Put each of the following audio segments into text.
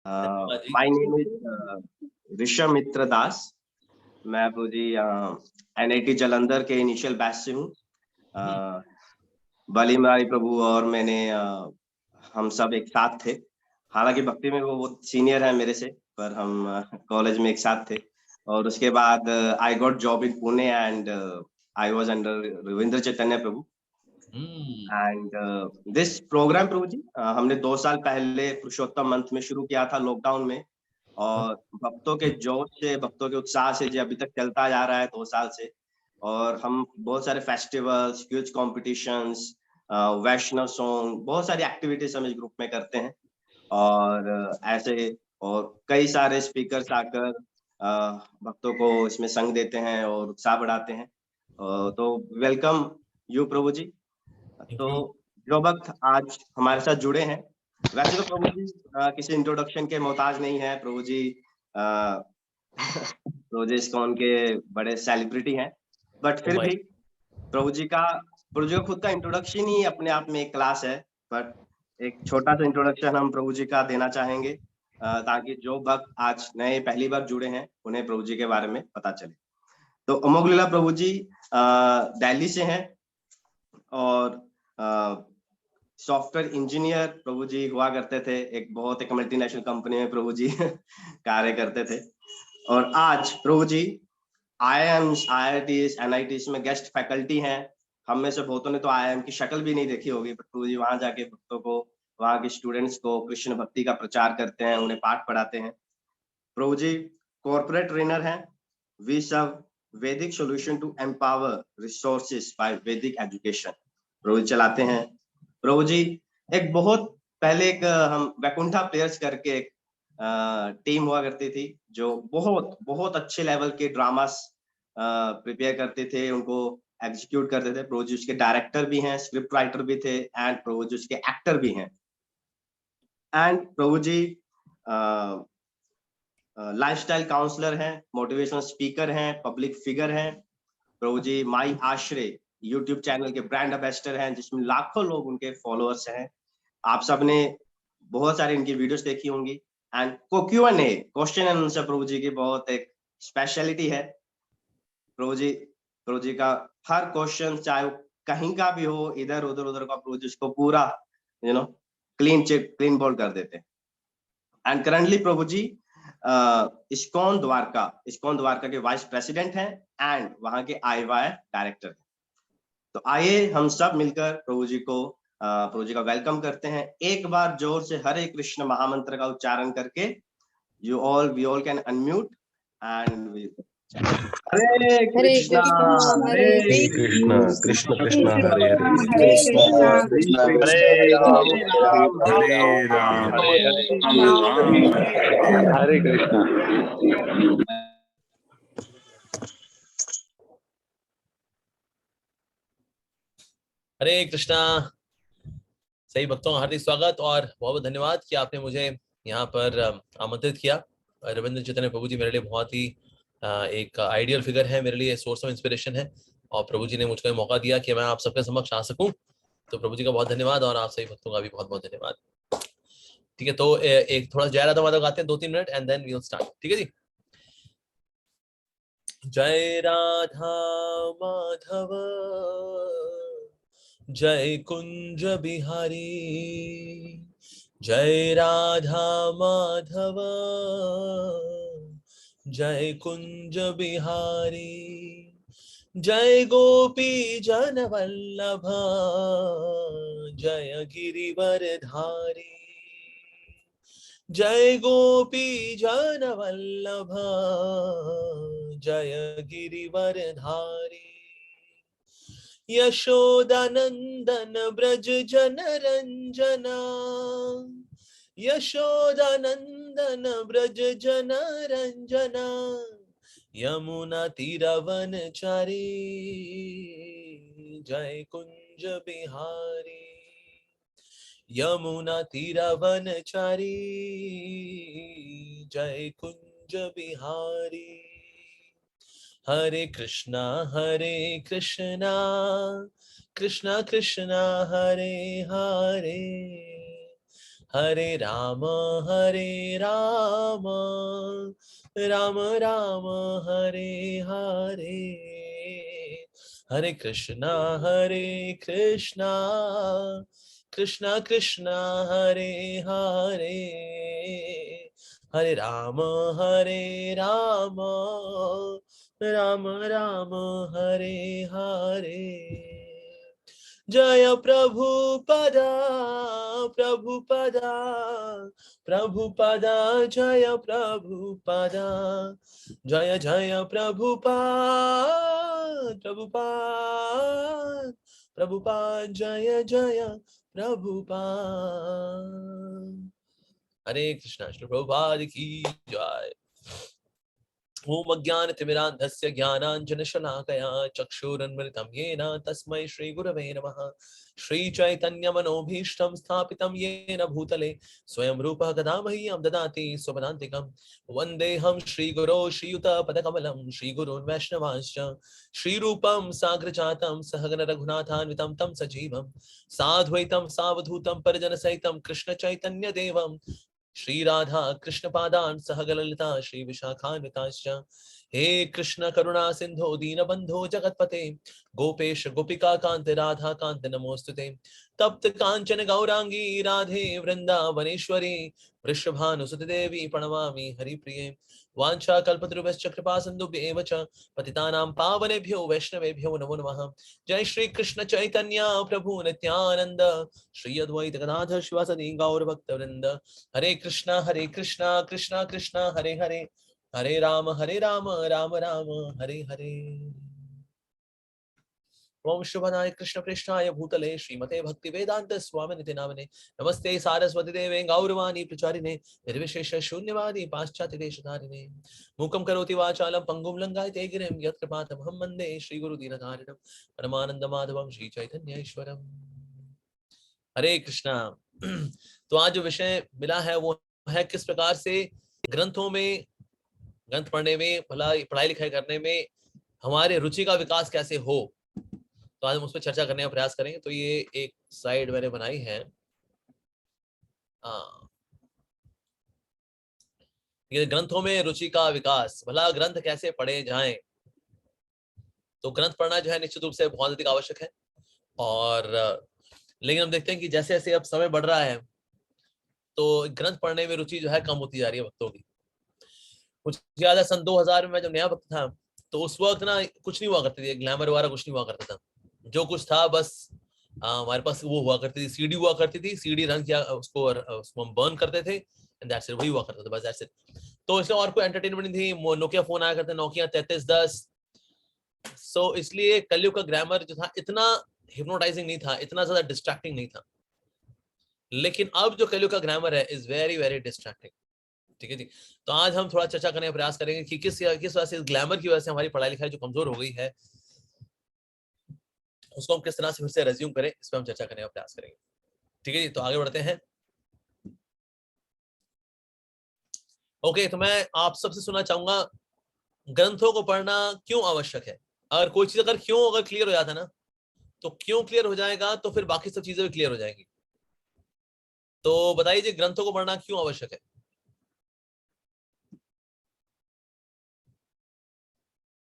धन्यवाद जी। My name is Rishabh मित्र दास। मैं प्रभु जी NIT Jalandhar के इनिशियल बैच से हूँ। बली मारी प्रभु और मैंने हम सब एक साथ थे। हालांकि भक्ति में वो सीनियर है मेरे से, पर हम कॉलेज में एक साथ थे। और उसके बाद I got job in Pune and I was under Ravindra Chaitanya Prabhu. And this program Prabhu ji हमने 2 साल पहले पुरुषोत्तम मंथ में शुरू किया था लॉकडाउन में। और भक्तों के जोश से, भक्तों के उत्साह से जो अभी तक चलता जा रहा है 2 साल से। और हम बहुत सारे फेस्टिवल्स, क्विज कॉम्पिटिशन्स, वैष्णव सॉन्ग, बहुत सारी एक्टिविटीज हम इस ग्रुप में करते हैं। और ऐसे और कई सारे स्पीकर्स आकर भक्तों को इसमें संग देते हैं और उत्साह बढ़ाते हैं। तो वेलकम यू प्रभु जी। तो जो भक्त आज हमारे साथ जुड़े हैं, वैसे तो प्रभु जी किसी इंट्रोडक्शन के मोहताज नहीं है। प्रभु जी प्रभु जी इस्कॉन के बड़े सेलिब्रिटी हैं, बट फिर भी प्रभु जी का खुद का इंट्रोडक्शन ही अपने आप में एक क्लास है। बट एक छोटा सा इंट्रोडक्शन हम प्रभु जी का देना चाहेंगे, ताकि जो भक्त आज नए पहली बार जुड़े हैं उन्हें प्रभु जी के बारे में पता चले। तो अमोघ लीला प्रभु जी दिल्ली से हैं और सॉफ्टवेयर इंजीनियर प्रभु जी हुआ करते थे। एक मल्टीनेशनल कंपनी में प्रभु जी कार्य करते थे। और आज प्रभु जी IIMs, IITs, NITs में गेस्ट फैकल्टी हैं। हम में से बहुतों ने तो IIM की शक्ल भी नहीं देखी होगी, पर प्रभु जी वहां जाके भक्तों को, वहां के स्टूडेंट्स को कृष्ण भक्ति का प्रचार करते हैं, उन्हें पाठ पढ़ाते हैं। प्रभु जी कॉर्पोरेट ट्रेनर हैं। We serve Vedic solution to empower resources by Vedic education Prabhu ji चलाते हैं। प्रभु जी एक बहुत पहले एक हम वैकुंठा प्लेयर्स करके एक टीम हुआ करती थी, जो बहुत बहुत अच्छे लेवल के ड्रामास प्रिपेयर करते थे, उनको एग्जीक्यूट करते थे। प्रभु जी उसके डायरेक्टर भी हैं, स्क्रिप्ट राइटर भी थे, एंड प्रभु जी उसके एक्टर भी हैं। And Prabhu ji lifestyle counsellor हैं, मोटिवेशनल स्पीकर हैं, पब्लिक फिगर हैं। Prabhu ji my Ashray YouTube channel के ब्रांड एम्बेसडर हैं, जिसमें लाखों लोग उनके फॉलोअर्स हैं। आप सबने बहुत सारी इनकी वीडियोस देखी होंगी। And Q&A, question and answer Prabhu जी की बहुत एक स्पेशलिटी है। प्रभु जी का हर क्वेश्चन, चाहे वो कहीं का भी हो, इधर उधर का, प्रभु जी उसको पूरा क्लीन बोल्ड कर देते हैं। And currently Prabhu ji ISKCON Dwarka के वाइस प्रेसिडेंट हैं एंड वहां के IY डायरेक्टर हैं। तो आइए हम सब मिलकर प्रभु जी का वेलकम करते हैं। एक बार जोर से हरे कृष्ण महामंत्र का उच्चारण करके we all can unmute and Hare Krishna Hare Krishna Krishna Krishna Hare Hare Hare Ram Hare Ram Hare Krishna. Hare Krishna. सही भक्तों, हार्दिक स्वागत और बहुत बहुत धन्यवाद कि आपने मुझे यहाँ पर आमंत्रित किया। रविंद्र चैतन्य प्रभु जी मेरे लिए बहुत ही एक आइडियल फिगर है, मेरे लिए सोर्स ऑफ इंस्पिरेशन है। और प्रभु जी ने मुझको मौका दिया कि मैं आप सबके समक्ष आ सकूं, तो प्रभु जी का बहुत धन्यवाद और आप सभी भक्तों का भी बहुत बहुत धन्यवाद। ठीक है, तो एक थोड़ा जय राधा माधव गाते हैं 2-3 minute and then we will start. ठीक है जी। जय राधा माधव जय कुंज बिहारी, जय राधा माधव जय कुंज बिहारी, जय गोपी जन वल्लभ जय गिरिवर धारी, जय गोपी जन वल्लभ जय गिरिवर धारी, यशोदानंदन ब्रज जन रंजना, यशोदानंदन ब्रज जन रंजना, यमुना तीरवन चारी जय कुंज बिहारी, यमुना तीरवन चारी जय कुंज बिहारी। हरे कृष्णा कृष्णा कृष्णा हरे हरे, हरे राम राम राम हरे हरे, हरे कृष्णा कृष्णा कृष्णा हरे हरे, हरे राम राम राम हरे हरे। जय प्रभुपदा प्रभुपदा प्रभुपदा, जय प्रभुपदा, जय जय प्रभुपाद प्रभुपाद प्रभुपाद, जय जय प्रभुपाद। हरे कृष्णा। श्री प्रभुपाद की जय। ओम अज्ञानतिमिरान्धस्य ज्ञानाञ्जनशलाकया चक्षुरुन्मिलितं येन तस्मै श्रीगुरवे नमः। श्रीचैतन्यमनोभीष्टं स्थापितं येन भूतले स्वयं रूपः कदा मह्यं ददाति स्वपदान्तिकं। वन्देऽहं श्रीगुरो श्रीयुतपदकमलं श्रीगुरून् वैष्णवांश्च श्रीरूपं साग्रजातं सहगण रघुनाथान्वितं तं सजीवं साद्वैतं सावधूतं परिजनसहितं कृष्णचैतन्यदेवं श्री राधा कृष्ण पादान सहगण ललिता श्री विशाखान्विताश्च। हे कृष्ण करुणा सिंधो दीनबंधो जगतपते गोपेश गोपिका कांत राधा कांत नमोस्तुते। तप्त कांचन गौरांगी राधे वृंदावनेश्वरी वृषभानुसुते देवी प्रणमामि हरिप्रिये। वाञ्छा कल्पतरुभ्यश्च कृपा सिन्धुभ्येव च पतितानां पावनेभ्यो वैष्णवेभ्यो नमो नमः। जय श्री कृष्ण चैतन्य प्रभु नित्यानंद श्री अद्वैत गदाधर शिवासादि गौर भक्तवृंद। हरे कृष्णा कृष्णा कृष्णा हरे हरे, हरे राम राम राम हरे हरे। ओम शुभनाय कृष्ण पृष्ठाय भूतले श्रीमते भक्ति वेदांत स्वामिनिति नामने नमस्ते सारस्वती देवे गौरवाणी प्रचारिणे निर्विशेष शून्यवादी पाश्चात्य देशधारिणे। मूकं करोति वाचालं पंगुं लंघयते गिरिं यत्कृपातमहं वन्दे श्रीगुरुदीनतारिणं परमानंद माधवं श्री चैतन्य ईश्वरम्। हरे कृष्णा। तो आज जो विषय मिला है वो है किस प्रकार से ग्रंथों में, ग्रंथ पढ़ने में, पढ़ाई लिखाई करने में हमारे रुचि का विकास कैसे हो। तो आज हम उस पर चर्चा करने का प्रयास करेंगे। तो ये एक स्लाइड मैंने बनाई है। ये ग्रंथों में रुचि का विकास, भला ग्रंथ कैसे पढ़े जाएं। तो ग्रंथ पढ़ना जो है निश्चित रूप से बहुत अधिक आवश्यक है। और लेकिन हम देखते हैं कि जैसे जैसे अब समय बढ़ रहा है तो ग्रंथ पढ़ने में रुचि जो है कम होती जा रही है भक्तों की। कुछ ज्यादा सन 2000 में मैं जब नया भक्त था तो उस वक्त ना कुछ नहीं हुआ करती थी, ग्लैमर वगैरह कुछ नहीं हुआ करता था। जो कुछ था बस हमारे पास वो हुआ करती थी, सीडी हुआ करती थी, सीडी रन किया, उसको हम बर्न करते थे एंड दैट्स इट, वही हुआ करता था बस, दैट्स इट। तो इसमें और कोई एंटरटेनमेंट नहीं थी। नोकिया फोन आया करते, नोकिया 3310। सो इसलिए कलयुग का ग्रामर जो था इतना हिप्नोटाइजिंग नहीं था, इतना ज्यादा डिस्ट्रैक्टिंग नहीं था। लेकिन अब जो कलयुग का ग्रामर है इज वेरी वेरी डिस्ट्रैक्टिंग। ठीक है जी। तो आज हम थोड़ा चर्चा करने का प्रयास करेंगे कि किस वजह से, इस ग्लैमर की वजह से हमारी पढ़ाई लिखाई जो कमजोर हो गई है उसको हम किस तरह से फिर से रेज्यूम करें, इस पर हम चर्चा करने का प्रयास करेंगे। ठीक है जी। तो आगे बढ़ते हैं। ओके, तो मैं आप सबसे सुनना चाहूंगा ग्रंथों को पढ़ना क्यों आवश्यक है। अगर कोई चीज अगर क्लियर हो जाता है ना, तो क्यों क्लियर हो जाएगा तो फिर बाकी सब चीजें भी क्लियर हो जाएंगी। तो बताइए जी, ग्रंथों को पढ़ना क्यों आवश्यक है।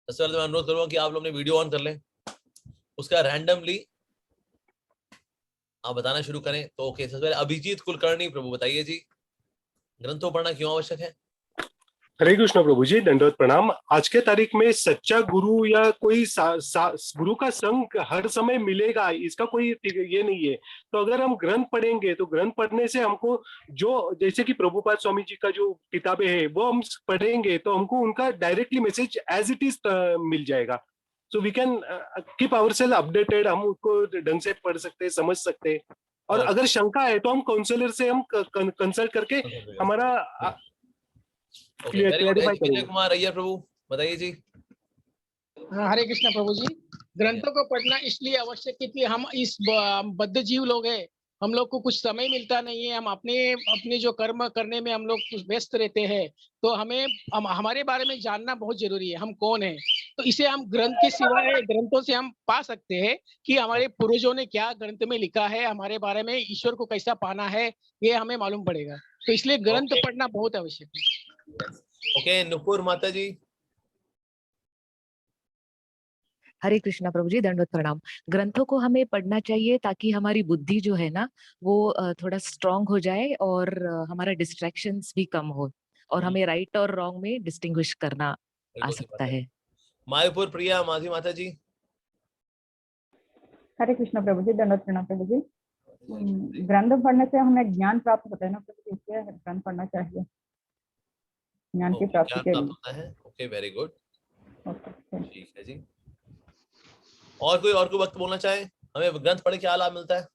सबसे पहले मैं अनुरोध करूंगा कि आप लोग अपने वीडियो ऑन कर लें, उसका रैंडमली आप बताना शुरू करें। तो ओके, सबसे पहले अभिजीत कुलकर्णी प्रभु बताइए जी, ग्रंथों पढ़ना क्यों आवश्यक है। हरे कृष्ण प्रभु जी, दंडवत प्रणाम। आज के तारीख में सच्चा गुरु या कोई गुरु का संग हर समय मिलेगा, इसका कोई ये नहीं है। तो अगर हम ग्रंथ पढ़ेंगे तो ग्रंथ पढ़ने से हमको जो, जैसे कि प्रभुपाद स्वामी जी का जो किताबें है वो हम पढ़ेंगे तो हमको उनका directly message as it is मिल जाएगा। So we can keep our updated, हम उसको ढंग से पढ़ सकते हैं, समझ सकते हैं। और अगर शंका है तो हम काउंसलर से हम कंसल्ट करके हमारा वेरी गुड। विजय कुमार अय्यर प्रभु बताइए जी। हरे कृष्ण प्रभु जी। ग्रंथों को पढ़ना इसलिए आवश्यक है कि हम इस बद्ध जीव लोग हैं, हम लोग को कुछ समय मिलता नहीं है, हम अपने अपने जो कर्म करने में हम लोग कुछ व्यस्त रहते हैं। तो हमारे बारे में जानना बहुत जरूरी है, हम कौन है। तो इसे हम ग्रंथ के सिवाय ग्रंथों से हम पा सकते हैं कि हमारे पूर्वजों ने क्या ग्रंथ में लिखा है, हमारे बारे में ईश्वर को कैसा पाना है, ये हमें मालूम पड़ेगा। तो इसलिए ग्रंथ पढ़ना बहुत आवश्यक है। ओके, नुपुर माता जी। हरे कृष्णा प्रभु जी, दंडवत प्रणाम। ग्रंथों को हमें पढ़ना चाहिए ताकि हमारी बुद्धि जो है ना वो थोड़ा स्ट्रांग हो जाए और हमारा डिस्ट्रैक्शंस भी कम हो और हमें राइट और रॉन्ग में डिस्टिंग्विश करना आ सकता है। मायपुर प्रिया माधी माता जी। हरे कृष्ण प्रभु जी, दंडवत प्रणाम प्रभु जी। ग्रंथ पढ़ने से हमें ज्ञान प्राप्त होता है ना प्रभु जी, इसलिए ग्रंथ पढ़ना चाहिए ज्ञान की प्राप्ति के लिए। ओके, वेरी गुड, ओके, ठीक है जी। और कोई वक्त बोलना चाहे, हमें ग्रंथ पढ़ के क्या लाभ मिलता है?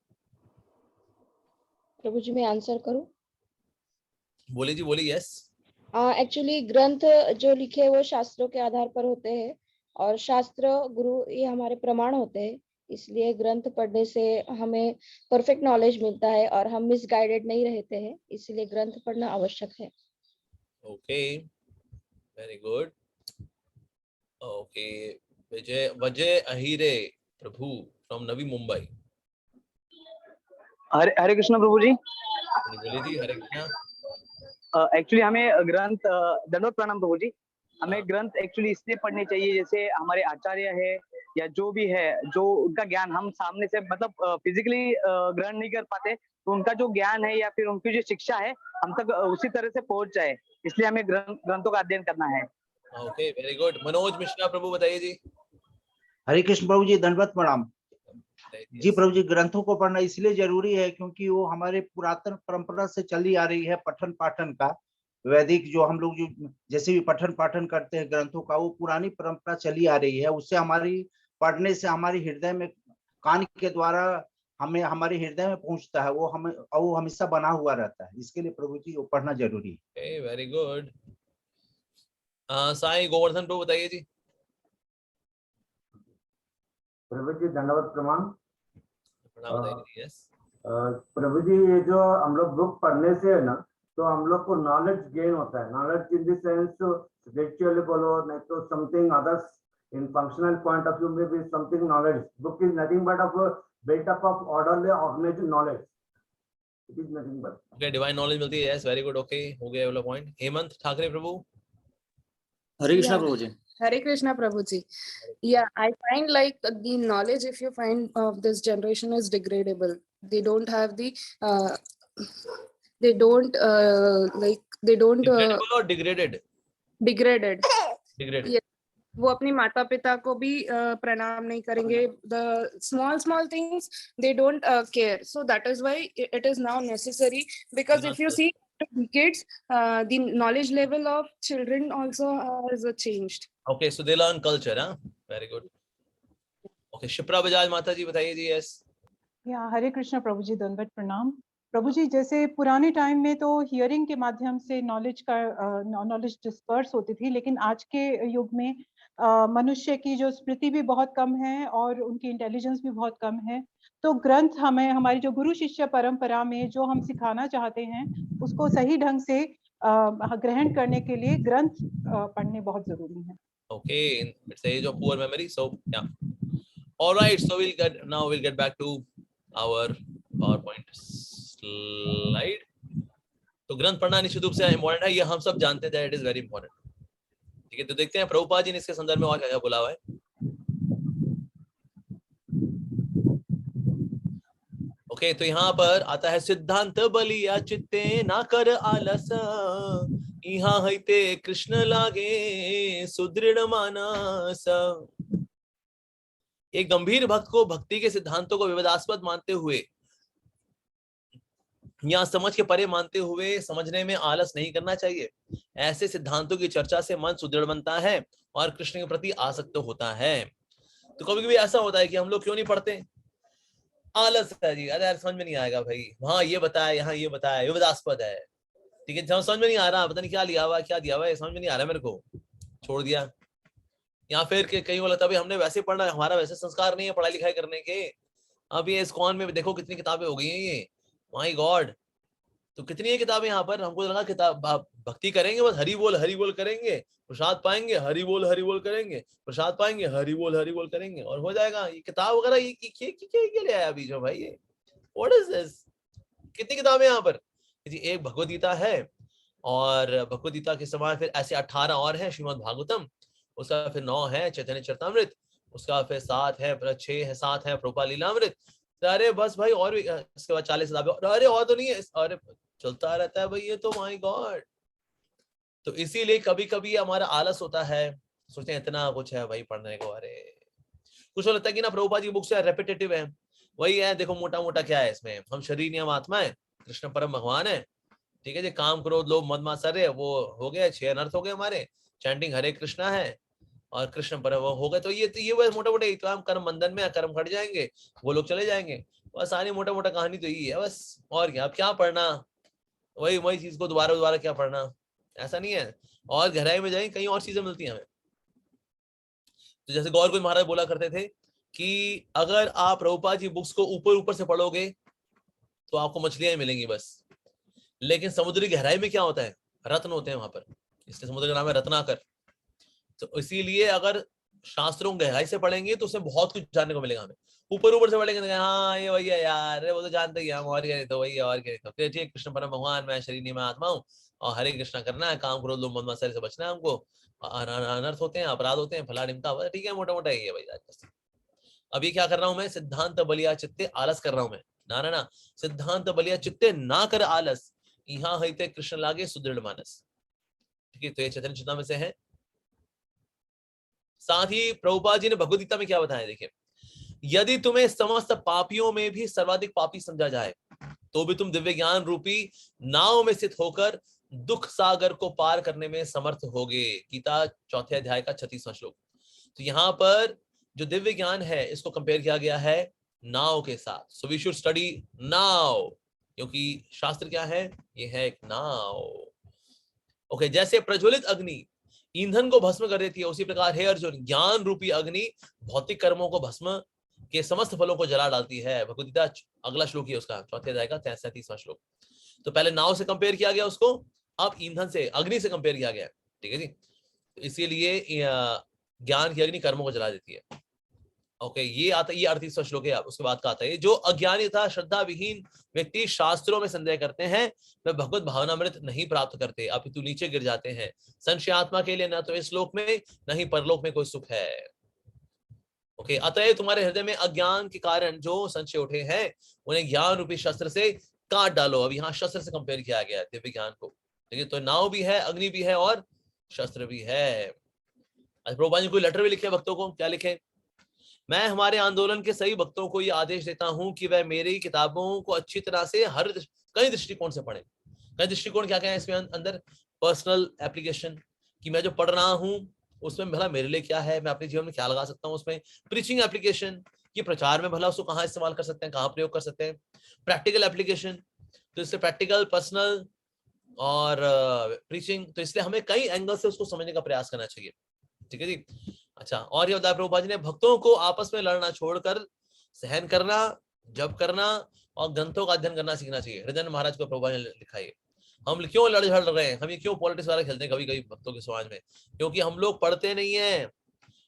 प्रभु जी मैं आंसर करूं? बोलिए जी, बोलिए। यस, एक्चुअली ग्रंथ जो लिखे वो शास्त्रों के आधार पर होते हैं और शास्त्र गुरु ये हमारे प्रमाण होते हैं। इसलिए ग्रंथ पढ़ने से हमें परफेक्ट नॉलेज मिलता है और हम मिसगाइडेड नहीं रहते हैं, इसलिए ग्रंथ पढ़ना आवश्यक है। Okay, very good. Okay, Vijay Ahire Prabhu from Navi Mumbai. Hare Krishna Prabhu ji. बोलिए जी, हरे कृष्णा। एक्चुअली हमें ग्रंथ, दंडवत प्रणाम प्रभु जी। हमें ग्रंथ एक्चुअली इसलिए पढ़ने चाहिए, जैसे हमारे आचार्य है या जो भी है, जो उनका ज्ञान हम सामने से मतलब फिजिकली ग्रहण नहीं कर पाते, तो उनका जो ज्ञान है या फिर उनकी जो शिक्षा है हम तक उसी तरह से पहुंच जाए, इसलिए हमें ग्रंथों का अध्ययन करना है। Okay, very good. Manoj Mishra Prabhu, बताइए जी। हरे कृष्ण प्रभु जी, दंडवत प्रणाम जी। प्रभु जी, ग्रंथों को पढ़ना इसलिए जरूरी है क्योंकि वो हमारे पुरातन परंपरा से चली आ रही है। पठन पाठन का वैदिक जो हम लोग जो जैसे भी पठन पाठन करते हैं ग्रंथों का, वो पुरानी परंपरा चली आ रही है। उससे हमारी पढ़ने से हमारी हृदय में कान के द्वारा हमें हमारे हृदय में पहुंचता है, वो हमेशा बना हुआ रहता है। इसके लिए प्रभु जी वो पढ़ना जरूरी है। Very good. साईं गोवर्धन प्रभु, बताइए जी। प्रभु जी दंडवत प्रणाम। यस प्रभु जी, ये जो हम लोग बुक पढ़ने से है ना, तो हम लोग को नॉलेज गेन होता है। Knowledge in the sense spiritually बोलो, नहीं तो something others in functional point of view में भी something knowledge. Book is nothing but of built up of orderly organised knowledge. It is nothing but okay, divine knowledge मिलती है। Yes, very good. Okay, हो गया वाला point. Hemant Thackeray Prabhu. Hare Krishna Prabhu ji. Hare Krishna Prabhuji. Yeah, I find like the knowledge, if you find of this generation is degradable. They don't have the, they don't Degradable or degraded? Degraded. Degraded. Yeah. वो अपने माता पिता को भी प्रणाम नहीं करेंगे. The small things they don't care. So that is why it is now necessary, because if you see kids, the knowledge level of children also has changed. Okay, so they learn culture, huh? Very good. Okay, Shipra Bajaj माता जी, बताइए जी। Yes. हरे कृष्ण प्रभु जी, दंडवत प्रणाम प्रभु जी। जैसे पुराने time में तो hearing के माध्यम से नॉलेज डिस्पर्स होती थी, लेकिन आज के युग में मनुष्य की जो स्मृति भी बहुत कम है और उनकी इंटेलिजेंस भी बहुत कम है। तो ग्रंथ हमें हमारी जो गुरु शिष्य परंपरा में जो हम सिखाना चाहते हैं उसको सही ढंग से ग्रहण करने के लिए ग्रंथ पढ़ने बहुत जरूरी है। Okay, it's the age of poor memory, so yeah. All right, so we'll get back to our PowerPoint slide. तो ग्रंथ पढ़ना निश्चित रूप से इम्पोर्टेंट है, ये हम सब जानते हैं, इट इज वेरी इंपॉर्टेंट। ठीक है, तो देखते हैं प्रभुपाद जी ने इसके संदर्भ में और क्या बोला हुआ है। ओके, तो यहाँ पर आता है सिद्धांत बलिया चित्ते ना कर आलस, यहाँ हईते कृष्ण लागे सुदृढ़ मानस। एक गंभीर भक्त को भक्ति के सिद्धांतों को विवादास्पद मानते हुए या समझ के परे मानते हुए समझने में आलस नहीं करना चाहिए। ऐसे सिद्धांतों की चर्चा से मन सुदृढ़ बनता है और कृष्ण के प्रति आसक्त होता है। तो कभी कभी ऐसा होता है कि हम लोग क्यों नहीं पढ़ते, आलस है जी, अरे यार समझ में नहीं आएगा भाई, वहां ये बताया यहाँ ये बताया, विवादास्पद है। ठीक है, समझ में नहीं आ रहा, पता नहीं क्या लिया हुआ क्या दिया हुआ है, समझ में नहीं आ रहा मेरे को, छोड़ दिया। या फिर कहीं को लगता है हमने वैसे पढ़ना, हमारा वैसे संस्कार नहीं है पढ़ाई लिखाई करने के, अब ये इस्कॉन में देखो कितनी किताबें हो गई हैं ये, माय गॉड। तो कितनी है किताबें यहाँ पर, हमको लगा किताब भक्ति करेंगे बस हरि बोल करेंगे, प्रसाद पाएंगे, हरि बोल करेंगे, प्रसाद पाएंगे, हरि बोल करेंगे और हो जाएगा। ये किताब वगैरह ये क्या ले आया अभी जो भाई, ये व्हाट इज दिस? कितनी किताबें यहाँ पर जी? एक भगवद गीता है और भगवद गीता के समान फिर ऐसे 18 और हैं, श्रीमद् भागवतम, उसका फिर 9 है चैतन्य चरितामृत, उसका फिर 7 है, 6 है, 7 है प्रभुपाद लीलामृत। अरे बस भाई, और भी इसके बाद 40 किताबें, अरे और तो नहीं है, अरे चलता रहता है भाई ये तो, माय गॉड। तो इसीलिए कभी कभी हमारा आलस होता है, सोचते हैं इतना कुछ है भाई पढ़ने को, अरे कुछ लगता है कि ना प्रभुपाद की बुक्स रेपिटेटिव है, वही है, देखो मोटा मोटा क्या है इसमें, हम शरीर नियम आत्मा है, कृष्ण परम भगवान है, ठीक है जी, काम क्रोध लोभ मद मात्सर्य वो हो गया, 6 अनर्थ हो गए हमारे, चैंटिंग हरे कृष्णा है और कृष्ण पर वो हो गए। तो ये बस मोटा मोटा, तो हम कर्म बंधन में कर्म घट जाएंगे, वो लोग चले जाएंगे, बस सारी मोटा मोटा कहानी तो यही है बस। और क्या, अब क्या पढ़ना, वही चीज को दोबारा क्या पढ़ना, ऐसा नहीं है। और गहराई में जाएंगे कहीं और चीजें मिलती हैं हमें। तो जैसे गौर गोविंद महाराज बोला करते थे कि अगर आप प्रभुपाद जी बुक्स को ऊपर से पढ़ोगे तो आपको मछलियां मिलेंगी बस, लेकिन समुद्र की गहराई में क्या होता है, रत्न होते हैं वहां पर, इसलिए समुद्र का नाम है रत्नाकर। तो इसीलिए अगर शास्त्रों गहराई से पढ़ेंगे तो उसमें बहुत कुछ जानने को मिलेगा हमें। ऊपर से पढ़ेंगे तो हाँ ये वही है यार, वो तो जानते ही हम, और क्या, तो वही है और क्या, तो ठीक, कृष्ण परम भगवान, मैं शरीर नहीं मैं आत्मा हूँ और हरे कृष्णा करना है, काम क्रोध लोभ मद मात्सर्य से बचना है हमको, अनर्थ होते हैं, अपराध होते हैं, फला ढिमका, ठीक है, मोटा मोटा ये भाई। अभी क्या कर रहा हूं मैं, सिद्धांत बलिया चित्ते आलस कर रहा हूं मैं, ना सिद्धांत बलिया चित्ते ना कर आलस, यहाँ हईते कृष्ण लागे सुदृढ़ मानस। ठीक है, तो ये चैतन्य चेतना में से है। साथ ही प्रभुपाद जी ने भगवद गीता में क्या बताया, देखिए, यदि तुम्हें समस्त पापियों में भी सर्वाधिक पापी समझा जाए तो भी तुम दिव्य ज्ञान रूपी नाव में स्थित होकर दुख सागर को पार करने में समर्थ होगे। गीता 4 अध्याय का 36वां श्लोक। तो यहाँ पर जो दिव्य ज्ञान है इसको कंपेयर किया गया है नाव के साथ। सो वी शुड स्टडी नाव, क्योंकि शास्त्र क्या है, ये है एक नाव। ओके, जैसे प्रज्वलित अग्नि ईंधन को भस्म कर देती है, उसी प्रकार हे अर्जुन, ज्ञान रूपी अग्नि भौतिक कर्मों को भस्म के समस्त फलों को जला डालती है। भगवद गीता अगला श्लोक है उसका, 4 अध्याय का 37वां श्लोक। तो पहले नाव से कंपेयर किया गया उसको, अब ईंधन से, अग्नि से कंपेयर किया गया, ठीक है जी। तो इसीलिए ज्ञान की अग्नि कर्मों को जला देती है। ओके, ये आता, ये 38वां श्लोक है। उसके बाद का आता है, जो अज्ञानी तथा श्रद्धा विहीन व्यक्ति शास्त्रों में संदेह करते हैं वे भगवत भावनामृत नहीं प्राप्त करते, अपितु नीचे गिर जाते हैं। संशयात्मा के लिए न तो इस लोक में न ही परलोक में कोई सुख है। ओके, अतः तुम्हारे हृदय में अज्ञान के कारण जो संशय उठे हैं उन्हें ज्ञान रूपी शस्त्र से काट डालो। अब यहाँ शस्त्र से कंपेयर किया गया है दिव्य ज्ञान को, ठीक है। तो नाव भी है, अग्नि भी है और शस्त्र भी है। प्रभुपाद जी कोई लेटर भी लिखे भक्तों को, क्या लिखे, मैं हमारे आंदोलन के सही भक्तों को ये आदेश देता हूं कि वह मेरी किताबों को अच्छी तरह से कई दृष्टिकोण से पढ़ें। कई दृष्टिकोण क्या क्या है इसमें अंदर, पर्सनल एप्लीकेशन, कि मैं जो पढ़ रहा हूं उसमें भला मेरे लिए क्या है, मैं अपने जीवन में क्या लगा सकता हूं उसमें। प्रीचिंग एप्लीकेशन, कि प्रचार में भला उसको कहाँ इस्तेमाल कर सकते हैं, कहाँ प्रयोग कर सकते हैं। प्रैक्टिकल एप्लीकेशन, तो इससे प्रैक्टिकल, पर्सनल और प्रीचिंग, तो इसलिए हमें कई एंगल से उसको समझने का प्रयास करना चाहिए, ठीक है जी। अच्छा, और ये बताया प्रभुपाद जी ने, भक्तों को आपस में लड़ना छोड़कर सहन करना, जप करना और ग्रंथों का अध्ययन करना सीखना चाहिए। हृदय महाराज को प्रभुपाद ने लिखा है। हम क्यों लड़ झड़ रहे हैं, हम ये क्यों पॉलिटिक्स वाला खेलते हैं कभी कभी भक्तों के समाज में, क्योंकि हम लोग पढ़ते नहीं है,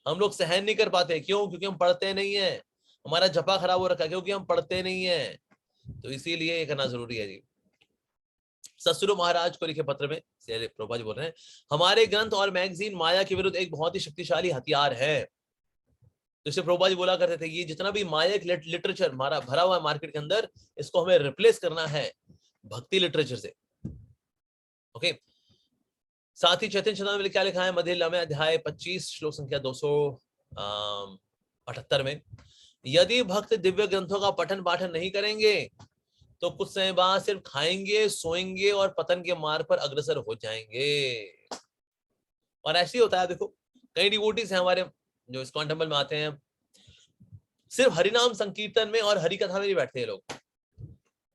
हम लोग सहन नहीं कर पाते। क्यों? क्योंकि हम पढ़ते नहीं है, हमारा जपा खराब हो रखा है, क्योंकि हम पढ़ते नहीं है। तो इसीलिए ये करना जरूरी है जी। ससुरु महाराज को लिखे पत्र में प्रभुपाद जी बोल रहे हैं, हमारे ग्रंथ और मैगजीन माया के विरुद्ध एक बहुत ही शक्तिशाली हथियार है। तो इसे प्रभुपाद जी बोला करते थे, ये जितना भी माया लिटरेचर हमारा भरा हुआ है मार्केट के अंदर, इसको हमें रिप्लेस करना है भक्ति लिटरेचर से। ओके, साथ ही चैतन्य चेतना में क्या लिखा है, मध्य में अध्याय 25 श्लोक संख्या 278 में, यदि भक्त दिव्य ग्रंथों का पठन पाठन नहीं करेंगे तो कुछ समय बाद सिर्फ खाएंगे, सोएंगे और पतन के मार्ग पर अग्रसर हो जाएंगे। और ऐसे ही होता है। देखो, कई डिवोटीज हैं हमारे जो इस्कॉन टेंपल में आते हैं, सिर्फ हरिनाम संकीर्तन में और हरि कथा में नहीं बैठते ये लोग,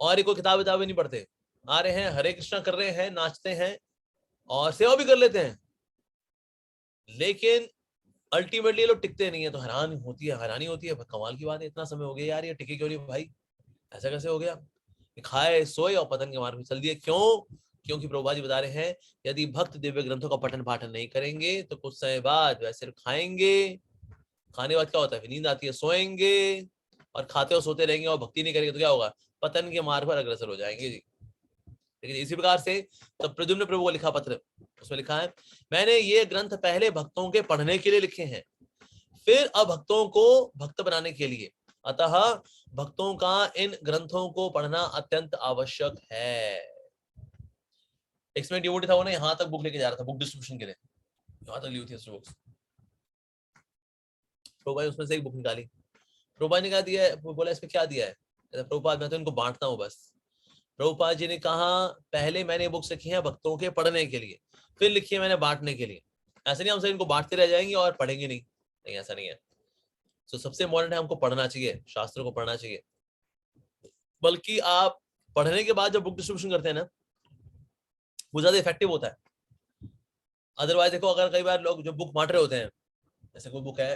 और कोई किताबें नहीं पढ़ते, आ रहे हैं, हरे कृष्णा कर रहे हैं, नाचते हैं और सेवा भी कर लेते हैं, लेकिन अल्टीमेटली लोग टिकते नहीं है, तो हैरानी होती है, कमाल की बात है, इतना समय हो गया यार, ये टिके क्यों नहीं भाई, ऐसा कैसे हो गया, खाए सोए और पतन के मार्ग में चल दिए। क्यों? क्योंकि प्रभुपाद जी बता रहे हैं, यदि भक्त दिव्य ग्रंथों का पठन पाठन नहीं करेंगे तो कुछ समय बाद वह सिर्फ खाएंगे, खाने के बाद क्या होता है, नींद आती है, सोएंगे, और खाते और सोते रहेंगे और भक्ति नहीं करेंगे तो क्या होगा, पतन के मार्ग पर अग्रसर हो जाएंगे जी। लेकिन इसी प्रकार से तब प्रद्युम्न प्रभु को लिखा पत्र, उसमें लिखा है, मैंने ये ग्रंथ पहले भक्तों के पढ़ने के लिए लिखे हैं, फिर अब भक्तों को भक्त बनाने के लिए, अतः भक्तों का इन ग्रंथों को पढ़ना अत्यंत आवश्यक है। इसमें डिवोटी था, वो ना यहाँ तक बुक लेके जा रहा था बुक डिस्ट्रीब्यूशन के लिए, यहाँ तक ली हुई थी बुक्स। प्रभुपाद उसमें से एक बुक निकाली, प्रभुपाद ने क्या दिया है, बोला इसमें क्या दिया है, प्रभुपाद मैं तो इनको बांटता हूँ बस। प्रभुपाद जी ने कहा पहले मैंने बुक्स लिखी है भक्तों के पढ़ने के लिए, फिर लिखी है मैंने बांटने के लिए। ऐसा नहीं हम सब इनको बांटते रह जाएंगे और पढ़ेंगे नहीं, ऐसा नहीं है। तो सबसे इम्पोर्टेंट है हमको पढ़ना चाहिए, शास्त्रों को पढ़ना चाहिए, बल्कि आप पढ़ने के बाद जब बुक डिस्ट्रीब्यूशन करते हैं ना, वो ज्यादा इफेक्टिव होता है। अदरवाइज देखो, अगर कई बार लोग जो बुक बांट रहे होते हैं, जैसे कोई बुक है,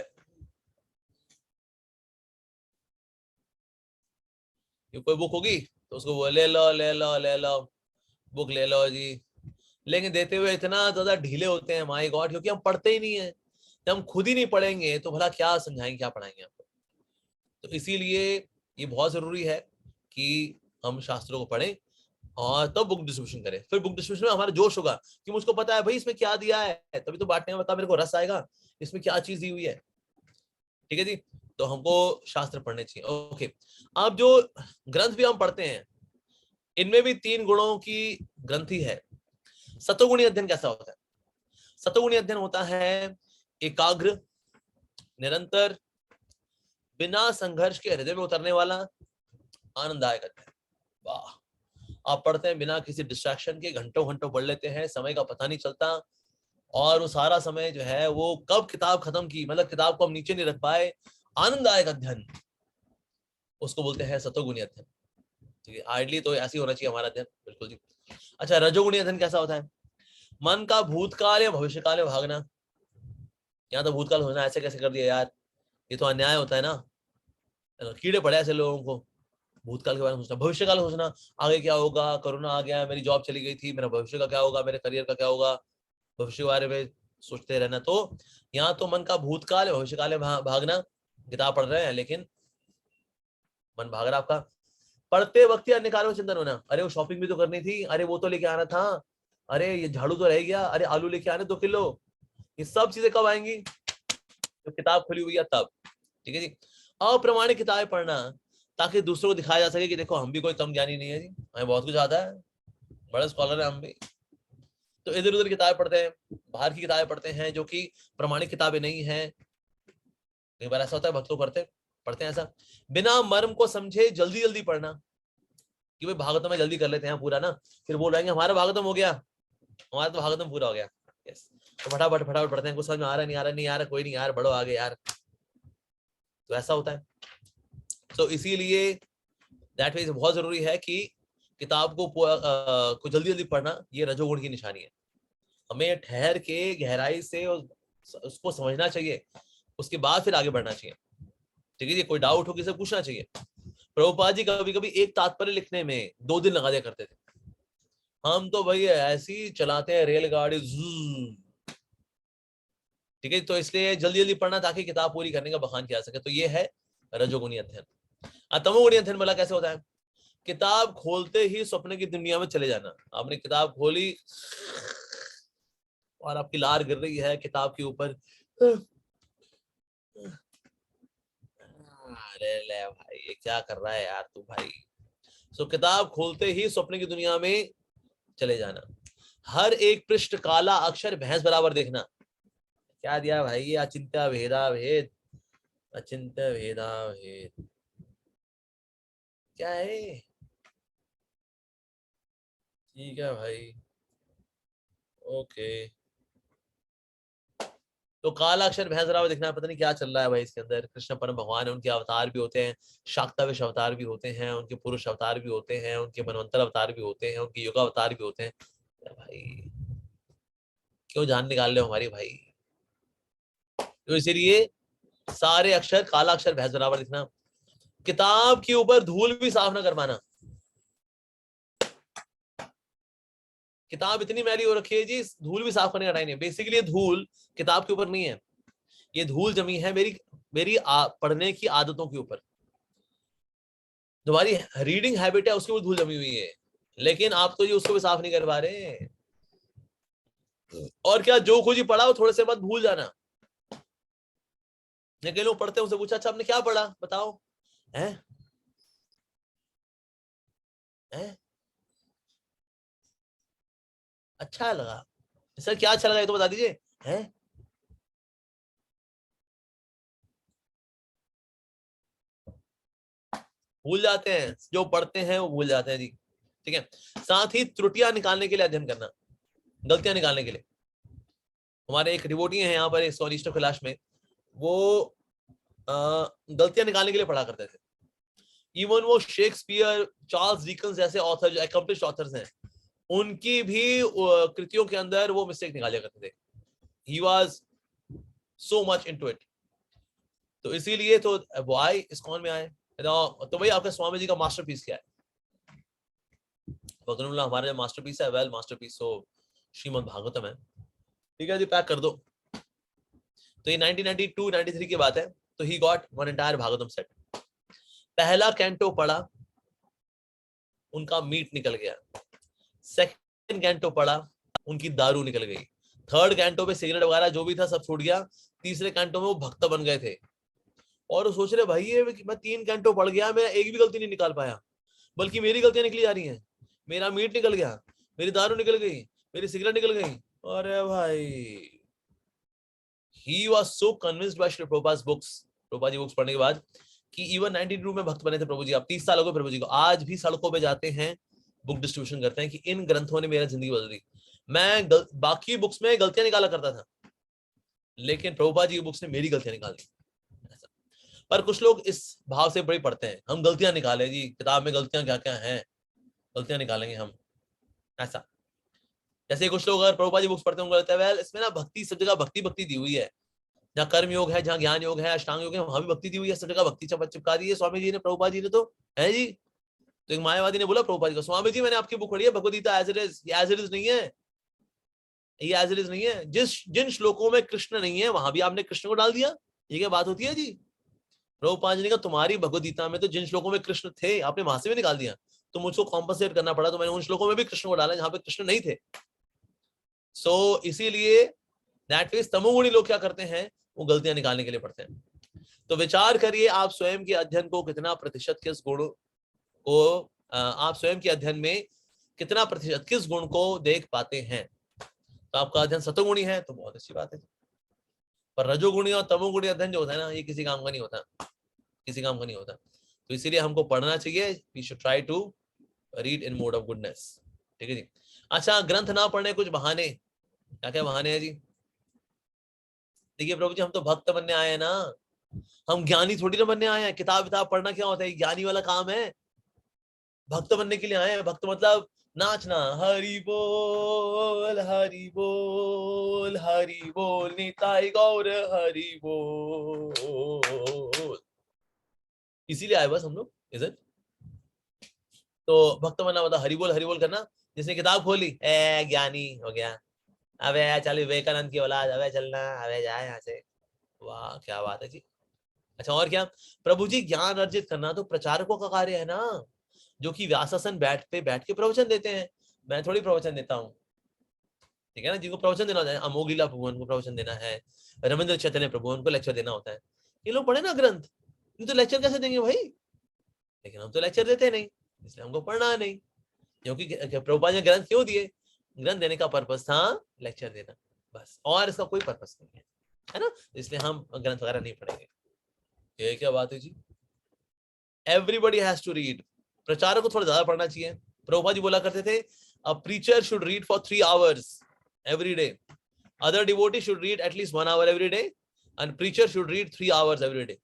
कोई बुक होगी तो उसको वो ले लो बुक ले लो जी, लेकिन देते हुए इतना ज्यादा ढीले होते हैं, माय गॉड, क्योंकि हम पढ़ते ही नहीं है। जब हम खुद ही नहीं पढ़ेंगे तो भला क्या समझाएंगे, क्या पढ़ाएंगे आपको। तो इसीलिए ये बहुत जरूरी है कि हम शास्त्रों को पढ़ें और तब बुक डिस्ट्रीब्यूशन करें। फिर बुक डिस्ट्रीब्यूशन में हमारा जोश होगा कि मुझको पता है भाई इसमें क्या दिया है, तभी तो बांटने में बता मेरे को रस आएगा, इसमें क्या चीज दी हुई है। ठीक है जी, तो हमको शास्त्र पढ़ने चाहिए। ओके, अब जो ग्रंथ भी हम पढ़ते हैं, इनमें भी 3 गुणों की ग्रंथि है। सतोगुणी अध्ययन कैसा होता है? सतोगुणी अध्ययन होता है एकाग्र, निरंतर, बिना संघर्ष के हृदय में उतरने वाला, आनंददायक अध्ययन। वाह, आप पढ़ते हैं बिना किसी डिस्ट्रैक्शन के, घंटों घंटों पढ़ लेते हैं, समय का पता नहीं चलता, और वो सारा समय जो है वो कब किताब खत्म की, मतलब किताब को हम नीचे नहीं रख पाए, आनंददायक अध्ययन, उसको बोलते हैं सतोगुणी अध्ययन। ठीक है, आइडली तो ऐसी होना चाहिए हमारा अध्ययन, बिल्कुल जी। अच्छा, रजोगुणी अध्ययन कैसा होता है? मन का भूतकाल या भविष्यकाल में भागना। यहाँ तो भूतकाल होना, ऐसे कैसे कर दिया यार, ये तो अन्याय होता है ना, कीड़े पड़े ऐसे लोगों को। भूतकाल के बारे में सोचना, भविष्य काल सोचना, आगे क्या होगा, कोरोना आ गया, मेरी जॉब चली गई थी, मेरा भविष्य का क्या होगा, मेरे करियर का क्या होगा, भविष्य के बारे में सोचते रहना। तो यहाँ तो मन का भूतकाल भविष्य काल में भागना, किताब पढ़ रहे हैं लेकिन मन भाग रहा आपका। पढ़ते वक्त ही अन्य कार्यों में चिंतन होना, अरे वो शॉपिंग भी तो करनी थी, अरे वो तो लेके आना था, अरे ये झाड़ू तो रह गया, अरे आलू लेके आने 2 किलो। ये सब चीजें कब आएंगी? जब किताब खुली हुई है तब। ठीक है जी। अप्रमाणिक किताबें पढ़ना, ताकि दूसरों को दिखाया जा सके कि देखो हम भी कोई कम ज्ञानी नहीं है जी, हमें बहुत कुछ आता है, बड़े स्कॉलर है हम भी। तो इधर उधर किताबें पढ़ते हैं, बाहर की किताबें पढ़ते हैं जो कि प्रमाणिक किताबें नहीं है। कई बार ऐसा होता है भक्त लोग पढ़ते हैं ऐसा, बिना मर्म को समझे जल्दी जल्दी पढ़ना, कि भाई भागवतम में जल्दी कर लेते हैं पूरा ना, फिर बोल रहे हमारा भागवतम हो गया, हमारा तो भागवतम पूरा हो गया, यस, तो फटाफट पढ़ते हैं, कुछ समझ में आ रहा नहीं आ रहा, कोई नहीं यार, बढ़ो आगे यार। तो ऐसा होता है। तो इसीलिए दैट मींस बहुत जरूरी है कि किताब को जल्दी जल्दी पढ़ना, ये रजोगुण की निशानी है। हमें ठहर के गहराई से उसको समझना चाहिए, उसके बाद फिर आगे बढ़ना चाहिए। ठीक है जी, कोई डाउट हो किसी से पूछना चाहिए। प्रभुपाद जी कभी कभी एक तात्पर्य लिखने में 2 दिन लगा दिया करते थे, हम तो भाई ऐसी चलाते हैं रेलगाड़ी। ठीक है, तो इसलिए जल्दी जल्दी पढ़ना ताकि किताब पूरी करने का बखान किया जा सके। तो ये है रजोगुणी अध्ययन। तमोगुणी अध्ययन वाला कैसे होता है? किताब खोलते ही स्वप्न की दुनिया में चले जाना। आपने किताब खोली और आपकी लार गिर रही है किताब के ऊपर, अरे ले भाई ये क्या कर रहा है यार तू भाई। सो किताब खोलते ही स्वप्न की दुनिया में चले जाना। हर एक पृष्ठ काला अक्षर भैंस बराबर देखना। क्या दिया भाई ये? अचिंत्य भेदा भेद, अचिंत्य भेदा भेद क्या है? ठीक है भाई, ओके। तो काला अक्षर भैंस बराबर दिखना, पता नहीं क्या चल रहा है भाई इसके अंदर। कृष्ण परम भगवान है, उनके अवतार भी होते हैं, शाक्ताविश अवतार भी होते हैं, उनके पुरुष अवतार भी होते हैं, उनके मनवंतर अवतार भी होते हैं, उनके युग अवतार भी होते हैं। भाई क्यों जान निकाल रहे हो हमारी भाई? तो इसीलिए सारे अक्षर काला अक्षर भैंस बराबर लिखना। किताब के ऊपर धूल भी साफ ना करवाना। किताब इतनी मैली हो रखी है जी, धूल भी साफ करने का टाइम नहीं। बेसिकली ये धूल किताब के ऊपर नहीं है, ये धूल जमी है मेरी पढ़ने की आदतों के ऊपर। तुम्हारी रीडिंग हैबिट है उसके ऊपर धूल जमी हुई है, लेकिन आप तो ये उसको भी साफ नहीं करवा रहे। और क्या, जो कुछ ही पढ़ा वो थोड़े से बाद भूल जाना। कई लोग पढ़ते हैं, उनसे पूछा अच्छा आपने क्या पढ़ा बताओ, हैं अच्छा लगा सर, क्या अच्छा लगा ये तो बता दीजिए, हैं भूल जाते हैं, जो पढ़ते हैं वो भूल जाते हैं जी। ठीक है, साथ ही त्रुटियां निकालने के लिए अध्ययन करना, गलतियां निकालने के लिए। हमारे एक डिवोटी हैं यहाँ पर सोनिस्टर कैलाश में, वो गलतियां निकालने के लिए पढ़ा करते थे। इवन वो शेक्सपियर, चार्ल्स डिकन्स जैसे ऑथर, जो अकम्प्लिश्ड ऑथर्स हैं, उनकी भी कृतियों के अंदर वो मिस्टेक निकाले करते थे। He was so much into it. तो इसीलिए तो वो आए इस्कॉन में आए। तो भाई आपके स्वामी जी का मास्टरपीस क्या है? भगवान हमारा जो मास्टरपीस है, वेल मास्टरपीस तो श्रीमद् भागवतम है। ठीक है जी, पैक कर दो। तो ये 1992-93 की बात है। तो he got one entire Bhagavatam set. पहला कैंटो पढ़ा, उनका मीट निकल गया। सेकंड कैंटो पढ़ा, उनकी दारू निकल गई। थर्ड कैंटो पे सिगरेट वगैरह जो भी था सब छूट गया। तीसरे कैंटो में वो भक्त बन गए थे। और वो सोच रहे भाई ये मैं 3 कैंटो पढ़ गया, मैं एक भी गलती नहीं निकाल पाया, बल्कि मेरी गलतियां निकली जा रही हैं। मेरा मीट निकल गया, मेरी दारू निकल गई, मेरी सिगरेट निकल गई। अरे भाई, he was so convinced by Srila Prabhupada's books, Prabhupada ji books पढ़ने के बाद, कि इवन 92 में भक्त बने थे प्रभु जी। अब 30 साल हो गए प्रभु जी को, आज भी सड़कों पे जाते हैं, बुक डिस्ट्रीब्यूशन करते हैं कि इन ग्रंथों ने मेरा जिंदगी बदल दी। मैं बाकी बुक्स में गलतियां निकाला करता था, लेकिन प्रभुपाद जी की बुक्स ने मेरी गलतियां निकाल दी। पर कुछ लोग इस भाव से बड़ी पढ़ते हैं, हम गलतियां निकाले जी, किताब में गलतियां क्या क्या हैं, गलतियां निकालेंगे हम, ऐसा। जैसे कुछ लोग अगर प्रभुपाद जी बुक्स पढ़ते होंगे, वेल इसमें ना भक्ति, सब जगह भक्ति भक्ति दी हुई है, जहाँ कर्म योग है, जहाँ ज्ञान योग है, अष्टांग योग है, वहां भी भक्ति दी हुई है, सब जगह भक्ति चिपका दी है स्वामी जी ने, प्रभुपाद जी ने। तो है जी। तो एक मायावादी ने बोला प्रभुपाद जी को, स्वामी जी मैंने आपकी बुक पढ़ी है भगवदगीता एज इट इज, ये एज इट इज नहीं है, ये एज इट इज नहीं है। जिन श्लोकों में कृष्ण नहीं है वहां भी आपने कृष्ण को डाल दिया, ये क्या बात होती है जी? प्रभुपाद जी ने कहा तुम्हारी भगवदगीता में तो जिन श्लोकों में कृष्ण थे आपने वहां से भी निकाल दिया, तो मुझको कॉम्पनसेट करना पड़ा, तो मैंने उन श्लोकों में भी कृष्ण को डाला जहां पे कृष्ण नहीं थे। सो इसीलिए दैट मींस तमोगुणी लोग क्या करते हैं, वो गलतियां निकालने के लिए पढ़ते हैं। तो विचार करिए आप स्वयं के अध्ययन को कितना प्रतिशत किस गुण को, आप स्वयं के अध्ययन में कितना प्रतिशत किस गुण को देख पाते हैं। तो आपका अध्ययन सतोगुणी है तो बहुत अच्छी बात है, पर रजोगुणी और तमोगुणी अध्ययन जो होता है ना, ये किसी काम का नहीं होता, किसी काम का नहीं होता। तो इसीलिए हमको पढ़ना चाहिए, we should try to read in mode of goodness. ठीक है जी। अच्छा, ग्रंथ ना पढ़ने कुछ बहाने, क्या क्या बहाने हैं जी? देखिए प्रभु जी, हम तो भक्त बनने आए हैं ना, हम ज्ञानी थोड़ी ना बनने आए हैं। किताब पढ़ना क्या होता है, ज्ञानी वाला काम है। भक्त बनने के लिए आए हैं। भक्त मतलब नाचना, हरि बोल हरि बोल हरि बोल निताई गौर हरि बोल, इसीलिए आए बस हम लोग, इधर। तो भक्त बनना मतलब हरि बोल करना। जिसने किताब खोली, ए ज्ञानी हो गया, अबे चल विवेकानंद की औलाद, अबे चलना, अबे जाए यहाँ से। वाह क्या बात है जी। अच्छा, और क्या? प्रभु जी, ज्ञान अर्जित करना तो प्रचारकों का कार्य है ना, जो कि व्यासासन बैठ के प्रवचन देते हैं। मैं थोड़ी प्रवचन देता हूँ, ठीक है ना। जिनको प्रवचन देना होता है, अमोघिला प्रभु उनको प्रवचन देना है, रविंद्र चैतन्य प्रभु उनको लेक्चर देना होता है। ये लोग पढ़े ना ग्रंथ, ये तो लेक्चर कैसे देंगे भाई? लेकिन हम तो लेक्चर देते नहीं, इसलिए हमको पढ़ना नहीं। क्योंकि प्रभुपाद ने ग्रंथ क्यों दिए? ग्रंथ देने का पर्पस था लेक्चर देना, बस, और इसका कोई पर्पस नहीं है ना। इसलिए हम ग्रंथ वगैरह नहीं पढ़ेंगे। ये क्या बात है जी? Everybody has to read. प्रचारक को थोड़ा ज्यादा पढ़ना चाहिए। प्रभुपाद जी बोला करते थे, a preacher should read for 3 hours every day. Other devotee should read at least 1 hour every day, and preacher should read 3 hours every day.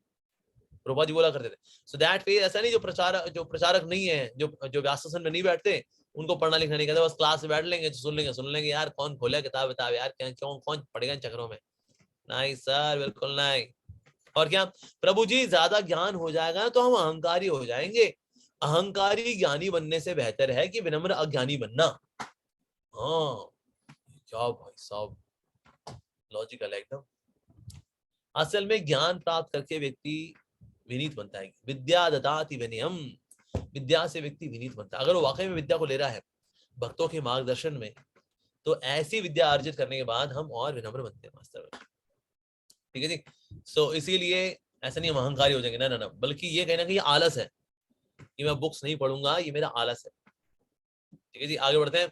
Prabhupada ji बोला करते थे। सो दैट वे, ऐसा नहीं जो प्रचारक नहीं है, जो व्यासासन में नहीं बैठते, उनको पढ़ना लिखना नहीं कहते, बस क्लास में बैठ लेंगे, सुन लेंगे यार, कौन खोले किताब यार, क्यों कौन पढ़ेगा इन चक्रों में नहीं सर, बिल्कुल नहीं। और क्या प्रभु जी, ज्यादा ज्ञान हो जाएगा तो हम अहंकारी हो जाएंगे। अहंकारी ज्ञानी बनने से बेहतर है कि विनम्र अज्ञानी बनना। हाँ, क्या भाई साहब, लॉजिकल है एकदम। असल में ज्ञान प्राप्त करके व्यक्ति विनीत बनता है। विद्या ददाति विनयम, विद्या से व्यक्ति विनीत बनता है। अगर वो वाकई में विद्या को ले रहा है भक्तों के मार्गदर्शन में, तो ऐसी विद्या अर्जित करने के बाद हम और विनम्र बनते हैं मास्टर। ठीक है जी। सो इसीलिए ऐसा नहीं हम अहंकारी हो जाएंगे, ना ना ना, बल्कि ये कहना कि ये आलस है कि मैं बुक्स नहीं पढ़ूंगा, ये मेरा आलस है। ठीक है जी, आगे बढ़ते हैं।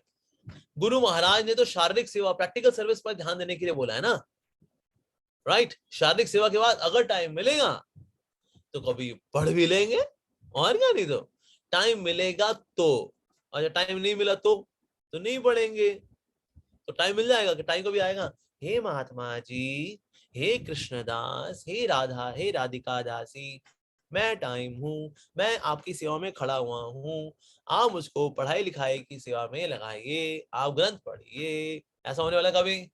गुरु महाराज ने तो शारीरिक सेवा, प्रैक्टिकल सर्विस पर ध्यान देने के लिए बोला है ना, राइट। शारीरिक सेवा के बाद अगर टाइम मिलेगा तो कभी पढ़ भी लेंगे, और क्या, नहीं तो टाइम मिलेगा तो। अच्छा, टाइम नहीं मिला तो नहीं पढ़ेंगे। तो टाइम मिल जाएगा कि टाइम कभी आएगा, हे महात्मा जी, हे कृष्णदास, हे राधा, हे राधिका दासी, मैं टाइम हूँ, मैं आपकी सेवा में खड़ा हुआ हूँ, आप मुझको पढ़ाई लिखाई की सेवा में लगाइए, आप ग्रंथ पढ़िए। ऐसा होने वाला कभी?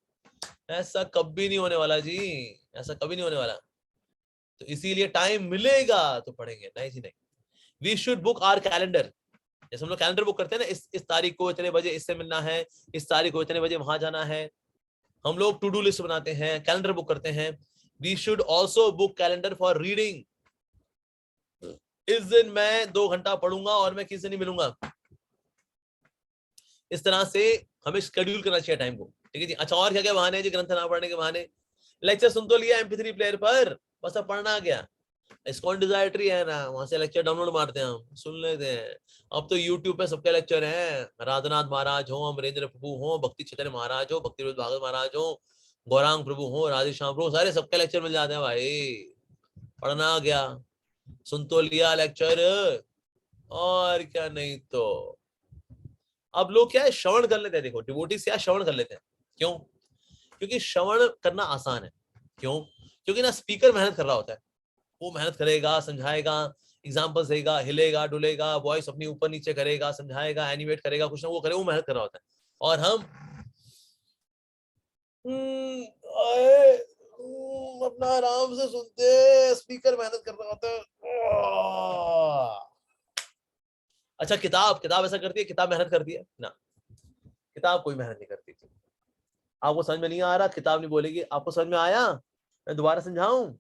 ऐसा कभी नहीं होने वाला जी, ऐसा कभी नहीं होने वाला। तो इसीलिए टाइम मिलेगा तो पढ़ेंगे, नहीं जी नहीं। We should book our calendar. जैसे हम लोग कैलेंडर बुक करते हैं ना, इस तारीख को इतने बजे इससे मिलना है, इस तारीख को इतने बजे वहां जाना है। हम लोग टू डू लिस्ट बनाते हैं, कैलेंडर बुक करते हैं। We should also book calendar for reading. इस दिन मैं 2 घंटा पढ़ूंगा और मैं किसी से नहीं मिलूंगा। इस तरह से हमें शेड्यूल करना चाहिए टाइम को। ठीक है जी। अच्छा, और क्या क्या बहाने हैं जी ग्रंथ ना पढ़ने के बहाने? लेक्चर सुन तो लिया MP3 प्लेयर पर, बस अब पढ़ना क्या? इस्कॉन डिजायट्री है ना, वहां से लेक्चर डाउनलोड मारते हैं, हम सुन लेते हैं। अब तो यूट्यूब पे सबके लेक्चर हैं, राधानाथ महाराज हो, अमरेंद्र प्रभु हो, भक्ति चैतन्य महाराज हो, भक्ति भागवत महाराज हो, गौरांग प्रभु हो, राधेश्याम प्रभु, सारे सबके लेक्चर मिल जाते हैं भाई। पढ़ना क्या, सुन तो लिया लेक्चर, और क्या, नहीं तो। अब लोग क्या है, श्रवण कर लेते हैं। देखो, डिवोटी से श्रवण कर लेते हैं। क्यों? क्योंकि श्रवण करना आसान है। क्यों? क्योंकि ना स्पीकर मेहनत कर रहा होता है, वो मेहनत करेगा, समझाएगा, एग्जाम्पल देगा, हिलेगा डुलेगा, वॉइस अपनी ऊपर नीचे करेगा, समझाएगा, एनिमेट करेगा, कुछ ना वो करे, वो मेहनत कर रहा होता है। और हम अपना आराम से सुनते, स्पीकर मेहनत कर रहा होता है। अच्छा, किताब ऐसा करती है? किताब मेहनत करती है ना? किताब कोई मेहनत नहीं करती। आपको समझ में नहीं आ रहा, किताब नहीं बोलेगी। आपको समझ में आया, मैं दोबारा समझाऊं?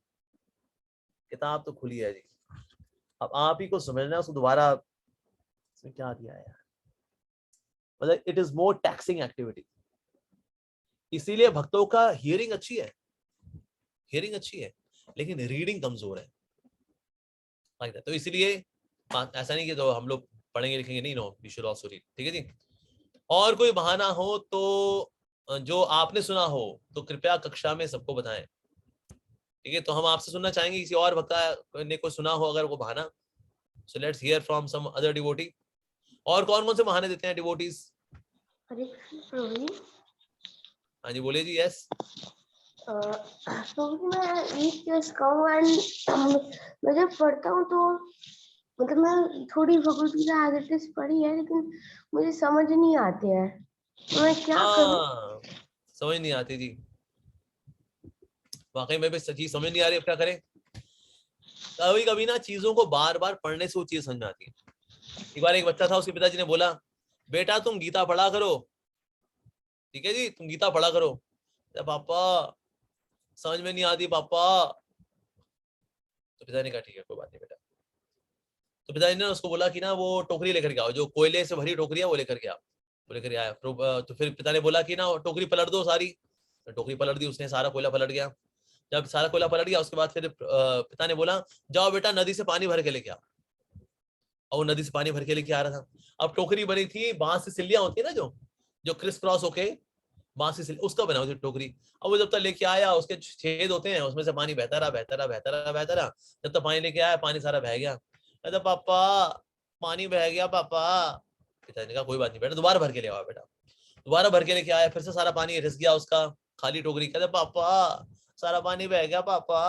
किताब तो खुली है जी, अब आप ही को समझना है उसको दोबारा। इसमें क्या दिया है यार, मतलब it is more taxing activity. इसीलिए भक्तों का हियरिंग अच्छी है, लेकिन रीडिंग कमजोर है। तो इसलिए ऐसा नहीं कि तो हम लोग पढ़ेंगे लिखेंगे नहीं, no, we should also read. ठीक है जी। और कोई बहाना हो तो, जो आपने सुना हो तो कृपया कक्षा में सबको बताएं। ठीक है, तो हम आपसे सुनना चाहेंगे, किसी और भक्ता ने कोई सुना हो अगर वो बहाना। So let's hear from some other devotee. और कौन कौन से बहाने देते हैं डिवोटीज? हाँ जी, बोलिए जी। यस, तो मैं मैं जब पढ़ता हूँ तो मतलब मैं थोड़ी भगवत गीता आगे से पढ़ी है, लेकिन मुझे समझ नहीं आते हैं, तो मैं क्या करूं? समझ नहीं आती जी, वाकई में भी सच्ची समझ नहीं आ रही, अब क्या करें? कभी कभी ना चीजों को बार बार पढ़ने से वो चीज समझ में आती है। एक बार एक बच्चा था, उसके पिताजी ने बोला, बेटा तुम गीता पढ़ा करो। ठीक है जी, तुम गीता पढ़ा करो। पापा समझ में नहीं आती पापा। तो पिताजी ने कहा ठीक है, कोई बात नहीं बेटा। तो पिताजी ने उसको बोला कि ना वो टोकरी लेकर के आओ, जो कोयले से भरी टोकरी है वो लेकर के आओ। वो लेकर आया। तो फिर पिता ने बोला कि ना टोकरी पलट दो सारी। तो टोकरी पलट दी उसने, सारा कोयला पलट गया। जब सारा कोयला पलट गया उसके बाद फिर पिता ने बोला, जाओ बेटा नदी से पानी भर के लेके आओ। और वो नदी से पानी भर के लेके आ रहा था। अब टोकरी बनी थी, बांस से सिल्लियां होती है ना, जो क्रिस क्रॉस होके बांस से उसका बना हुई थी टोकरी। अब वो जब तक लेके आया, उसके छेद होते हैं, उसमें से पानी बहता रहा। जब तक पानी लेके आया, पानी सारा बह गया। कहता पापा पानी बह गया पापा। पिताजी ने कहा कोई बात नहीं बेटा, दोबारा भर के ले आओ बेटा। दोबारा भर के लेके आया, फिर से सारा पानी रिस गया उसका, खाली टोकरी। कहता पापा सारा पानी बह गया पापा।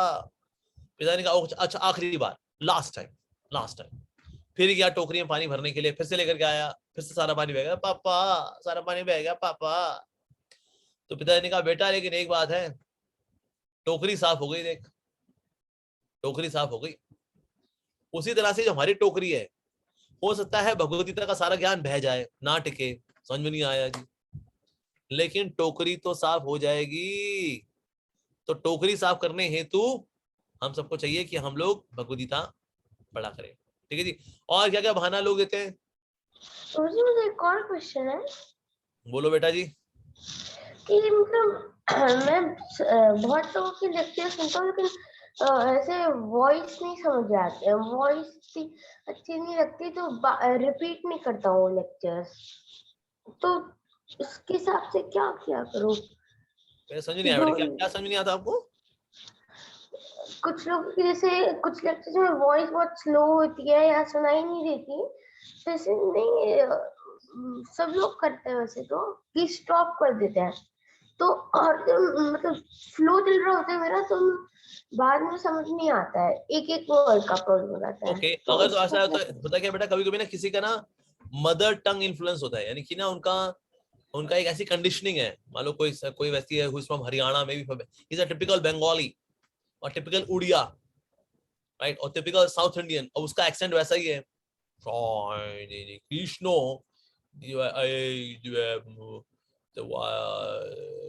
पिताजी ने कहा अच्छा आखिरी बार, लास्ट टाइम। फिर गया टोकरी में पानी भरने के लिए, फिर से लेकर के आया, फिर से सारा पानी बह गया पापा, सारा पानी बह गया पापा। तो पिताजी ने कहा बेटा लेकिन एक बात है, टोकरी साफ हो गई, देख टोकरी साफ हो गई। उसी तरह से जो हमारी टोकरी है, हो सकता है भगवद गीता का सारा ज्ञान बह जाए, ना टिके, समझ में नहीं आया जी, लेकिन टोकरी तो साफ हो जाएगी। तो टोकरी साफ करने हेतु हम सबको चाहिए कि हम लोग भगवद गीता पढ़ा करें, ठीक है जी। और क्या क्या बहाना लोग देते हैं? मुझे एक और क्वेश्चन है। बोलो बेटा जी। कि मतलब मैं बहुत लोगों की लेक्चर सुनता हूँ, लेकिन ऐसे वॉइस नहीं समझ आते, वॉइस अच्छी नहीं लगती, तो रिपीट नहीं करता हूँ लेक्चर्स। तो इसके हिसाब से क्या क्या करूँ? समझ नहीं आया बेटा, क्या समझ नहीं आता आपको? कुछ लोग जैसे कुछ लेक्चर्स में वॉइस बहुत स्लो होती है या सुनाई नहीं देती, तो ऐसे नहीं सब लोग करते हैं वैसे तो, कि स्टॉप कर देते हैं। तो और मतलब फ्लो चल रहा होता है मेरा, तो बाद में समझ नहीं आता है, एक एक वर्ड का प्रॉब्लम हो जाता है। ओके, अगर तो ऐसा होता क्या बेटा, कभी कभी ना किसी का ना मदर टंग इन्फ्लुएंस होता है, यानी कि ना उनका एक ऐसी कंडीशनिंग है, मान लो कोई वैसी है who is from Haryana, may be is a typical Bengali और टिपिकल उड़िया, राइट, और टिपिकल साउथ इंडियन, और उसका एक्सेंट वैसा ही है, कृष्णो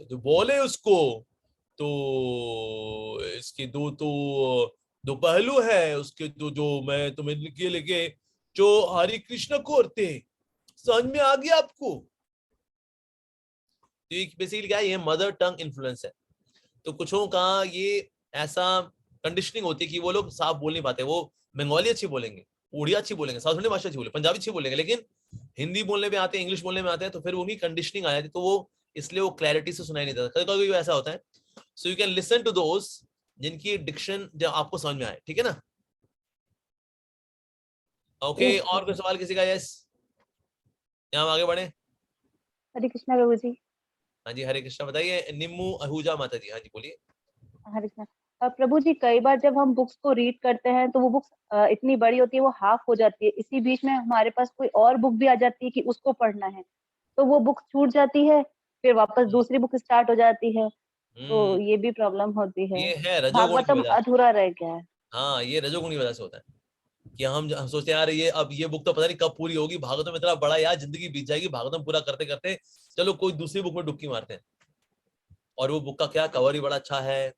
तो बोले उसको, तो इसके दो पहलू है उसके, तो जो मैं तुम्हें लेके जो हरे कृष्ण को करते हैं, समझ में आ गया आपको? तो ये बेसिकली क्या है, ये मदर टंग इन्फ्लुएंस है। तो कुछों का ये ऐसा कंडीशनिंग होती है कि वो लोग साफ बोल नहीं पाते, वो बंगाली अच्छी बोलेंगे, उड़िया अच्छी बोलेंगे, साउथ इंडियन भाषा अच्छी बोलेंगे, पंजाबी अच्छी बोलेंगे, लेकिन हिंदी बोलने में आते हैं, इंग्लिश बोलने में आते हैं, तो फिर उनकी कंडीशनिंग आ जाती है, तो वो इसलिए वो क्लैरिटी से सुनाई नहीं देता। कभी कभी ऐसा होता है। So you can listen to those जिनकी डिक्शन जब आपको समझ में आए, ठीक है ना? ओके, और कोई सवाल किसी का? यस, यहाँ आगे बढ़े। हरे कृष्णा प्रभु जी। हाँ जी, हरे कृष्णा। बताइए निम्मू आहूजा माता जी। हाँ जी बोलिए। हरे कृष्णा प्रभु जी, कई बार जब हम बुक्स को रीड करते हैं तो वो बुक्स इतनी बड़ी होती है, वो हाफ हो जाती है, इसी बीच में हमारे पास कोई और बुक भी आ जाती है कि उसको पढ़ना है, तो वो बुक छूट जाती है, फिर वापस दूसरी बुक स्टार्ट हो जाती है, तो ये भी प्रॉब्लम होती है। ये है रजोगुण की भागवतम वजह। अधूरा रह गया है। हाँ, ये रजोगुण की वजह से होता है कि हम सोचते हैं यार ये बुक तो पता नहीं कब पूरी होगी, भागवतम इतना बड़ा यार, जिंदगी बीत जाएगी भागवतम पूरा करते करते, चलो कोई दूसरी बुक में डुबकी मारते हैं। और वो बुक का क्या कवर ही बड़ा अच्छा है,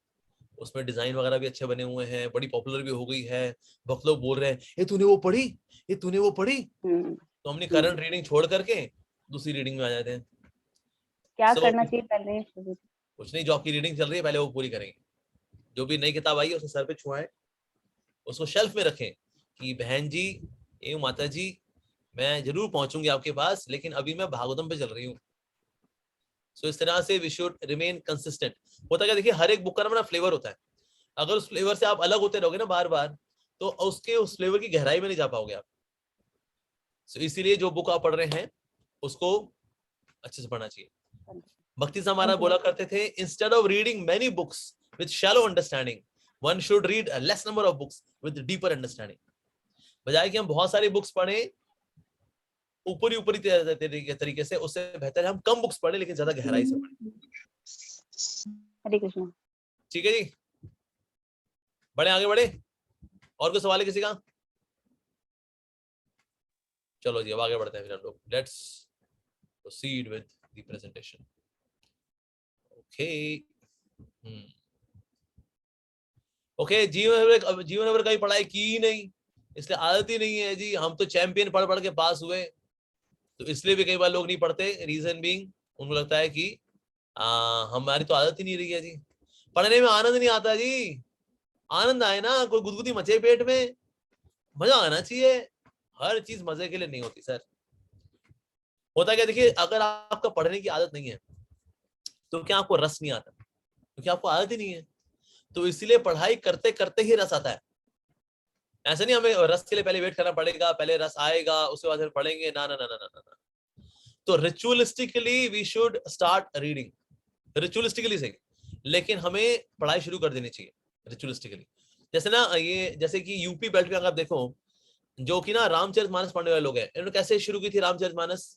उसमें डिजाइन वगैरह भी अच्छे बने हुए हैं, बड़ी पॉपुलर भी हो गई है, बहुत लोग बोल रहे हैं ये तूने वो पढ़ी, ये तूने वो पढ़ी, तो हमने करंट रीडिंग छोड़ करके दूसरी रीडिंग में आ जाते हैं। क्या करना चाहिए पहले? कुछ नहीं, जो आपकी रीडिंग चल रही है पहले वो पूरी करेंगे, जो भी नई किताब आई है उसे सर पे छुआएं, उसको शेल्फ में रखें कि बहन जी, ए माता जी, मैं जरूर पहुंचूंगी आपके पास, लेकिन अभी मैं भागवतम पे चल रही हूँ। सो इस तरह से वी शुड रिमेन कंसिस्टेंट। होता क्या, देखिए हर एक बुक का ना फ्लेवर होता है, अगर उस फ्लेवर से आप अलग होते रहोगे ना बार बार, तो उस फ्लेवर की गहराई में नहीं जा पाओगे आप। सो इसीलिए जो बुक आप पढ़ रहे हैं उसको अच्छे से पढ़ना चाहिए। भक्ति से हमारा बोला करते थे, instead of reading many books with shallow understanding, one should read a less number of books with deeper understanding. बजाय कि हम बहुत सारी बुक्स पढ़ें ऊपरी तरीके से, उससे बेहतर है हम कम बुक्स पढ़ें लेकिन ज्यादा गहराई से पढ़ें। हरे कृष्णा। ठीक है जी, बढ़े आगे बढ़े। और कोई सवाल है किसी का? चलो जी अब आगे बढ़ते हैं फिर हम लोग। Let's proceed with the presentation. Okay okay, जीवन भर कहीं पढ़ाई की ही नहीं, इसलिए आदत ही नहीं है जी। हम तो चैंपियन पढ़ पढ़ के पास हुए, तो इसलिए भी कई बार लोग नहीं पढ़ते। रीजन बीइंग, उनको लगता है कि हमारी तो आदत ही नहीं रही है जी, पढ़ने में आनंद नहीं आता जी। आनंद आए ना, कोई गुदगुदी मचे पेट में, मजा आना चाहिए। हर चीज मजे के लिए नहीं होती सर। होता क्या, देखिए अगर आपका पढ़ने की आदत नहीं है तो क्या आपको रस नहीं आता? क्योंकि आपको आदत ही नहीं है। तो इसलिए पढ़ाई करते करते ही रस आता है। ऐसा नहीं हमें रस के लिए पहले वेट करना पड़ेगा, पहले रस आएगा उसके बाद फिर पढ़ेंगे, ना ना ना ना ना ना। तो ritualistically we should start reading, ritualistically सही, लेकिन हमें पढ़ाई शुरू कर देनी चाहिए रिचुअलिस्टिकली। जैसे ना ये, जैसे कि यूपी बेल्ट में अगर आप देखो, जो कि ना रामचरितमानस पढ़ने वाले लोग हैं, इन्होंने कैसे शुरू की थी रामचरितमानस?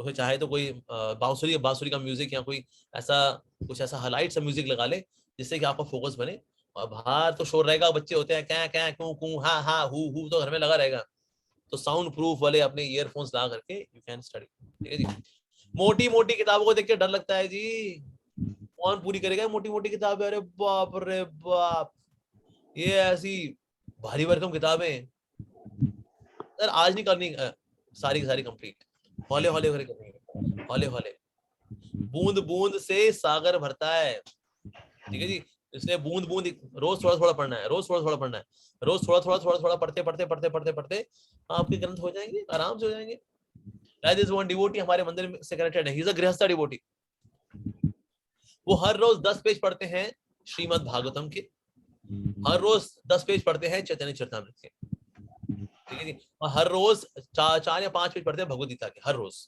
उसे चाहे तो कोई बांसुरी का म्यूजिक या कोई ऐसा कुछ ऐसा हाईलाइट सा म्यूजिक लगा ले जिससे कि आपका फोकस बने। और बाहर तो शोर रहेगा, बच्चे होते हैं क्या क्या कूं कूं हाँ हाँ हु तो घर में लगा रहेगा। तो साउंड प्रूफ वाले अपने ईयरफोन्स लगा करके यू कैन स्टडी। ठीक है जी। मोटी मोटी किताबों को देख के डर लगता है जी, कौन पूरी करेगा मोटी मोटी किताबें? अरे बाप रे बाप, ये ऐसी भारी भरकम किताबें सर आज नहीं करनी सारी की सारी कंप्लीट, हौले हौले करके करनी, हौले हौले। बूंद बूंद से सागर भरता है। ठीक है जी। इसलिए बूंद बूंद रोज थोड़ा थोड़ा पढ़ना है, रोज थोड़ा थोड़ा पढ़ना है, रोज थोड़ा थोड़ा थोड़ा थोड़ा पढ़ते पढ़ते पढ़ते पढ़ते पढ़ते आपके ग्रंथ हो जाएंगे, आराम से हो जाएंगे। That is one devotee हमारे मंदिर से कनेक्टेड है, he is a गृहस्थ डिवोटी। वो हर रोज 10 पेज पढ़ते हैं श्रीमद् भागवतम के, हर रोज 10 पेज पढ़ते हैं चैतन्य चरितामृत के। ठीक है जी। और हर रोज 4 या 5 पेज पढ़ते हैं भगवद गीता के, हर रोज।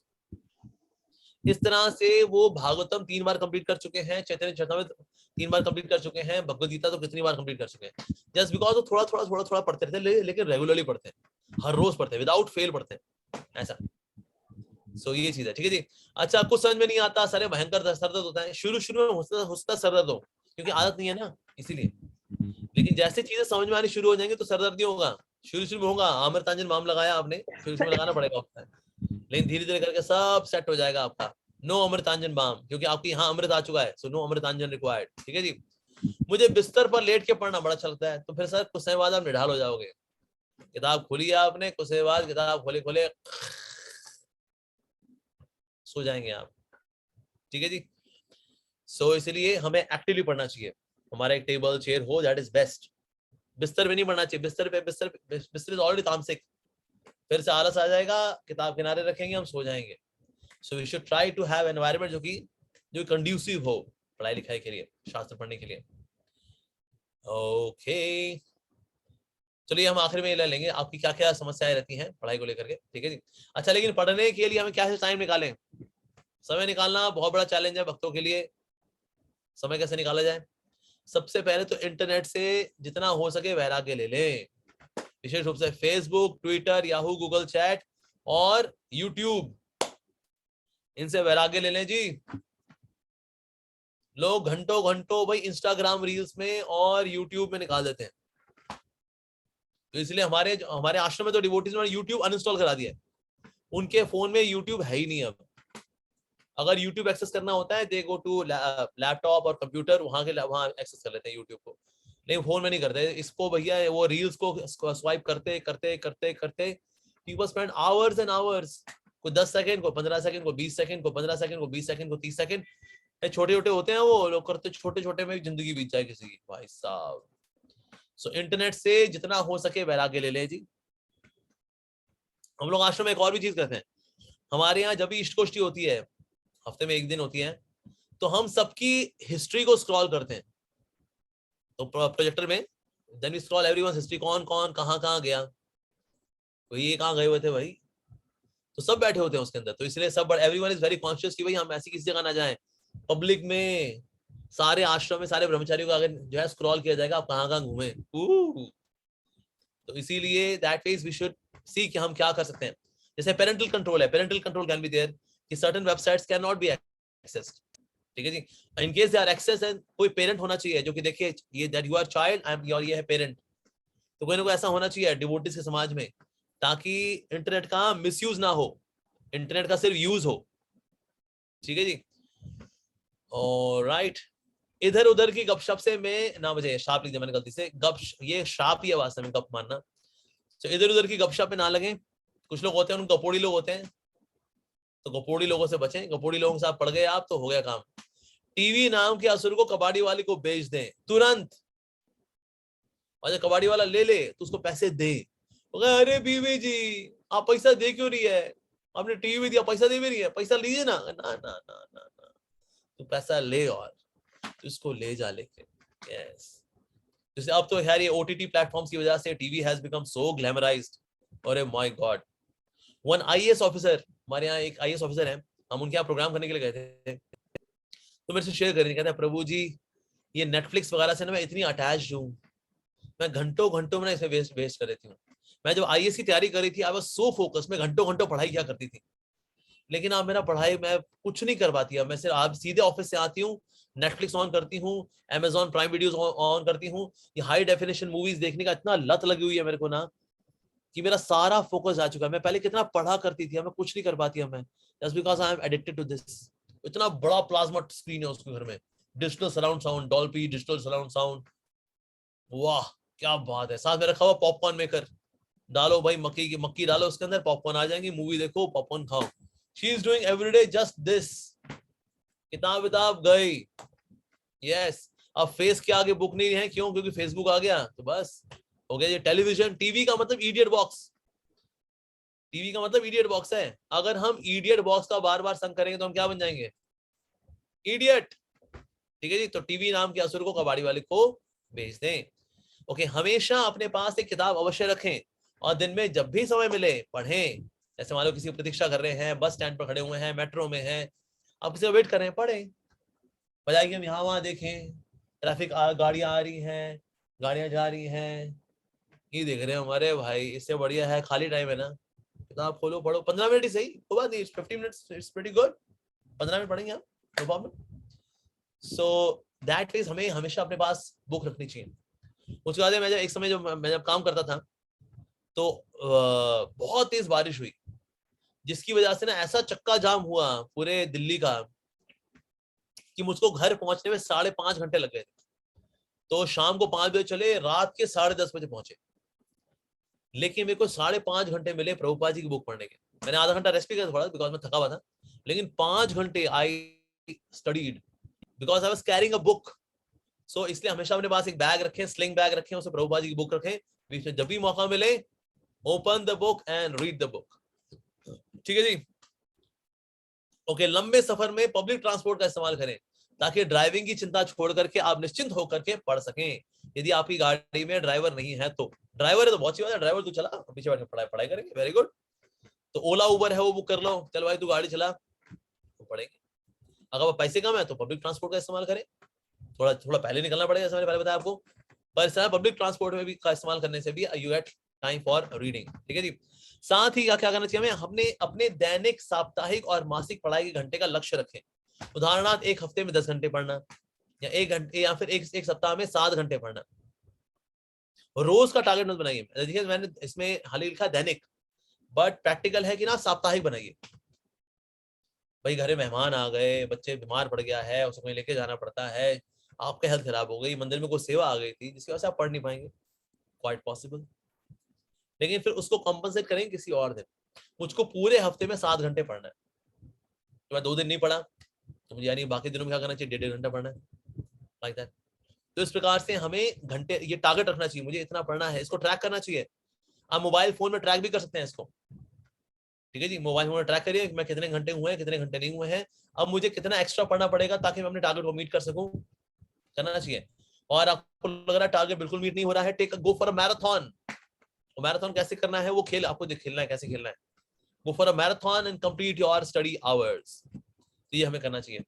इस तरह से वो भागवतम 3 बार कंप्लीट कर चुके हैं, चैतन्य चरितामृत 3 बार कंप्लीट कर चुके हैं, भगवद गीता तो कितनी बार कंप्लीट कर चुके हैं। जस्ट बिकॉज वो थोड़ा थोड़ा थोड़ा थोड़ा पढ़ते रहते हैं, लेकिन रेगुलरली पढ़ते हैं, हर रोज पढ़ते हैं, विदाउट फेल पढ़ते हैं, ऐसा। सो ये चीज है। ठीक है जी। अच्छा, कुछ समझ में नहीं आता, सारे भयंकर सरदर्द होता है, शुरू में होता सरदर्द हो, क्योंकि आदत नहीं है ना, इसीलिए। लेकिन जैसे चीजें समझ में आनी शुरू हो जाएंगी तो सरदर्द नहीं होगा। शुरू में होगा, अमृतांजन बाम लगाया आपने, शुरू में लगाना पड़ेगा होता है, लेकिन धीरे धीरे करके सब सेट हो जाएगा आपका। नो अमृतांजन बाम, क्योंकि आपके यहाँ अमृत आ चुका है, सो नो अमृतांजन रिक्वायर्ड। ठीक है जी। मुझे बिस्तर पर लेट के पढ़ना बड़ा अच्छा लगता है, तो फिर सर कुछ समय बाद आप निढाल हो जाओगे। किताब खोली आपने, कुछ समय बाद किताब खोले खोले सो जाएंगे आप। ठीक है जी। सो इसलिए हमें एक्टिवली पढ़ना चाहिए, हमारा एक टेबल चेयर हो, दैट इज बेस्ट। बिस्तर में नहीं पढ़ना चाहिए, बिस्तर इज ऑलरेडी तामसिक, फिर से आलस आ जाएगा, किताब किनारे रखेंगे, हम सो जाएंगे। So we should try to have environment जो कंड्यूसिव हो पढ़ाई लिखाई के लिए, शास्त्र पढ़ने के लिए। ओके, चलिए हम आखिर में ले लेंगे आपकी क्या क्या समस्याएं रहती हैं पढ़ाई को लेकर के। ठीक है जी। अच्छा, लेकिन पढ़ने के लिए हमें क्या टाइम निकालें? समय निकालना बहुत बड़ा चैलेंज है भक्तों के लिए। समय कैसे निकाला जाए? सबसे पहले तो इंटरनेट से जितना हो सके वैराग्य ले लें, विशेष रूप से Facebook, Twitter, Yahoo, Google chat और यूट्यूब, इनसे वैराग्य ले लें जी। लोग घंटों घंटों भाई इंस्टाग्राम रील्स में और यूट्यूब में निकाल देते हैं। तो इसलिए हमारे आश्रम में तो डिवोटीज ने यूट्यूब अनइंस्टॉल करा दिया है, उनके फोन में यूट्यूब है ही नहीं। अब अगर यूट्यूब एक्सेस करना होता है, दे गो टू लैपटॉप और कंप्यूटर, वहां एक्सेस कर लेते हैं यूट्यूब को, लेकिन फोन में नहीं करते इसको भैया। वो रील्स को स्वाइप करते करते करते करते people spend hours and hours, को 10 सेकंड, को 15 सेकंड, को 20 सेकंड, को 15 सेकंड, को 20 सेकंड, को 30 सेकंड, छोटे छोटे होते हैं वो लोग, करते छोटे छोटे में जिंदगी बीत जाए किसी की, भाई साहब। सो इंटरनेट से जितना हो सके वैराग्य ले ले जी। हम लोग आश्रम में एक और भी चीज करते हैं, हमारे यहाँ जब भी इष्ट गोष्ठी होती है, हफ्ते में 1 दिन होती है, तो हम सबकी हिस्ट्री को स्क्रॉल करते हैं। तो प्रोजेक्टर में then we scroll everyone's history, कौन कौन कहाँ कहाँ गया, तो ये कहाँ गए हुए थे भाई, तो सब बैठे होते हैं उसके अंदर। तो इसलिए सब एवरीवन इज वेरी कॉन्शियस कि भाई हम ऐसी किसी जगह ना जाएं, पब्लिक में सारे आश्रम में सारे ब्रह्मचारियों को अगर जो है स्क्रॉल किया जाएगा आप कहाँ कहाँ घूमे। तो इसीलिए that means we should see कि हम क्या कर सकते हैं। जैसे पेरेंटल कंट्रोल है, parental control can be there कि certain websites can not be accessed. ठीक है जी। In case they are access, and कोई पेरेंट होना चाहिए जो कि देखिए ये that you are child, I am your, ये है पेरेंट। तो कोई ना कोई ऐसा होना चाहिए डिवोटीज के समाज में, ताकि इंटरनेट का मिसयूज ना हो, इंटरनेट का सिर्फ यूज हो। ठीक है जी। ऑलराइट, इधर उधर की गपशप से मैं ना बजे शाप लिख दिया मैंने गलती से, ये शाप ही है वास्तव में, गप मारना। तो इधर उधर की गपशप में ना लगे। कुछ लोग होते हैं, उन गपोड़ी लोग होते हैं, तो गपोड़ी लोगों से बचें। गपोड़ी लोगों के साथ पड़ गए आप तो हो गया काम। टीवी नाम के असुर को कबाड़ी वाले को बेच दें तुरंत, और जब कबाड़ी वाला ले ले तो उसको पैसे दे। अरे बीवी जी आप पैसा दे क्यों रही है, आपने टीवी दिया पैसा दे भी रही है, पैसा लीजिए ना। ना ना ना ना ना, तो पैसा ले और तो इसको ले जा लेके। यस, जैसे अब तो यार ये ओटीटी प्लेटफॉर्म्स की वजह से TV has become so glamorised. अरे my god, one IAS officer, हमारे यहाँ एक आईएएस ऑफिसर है, हम उनके यहाँ प्रोग्राम करने के लिए गए थे, तो मेरे से शेयर करने कहते हैं प्रभु जी ये नेटफ्लिक्स वगैरह से ना मैं इतनी अटैच्ड हूँ, मैं घंटों घंटों में इसे वेस्ट कर देती हूँ। मैं जब आईएएस की तैयारी कर रही थी, आई वाज सो फोकस, मैं घंटों घंटों पढ़ाई किया करती थी, लेकिन अब मेरा पढ़ाई मैं कुछ नहीं कर पाती। अब मैं सिर्फ आप सीधे ऑफिस से आती हूँ, नेटफ्लिक्स ऑन करती हूँ, Amazon प्राइम वीडियोस ऑन करती हूँ, ये हाई डेफिनेशन मूवीज देखने का इतना लत लगी हुई है मेरे को ना कि मेरा सारा फोकस आ चुका है। मैं पहले कितना पढ़ा करती थी, मैं कुछ नहीं कर पाती हूँ मैं, just because I am addicted to this. इतना बड़ा प्लाज्मा स्क्रीन है उसके घर में, digital surround sound, Dolby digital surround sound, वाह क्या बात है। साथ में रखा हुआ पॉपकॉर्न मेकर, डालो भाई मक्की डालो उसके अंदर, पॉपकॉर्न आ जाएंगी, मूवी देखो पॉपकॉर्न खाओ। She is doing everyday just this. किताब गई, यस। अब फेस के आगे बुक नहीं है, क्यों? क्योंकि फेसबुक आ गया, तो बस हो गया ये टेलीविजन। टीवी का मतलब इडियट बॉक्स, टीवी का मतलब इडियट बॉक्स है। अगर हम इडियट बॉक्स का बार बार संग करेंगे तो हम क्या बन जाएंगे? इडियट। ठीक है जी, तो टीवी नाम के असुर को कबाड़ी वाले को भेज दें। ओके, हमेशा अपने पास एक किताब अवश्य रखें और दिन में जब भी समय मिले पढ़ें। जैसे मान लो किसी की प्रतीक्षा कर रहे हैं, बस स्टैंड पर खड़े हुए हैं, मेट्रो में हैं, आप किसी का वेट कर रहे हैं, पढ़ें। बजाय कि हम यहाँ वहां देखें, ट्रैफिक गाड़ियां आ रही हैं, गाड़ियां जा रही हैं, ये देख रहे हैं हमारे भाई। इससे बढ़िया है खाली टाइम है ना, किताब खोलो पढ़ो, 15 मिनट ही सही, कोई बात नहीं, 15 minutes it's pretty good. 15 minute पढ़ेंगे आप, no problem. So that means हमें हमेशा अपने पास बुक रखनी चाहिए। उसके बाद मैं एक समय मैं जब काम करता था तो बहुत तेज बारिश हुई, जिसकी वजह से ना ऐसा चक्का जाम हुआ पूरे दिल्ली का कि मुझको घर पहुंचने में 5.5 घंटे लग गए थे। तो शाम को 5 बजे चले, रात के 10:30 बजे पहुंचे, लेकिन मेरे को 5.5 घंटे मिले प्रभुपाद जी की बुक पढ़ने के। मैंने आधा घंटा रेस्ट भी किया थोड़ा, बिकॉज मैं थका हुआ था, लेकिन 5 घंटे I studied because I was carrying a book. So इसलिए हमेशा अपने पास एक बैग रखें, स्लिंग बैग रखें, उसमें प्रभुपाद जी की बुक रखें, बीच में जब भी मौका मिले open the book and read the book. ठीक है जी। ओके, लंबे सफर में पब्लिक ट्रांसपोर्ट का इस्तेमाल करें ताकि ड्राइविंग की चिंता छोड़ करके आप निश्चिंत होकर के पढ़ सकें। यदि आपकी गाड़ी में ड्राइवर नहीं है तो, ड्राइवर है तो बहुत अच्छी बात है, ड्राइवर तू चला, पीछे बैठ के पढ़ाई करेंगे, वेरी गुड। तो ओला उबर है वो बुक कर लो, चल भाई तू गाड़ी चला, तो पढ़ेंगे। अगर पैसे कम है तो पब्लिक ट्रांसपोर्ट का इस्तेमाल करें, थोड़ा पहले निकलना पड़ेगा, जैसे मैंने पहले बताया आपको, पर पब्लिक ट्रांसपोर्ट में भी का इस्तेमाल करने से भी you get time for reading. ठीक है जी। साथ ही क्या करना चाहिए हमें, हमने अपने दैनिक, साप्ताहिक और मासिक पढ़ाई के घंटे का लक्ष्य रखें। उदाहरणार्थ एक हफ्ते में 10 घंटे पढ़ना, या 1 घंटे, या फिर एक सप्ताह में 7 घंटे पढ़ना। रोज का टारगेट मत बनाइए। देखिए मैंने इसमें हाल ही लिखा दैनिक, बट प्रैक्टिकल है कि ना साप्ताहिक बनाइए। भाई घरे मेहमान आ गए, बच्चे बीमार पड़ गया है, उसको कहीं लेके जाना पड़ता है, आपकी हेल्थ खराब हो गई, मंदिर में कोई सेवा आ गई थी जिसकी वजह से आप पढ़ नहीं पाएंगे, क्वाइट पॉसिबल। लेकिन फिर उसको कॉम्पनसेट करेंगे किसी और दिन। मुझको पूरे हफ्ते में 7 घंटे पढ़ना है, तो मैं 2 दिन नहीं पढ़ा तो मुझे यानी बाकी दिनों में क्या करना चाहिए, 1.5 घंटा पढ़ना है, लाइक दैट। तो इस प्रकार से हमें घंटे, ये टारगेट रखना चाहिए, मुझे इतना पढ़ना है, इसको ट्रैक करना चाहिए। आप मोबाइल फोन में ट्रैक भी कर सकते हैं इसको। ठीक है जी, मोबाइल फोन में ट्रैक करिए मैं कितने घंटे हुए हैं, कितने घंटे नहीं हुए हैं, अब मुझे कितना एक्स्ट्रा पढ़ना पड़ेगा ताकि मैं अपने टारगेट को मीट कर सकूं, करना चाहिए। और आपको लग रहा है टारगेट बिल्कुल मीट नहीं हो रहा है, take go for a marathon. Marathon कैसे करना है, वो खेल आपको खेलना है, कैसे खेलना है, गो for a marathon and complete your study hours. तो ये हमें करना चाहिए।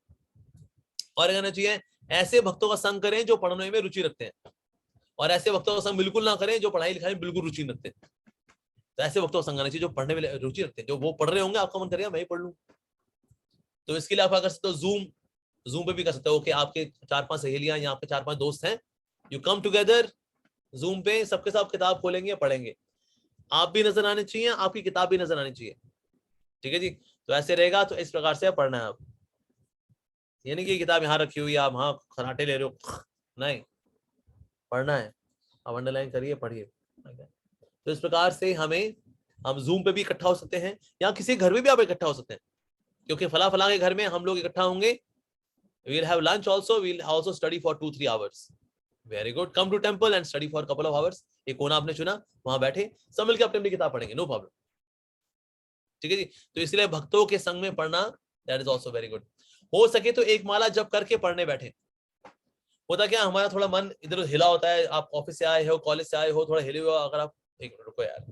और करना चाहिए ऐसे भक्तों का संग करें जो पढ़ने में रुचि रखते हैं, और ऐसे भक्तों का संग बिल्कुल ना करें जो पढ़ाई लिखाई में बिल्कुल रुचि रखते हैं। तो ऐसे वक्तों को संग आना चाहिए जो पढ़ने में रुचि रखते हैं, जो वो पढ़ रहे होंगे आपका मन करेगा मैं ही पढ़ लूं। तो इसके लिए आप कर सकते हो जूम पे भी कर सकते हो कि आपके 4-5 सहेलियां या आपके 4-5 दोस्त हैं, यू कम टुगेदर जूम पे, सबके साथ किताब खोलेंगे पढ़ेंगे, आप भी नजर आने चाहिए, आपकी किताब भी नजर आनी चाहिए। ठीक है जी। तो ऐसे रहेगा, तो इस प्रकार से पढ़ना है आप, ये नहीं कि किताब यहाँ रखी हुई आप वहां खराटे ले रहे हो, नहीं, पढ़ना है, आप अंडरलाइन करिए पढ़िए। तो इस प्रकार से हम जूम पे भी इकट्ठा हो सकते हैं, या किसी घर में भी आप इकट्ठा हो सकते हैं, क्योंकि फला के घर में हम लोग इकट्ठा होंगे, we will have lunch also, we will also study for 2-3 hours. Very good, come to temple and study for couple of hours. एक कोना आपने चुना, वहां बैठे सब मिलकर अपनी किताब पढ़ेंगे, नो प्रॉब्लम। ठीक है जी। तो इसलिए भक्तों के संग में पढ़ना, that is also very good. हो सके तो एक माला जप करके पढ़ने बैठे। होता क्या, हमारा थोड़ा मन इधर उधर हिला होता है, आप ऑफिस से आए हो, कॉलेज से आए हो, थोड़ा हिले हुआ, अगर आप एक मिनट रुको यार,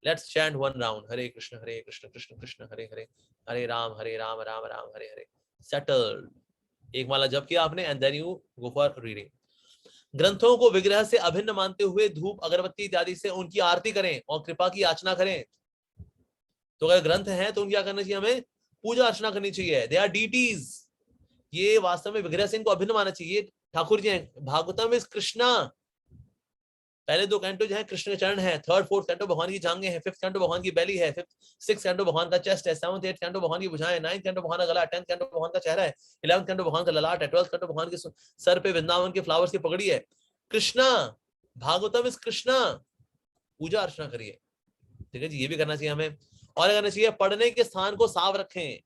let's chant 1 round, Hare Krishna Krishna Krishna Hare Hare, Hare Ram Ram Ram Hare Hare, settled. एक माला जप किया आपने, and then you go for reading. ग्रंथों को विग्रह से अभिन्न मानते हुए धूप अगरबत्ती इत्यादि से उनकी आरती करें और कृपा की याचना करें। तो अगर ग्रंथ हैं तो उनकी क्या करना चाहिए, हमें पूजा अर्चना करनी चाहिए। They are deities. ये वास्तव में विग्रह से इनको अभिन्न मानना चाहिए। ठाकुर जी हैं, भागवतम इज कृष्णा। पहले 2 कैंटो जो है कृष्ण के चरण है, 3rd 4th कैंटो भगवान की जांघें हैं, 5th कैंटो भगवान की बेली है, 5th 6th कैंटो भगवान का चेस्ट है, 7th 8th कैंटो भगवान की भुजाएं, 9th कैंटो भगवान का गला, 10th कैंटो भगवान का चेहरा है, 11th कैंटो भगवान का ललाट है, 12th कैंटो भगवान के सर पे वृंदावन के फ्लावर्स की पगड़ी है। कृष्णा, भागवतम इज कृष्णा। पूजा अर्चना करिए, ठीक है जी, ये भी करना चाहिए हमें। और करना चाहिए पढ़ने के स्थान को साफ रखें।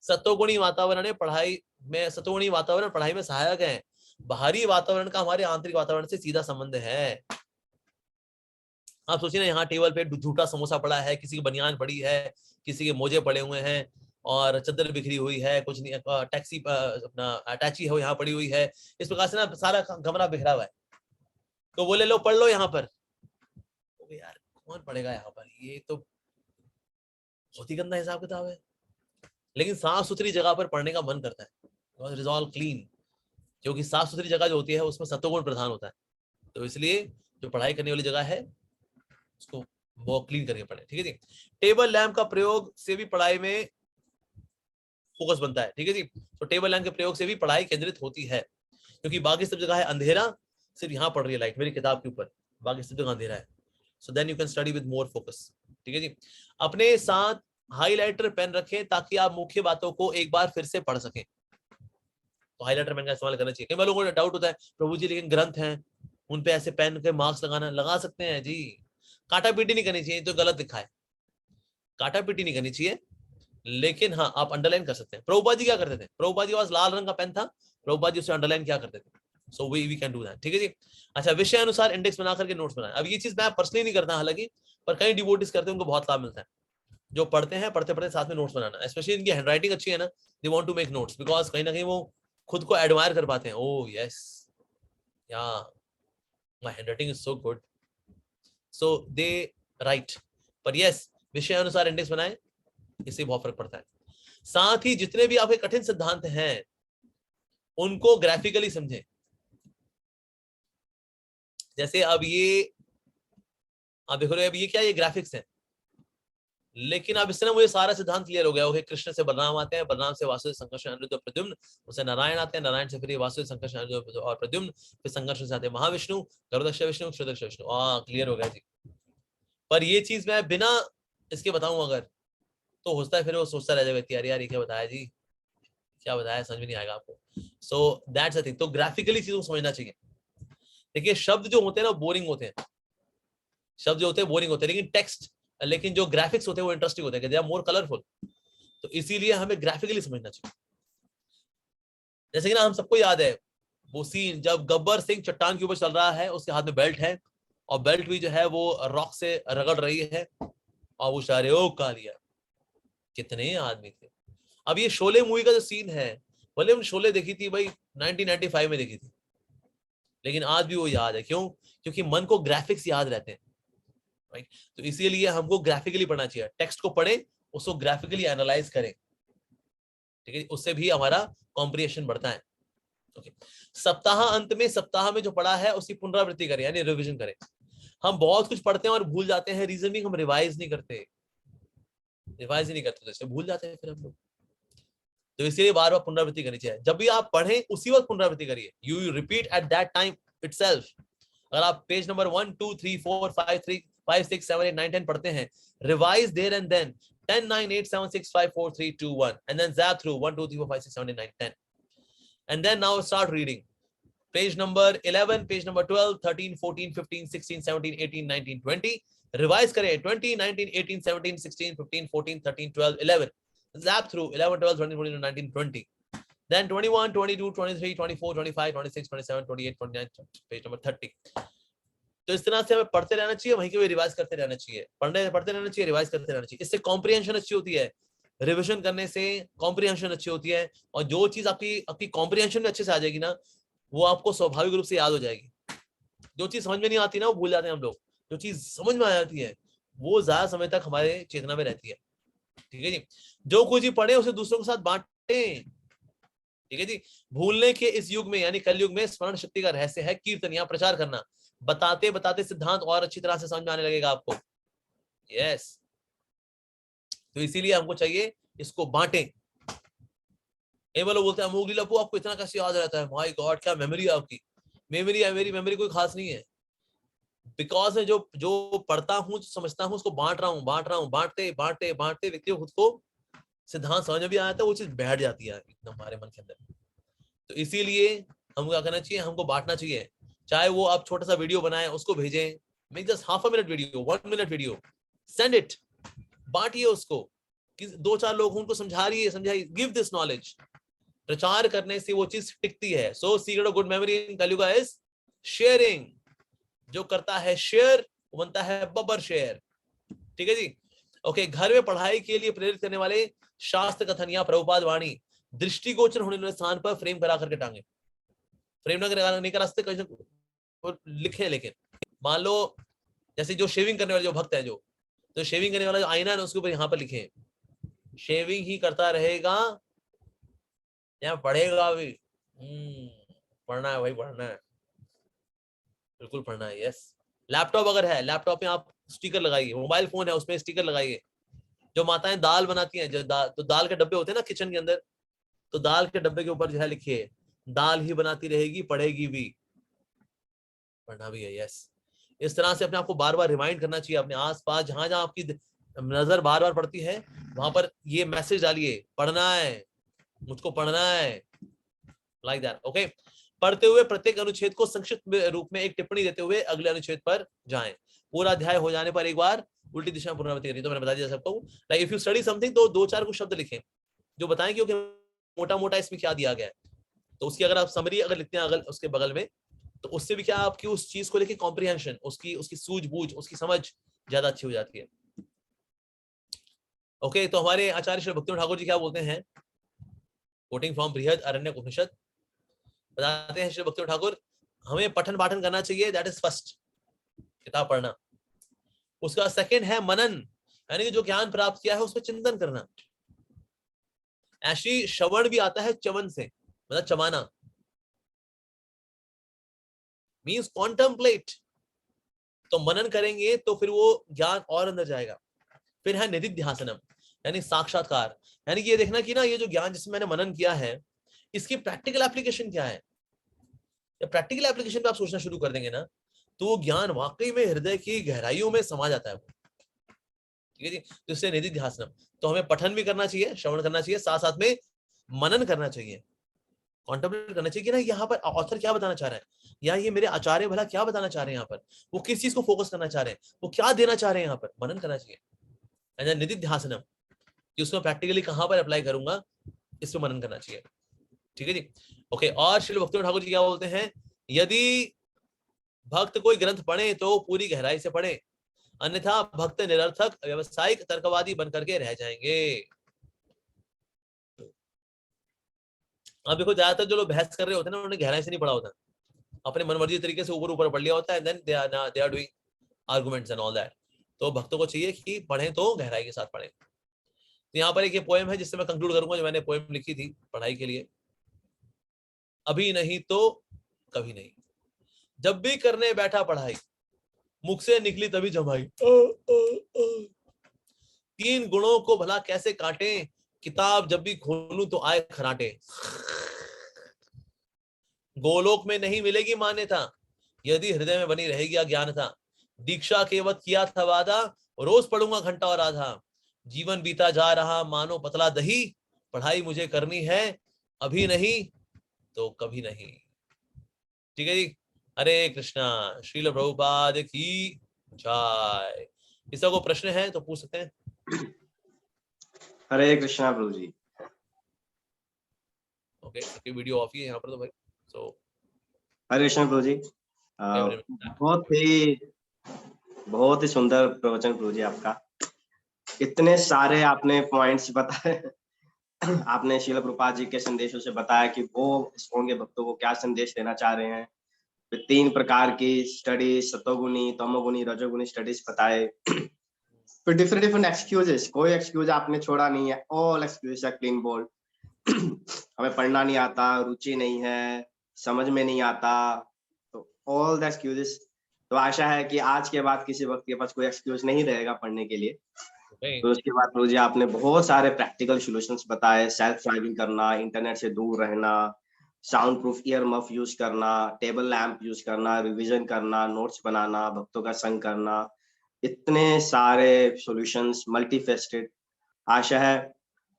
सत्वगुणी वातावरण है पढ़ाई में, सत्वगुणी वातावरण पढ़ाई में सहायक है। बाहरी वातावरण का हमारे आंतरिक वातावरण से सीधा संबंध है। आप सोचिए ना, यहाँ टेबल पे झूठा समोसा पड़ा है, किसी की बनियान पड़ी है, किसी के मोजे पड़े हुए हैं और चद्दर बिखरी हुई है, कुछ नहीं, टैक्सी अपना अटैची है वो यहाँ पड़ी हुई है, इस प्रकार से ना सारा कमरा बिखरा हुआ है। तो बोले लो पढ़ लो यहाँ पर। तो यार कौन पढ़ेगा यहाँ पर, ये तो बहुत ही गंदा हिसाब किताब है। लेकिन साफ सुथरी जगह पर पढ़ने का मन करता है, रिजॉल्व क्लीन, क्योंकि साफ सुथरी जगह जो होती है उसमें सत्वगुण प्रधान होता है। तो इसलिए जो पढ़ाई करने वाली जगह है उसको वो क्लीन करके पढ़े, ठीक है जी। टेबल लैंप का प्रयोग से भी पढ़ाई में फोकस बनता है, ठीक है जी। तो टेबल लैंप के प्रयोग से भी पढ़ाई केंद्रित होती है, क्योंकि बाकी सब जगह है अंधेरा, सिर्फ यहाँ पड़ रही है लाइट मेरी किताब के ऊपर, बाकी सब जगह अंधेरा है। So then you can study with more focus, ठीक है जी। अपने साथ हाइलाइटर पेन रखें ताकि आप मुख्य बातों को एक बार फिर से पढ़ सकें। तो हाइलाइटर पेन का इस्तेमाल करना चाहिए। कई लोगों को डाउट होता है प्रभु जी लेकिन ग्रंथ हैं उन पे ऐसे पेन के मार्क्स लगा सकते हैं जी। काटा पीटी नहीं करनी चाहिए, तो गलत लिखा है, काटा पीटी नहीं करनी चाहिए, लेकिन हाँ आप अंडरलाइन कर सकते हैं। प्रभुपाद जी क्या करते थे, प्रभुपाद जी के पास लाल रंग का पेन था, प्रभुपाद जी उसे अंडरलाइन क्या करते थे। So we can do that, ठीक है जी। अच्छा, विषय अनुसार इंडेक्स बना करके नोट्स बनाए। अब ये चीज मैं पर्सनली नहीं करता हालांकि, पर कई डिवोटीज करते हैं, उनको बहुत लाभ मिलता है। जो पढ़ते हैं पढ़ते पढ़ते साथ में नोट्स बनाना, स्पेशली इनकी हैंडराइटिंग अच्छी है ना, they want to make notes because कहीं ना कहीं वो खुद को एडमायर कर पाते हैं। ओह यस, या my handwriting is so good, so they right. पर यस, विषय अनुसार इंडेक्स बनाएं, इससे बहुत फर्क पड़ता है। साथ ही जितने भी आपके कठिन सिद्धांत हैं उनको ग्राफिकली समझें। जैसे अब ये आप देखो रहे, अब ये क्या, ये ग्राफिक्स है, लेकिन अब इससे ना मुझे सारा सिद्धांत क्लियर हो गया। ओके, कृष्ण से बलराम आते हैं, बलराम से वासुदेव, संकर्षण, अनिरुद्ध, प्रद्युम्न, उससे नारायण आते हैं, नारायण से फिर वासुदेव, संकर्षण, अनिरुद्ध और प्रद्युम्न, फिर संकर्षण से आते हैं महाविष्णु, गरुड़ध्वज विष्णु, क्षुद्रध्वज विष्णु। क्लियर हो गया जी। पर ये चीज मैं बिना इसके बताऊं अगर, तो होता है फिर वो सोचता रह जाएगा यार यार ये क्या बताया जी, क्या बताया, समझ में नहीं आएगा आपको। So that's the thing. तो ग्राफिकली चीजों को समझना चाहिए। देखिए शब्द जो होते हैं ना बोरिंग होते हैं, शब्द जो होते हैं बोरिंग होते हैं, लेकिन जो ग्राफिक्स होते हैं वो इंटरेस्टिंग होते हैं, दे आर मोर कलरफुल। तो इसीलिए हमें ग्राफिकली समझना चाहिए। जैसे कि ना हम सबको याद है वो सीन जब गब्बर सिंह चट्टान के ऊपर चल रहा है, उसके हाथ में बेल्ट है और बेल्ट भी जो है वो रॉक से रगड़ रही है और वो सारे ओ कालिया, कितने आदमी थे। अब ये शोले मूवी का जो सीन है, भले हम शोले देखी थी भाई 1995 में देखी थी, लेकिन आज भी वो याद है। क्यों? क्योंकि मन को ग्राफिक्स याद रहते हैं, राइट। तो इसीलिए हमको ग्राफिकली पढ़ना चाहिए। टेक्स्ट को पढ़ें, उसको ग्राफिकली एनालाइज करें, ठीक है, उससे भी हमारा कॉम्प्रिहेंशन बढ़ता है। ओके, सप्ताह अंत में सप्ताह में जो पढ़ा है उसकी पुनरावृत्ति करें, यानी रिवीजन करें। हम बहुत कुछ पढ़ते हैं और भूल जाते हैं, रीजन भी हम रिवाइज नहीं करते, तो भूल जाते हैं फिर हम लोग। तो इसलिए बार बार पुनरावृत्ति करनी चाहिए। जब भी आप पढ़ें उसी वक्त पुनरावृत्ति करिए, you repeat at that time itself. अगर आप पेज नंबर 1 2 3 4 5 6 7 8 9 10 पढ़ते हैं, revise there and then 10 9 8 7 6 5 4 3 2 1 and then zap through 1 2 3 4 5 6 7 8 9 10 and then now start reading page number 11 page number 12 13 14 15 16 17 18 19 20 revise करें 20 19 18 17 16 15 14 13 12 11 zap through 11 12 13 14 19 20 then 21 22 23 24 25 26 27 28 29 page number 30। तो इस तरह से हमें पढ़ते रहना चाहिए, वहीं के भी रिवाइज करते रहना चाहिए, पढ़ते रहना चाहिए, रिवाइज करते रहना चाहिए। इससे कॉम्प्रिहेंशन अच्छी होती है, रिविजन करने से कॉम्प्रिहेंशन अच्छी होती है, और जो चीज आपकी कॉम्प्रिहेंशन में अच्छे से आ जाएगी ना, वो आपको स्वाभाविक रूप से याद हो जाएगी। जो चीज समझ में नहीं आती ना वो भूल जाते हैं हम लोग, जो चीज समझ में आ जाती है वो ज्यादा समय तक हमारे चेतना में रहती है, ठीक है जी। जो कुछ भी पढ़े उसे दूसरों के साथ बांटे, ठीक है जी। भूलने के इस युग में यानी कल युग में स्मरण शक्ति का रहस्य है कीर्तन या प्रचार करना। बताते बताते सिद्धांत और अच्छी तरह से समझ में आने लगेगा आपको। यस, तो इसीलिए हमको चाहिए इसको बांटें। ये लोग बोलते हैं अमोघ लीला अपू आपको इतना कैसे याद रहता है, माय गॉड क्या मेमोरी है आपकी। मेमोरी है, मेरी मेमोरी कोई खास नहीं है, बिकॉज मैं जो पढ़ता हूँ, समझता हूँ, उसको बांट रहा हूँ, बांटते बांटते बांटते व्यक्ति को खुद को सिद्धांत समझ में भी आता है, वो चीज बैठ जाती है एकदम हमारे मन के अंदर। तो इसीलिए हमको क्या करना चाहिए, हमको बांटना चाहिए। चाहे वो आप छोटा सा वीडियो बनाए, उसको भेजें, make just half a minute video, 1 minute video, send it, बांटिए उसको, कि 2-4 लोग उनको समझाइए, गिव दिस नॉलेज। प्रचार करने से वो चीज टिकती है। So secret of good memory in Kalyuga is sharing. जो करता है शेयर वो बनता है बब्बर शेयर। ठीक है जी। ओके, घर में पढ़ाई के लिए प्रेरित करने वाले शास्त्र कथन या प्रभुपाद वाणी दृष्टिगोचर होने वाले स्थान पर फ्रेम करा करके टांगे। फ्रेम नहीं करा सकते लिखे, लेकिन मान लो जैसे जो शेविंग करने वाले जो भक्त है, जो शेविंग करने वाला जो आईना है उसके ऊपर यहाँ पर लिखे, शेविंग ही करता रहेगा या पढ़ेगा भी। पढ़ना है भाई, पढ़ना है, बिल्कुल पढ़ना है। यस, लैपटॉप अगर है, लैपटॉप में आप स्टिकर लगाइए, मोबाइल फोन है उसमें स्टिकर लगाइए। जो माताएं दाल बनाती हैं, तो दाल के डब्बे होते हैं ना किचन के अंदर, तो दाल के डब्बे के ऊपर जो है लिखिए, दाल ही बनाती रहेगी, पढ़ेगी भी, पढ़ना भी है। यस, इस तरह से अपने आपको बार बार रिमाइंड करना चाहिए। अपने आसपास जहां जहां आपकी नजर बार बार पड़ती है, वहां पर ये मैसेज डालिए, पढ़ना है, मुझको पढ़ना है, लाइक दैट। ओके, पढ़ते हुए प्रत्येक अनुच्छेद को संक्षिप्त रूप में एक टिप्पणी देते हुए अगले अनुच्छेद पर जाएं। पूरा अध्याय हो जाने पर एक बार उल्टी दिशा में पुनरावृत्ति करिए। तो मैंने बता दिया सबको, like if you study something तो 2-4 कुछ शब्द लिखें जो बताएं कि मोटा मोटा इसमें क्या दिया गया है। तो उसकी अगर आप समरी अगर लिखते हैं अगर उसके बगल में, तो उससे भी क्या आपकी उस चीज को लेके कॉम्प्रिहेंशन, उसकी सूझबूझ, उसकी समझ ज्यादा अच्छी हो जाती है। ओके, तो हमारे आचार्य श्री भक्तिनाथ ठाकुर जी क्या बोलते हैं, कोटिंग फ्रॉम बृहद अरण्यक उपनिषद, बताते हैं श्री भक्तिनाथ ठाकुर, हमें पठन पाठन करना चाहिए, दैट इज फर्स्ट, किताब पढ़ना। उसका सेकंड है मनन, यानी कि जो ज्ञान प्राप्त किया है उस पर चिंतन करना। ऐसी श्रवण भी आता है चवन से, मतलब चबाना, मीन्स कॉन्टम्पलेट। तो मनन करेंगे तो फिर वो ज्ञान और अंदर जाएगा। फिर है निधिध्यासनम, यानी साक्षात्कार, यानी कि ये देखना कि ना ये जो ज्ञान जिसमें मैंने मनन किया है इसकी प्रैक्टिकल एप्लीकेशन क्या है। जब प्रैक्टिकल एप्लीकेशन पे आप सोचना शुरू कर देंगे ना, तो वो ज्ञान वाकई में हृदय की गहराइयों में समा जाता है। ठीक है जी। तो इससे निधिध्यासनम, तो हमें पठन भी करना चाहिए, श्रवण करना चाहिए, साथ साथ में मनन करना चाहिए, कॉन्टेम्पलेट करना चाहिए कि ना यहाँ पर ऑथर क्या बताना चाह रहे हैं, या ये मेरे आचार्य भला क्या बताना चाह रहे हैं, यहाँ पर वो किस चीज को फोकस करना चाह रहे हैं, वो क्या देना चाह रहे हैं, यहाँ पर मनन करना चाहिए। निधिध्यासनम, कि उसको प्रैक्टिकली कहाँ पर अप्लाई करूंगा, इस पर मनन करना चाहिए। ठीक है जी। ओके, और श्री भक्तिनाथ ठाकुर जी क्या बोलते हैं, यदि भक्त कोई ग्रंथ पढ़े तो पूरी गहराई से पढ़े, अन्यथा भक्त निरर्थक व्यवसायिक तर्कवादी बनकर के रह जाएंगे। अब देखो, ज्यादातर जो लोग बहस कर रहे होते हैं ना, उन्होंने गहराई से नहीं पढ़ा होता, अपने मनमर्जी तरीके से ऊपर ऊपर पढ़ लिया होता है, then they are doing arguments and all that. तो भक्तों को चाहिए कि पढ़ें तो गहराई के साथ पढ़ें। तो यहाँ पर एक ये पोएम है जिससे मैं कंक्लूड करूंगा, जो मैंने पोएम लिखी थी पढ़ाई के लिए। अभी नहीं तो कभी नहीं, जब भी करने बैठा पढ़ाई, मुख से निकली तभी जमाई। 3 गुणों को भला कैसे काटे, किताब जब भी खोलूं तो आए खराटे। गोलोक में नहीं मिलेगी मान्यता, यदि हृदय में बनी रहेगी अज्ञानता। दीक्षा केवत किया था वादा, रोज पढ़ूंगा घंटा और आधा। जीवन बीता जा रहा मानो पतला दही, पढ़ाई मुझे करनी है अभी नहीं तो कभी नहीं। ठीक है जी। हरे कृष्णा, श्रील प्रभुपाद की जय। किसी को प्रश्न है तो पूछ सकते हैं। हरे कृष्णा प्रभु जी। ओके, सबकी वीडियो ऑफ ही है यहाँ पर तो भाई। सो हरे कृष्णा प्रभु जी, बहुत ही सुंदर प्रवचन प्रभु जी आपका। इतने सारे आपने पॉइंट्स बताए, आपने श्रील प्रभुपाद जी के संदेशों से बताया कि वो इस्कॉन के भक्तों को क्या संदेश देना चाह रहे हैं। 3 प्रकार की स्टडी, सतोगुणी, तमोगुणी, रजोगुणी स्टडीज बताए। फिर डिफरेंट एक्सक्यूजेस, कोई एक्सक्यूज आपने छोड़ा नहीं है, all excuses are clean bold. हमें पढ़ना नहीं आता, रुचि नहीं है, समझ में नहीं आता, तो ऑल द एक्सक्यूजेस। तो आशा है कि आज के बाद किसी वक्त के पास कोई एक्सक्यूज नहीं रहेगा पढ़ने के लिए। तो उसके बाद प्रभु जी आपने बहुत सारे प्रैक्टिकल सॉल्यूशंस बताए, सेल्फ ड्राइविंग करना, इंटरनेट से दूर रहना, sound proof year muff use करना, टेबल लैंप यूज करना, रिवीजन करना, नोट्स बनाना, भक्तों का संग करना, इतने सारे सॉल्यूशंस, मल्टीफेस्टेड। आशा है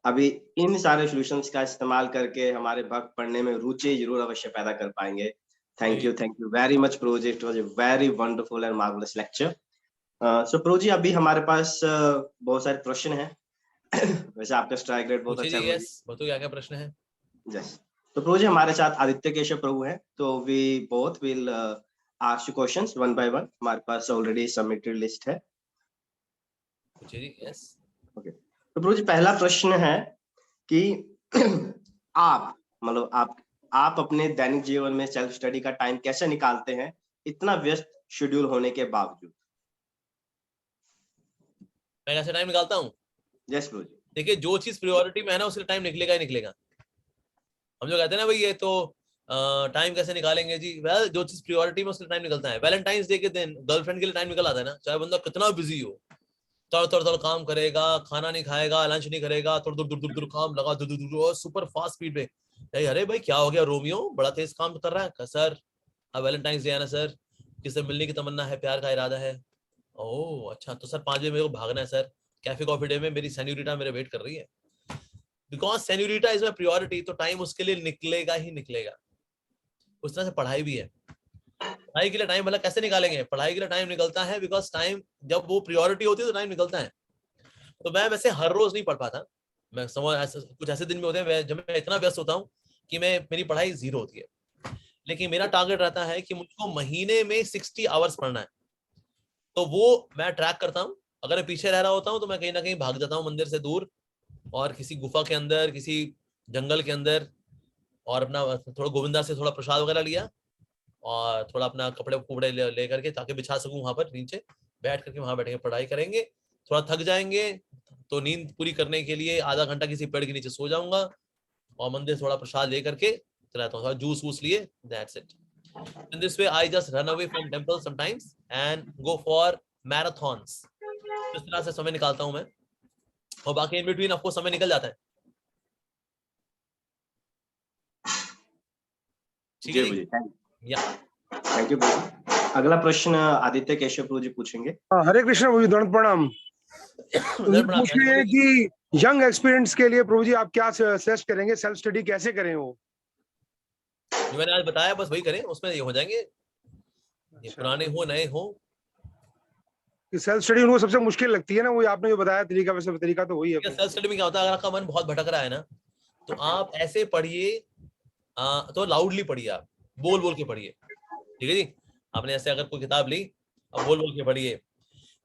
अभी इन सारे सॉल्यूशंस का इस्तेमाल करके हमारे भक्त पढ़ने में रुचि जरूर अवश्य पैदा कर पाएंगे। Thank you very much Prabhu ji, it was a very wonderful and marvellous lecture. So Prabhu ji अभी हमारे पास बहुत सारे प्रश्न हैं। वैसे आपका स्ट्राइक रेट बहुत अच्छा है। यस, बताओ क्या क्या प्रश्न है। यस, तो प्रभु जी हमारे साथ आदित्य केशव प्रभु हैं, तो we both will ask you questions one by one. हमारे पास ऑलरेडी सबमिटेड लिस्ट है। यस, ओके, तो प्रभु जी पहला प्रश्न है कि आप मतलब आप अपने दैनिक जीवन में सेल्फ स्टडी का टाइम कैसे निकालते हैं इतना व्यस्त शेड्यूल होने के बावजूद? मैं कैसे टाइम निकालता हूँ? यस प्रभु जी। देखिए, जो चीज प्रायोरिटी में है ना उसके टाइम निकलेगा ही निकलेगा। हम जो कहते हैं ना भाई ये तो टाइम कैसे निकालेंगे जी, वेल जो चीज प्रायोरिटी में उसके टाइम निकलता है। वैलेंटाइंस डे के दिन गर्लफ्रेंड के लिए टाइम निकल आता है ना, चाहे बंदा कितना बिजी हो, तड़ काम करेगा, खाना नहीं खाएगा, लंच नहीं करेगा, दूर काम लगा, दूर सुपर फास्ट स्पीड पे। अरे भाई क्या हो गया रोमियो, बड़ा तेज काम कर रहा है सर, अब वैलेंटाइंस डे है ना सर, किससे मिलने की तमन्ना है, प्यार का इरादा है। ओह अच्छा, तो सर 5 बजे मेरे को भागना है सर, कैफे कॉफी डे में मेरी सेन्यूरिटा मेरे वेट कर रही है। बिकॉज सेन्यूरिटा इज माई प्रियोरिटी, तो टाइम उसके लिए निकलेगा ही निकलेगा। उस तरह से पढ़ाई भी है। पढ़ाई के लिए टाइम भला कैसे निकालेंगे? पढ़ाई के लिए टाइम निकलता है बिकॉज टाइम जब वो प्रियोरिटी होती है तो टाइम निकलता है। तो मैं वैसे हर रोज नहीं पढ़ पाता, मैं समझ कुछ ऐसे दिन में होते हैं जब मैं इतना व्यस्त होता हूँ कि मेरी पढ़ाई 0 होती है। लेकिन मेरा टारगेट रहता है कि मुझको महीने में 60 आवर्स पढ़ना है, तो वो मैं ट्रैक करता हूँ। अगर मैं पीछे रह रहा होता हूँ तो मैं कहीं ना कहीं भाग जाता हूँ मंदिर से दूर, और किसी गुफा के अंदर, किसी जंगल के अंदर, और अपना थोड़ा गोविंदा से थोड़ा प्रसाद वगैरह लिया, और थोड़ा अपना कपड़े कुपड़े ले करके ताकि बिछा सकूं वहां पर नीचे बैठ करके, वहां बैठेंगे पढ़ाई करेंगे। थोड़ा थक जाएंगे तो नींद पूरी करने के लिए आधा घंटा किसी पेड़ के नीचे सो जाऊंगा, और मंदिर से थोड़ा प्रसाद ले करके रहता हूँ, थोड़ा जूस वूस लिए, that's it. In this way I just run away from temples sometimes and go for marathons। इस तरह से समय निकालता हूं मैं, और बाकी इन बिटवीन आपको समय निकल जाता है। ठीक है जी, थैंक यू। अगला प्रश्न आदित्य केशव प्रभु जी पूछेंगे। हरे कृष्ण प्रभु जी, दंड प्रणाम। पूछ रहे हैं कि यंग एक्सपीरियंस के लिए प्रभु जी आप क्या सजेस्ट करेंगे, सेल्फ स्टडी कैसे करें? वो जो मैंने आज बताया बस वही करें, उसमें ये हो जाएंगे, ये पुराने हो नए हो। सेल्फ स्टडी उनको सबसे मुश्किल लगती है ना, वो आपने जो बताया तरीका, वैसे तरीका तो वही है। सेल्फ स्टडी में क्या होता है, अगर आपका मन बहुत भटक रहा है ना, तो आप ऐसे पढ़िए, तो लाउडली पढ़िए, आप बोल बोल के पढ़िए। ठीक है जी, आपने ऐसे अगर कोई किताब ली, अब बोल बोल के पढ़िए।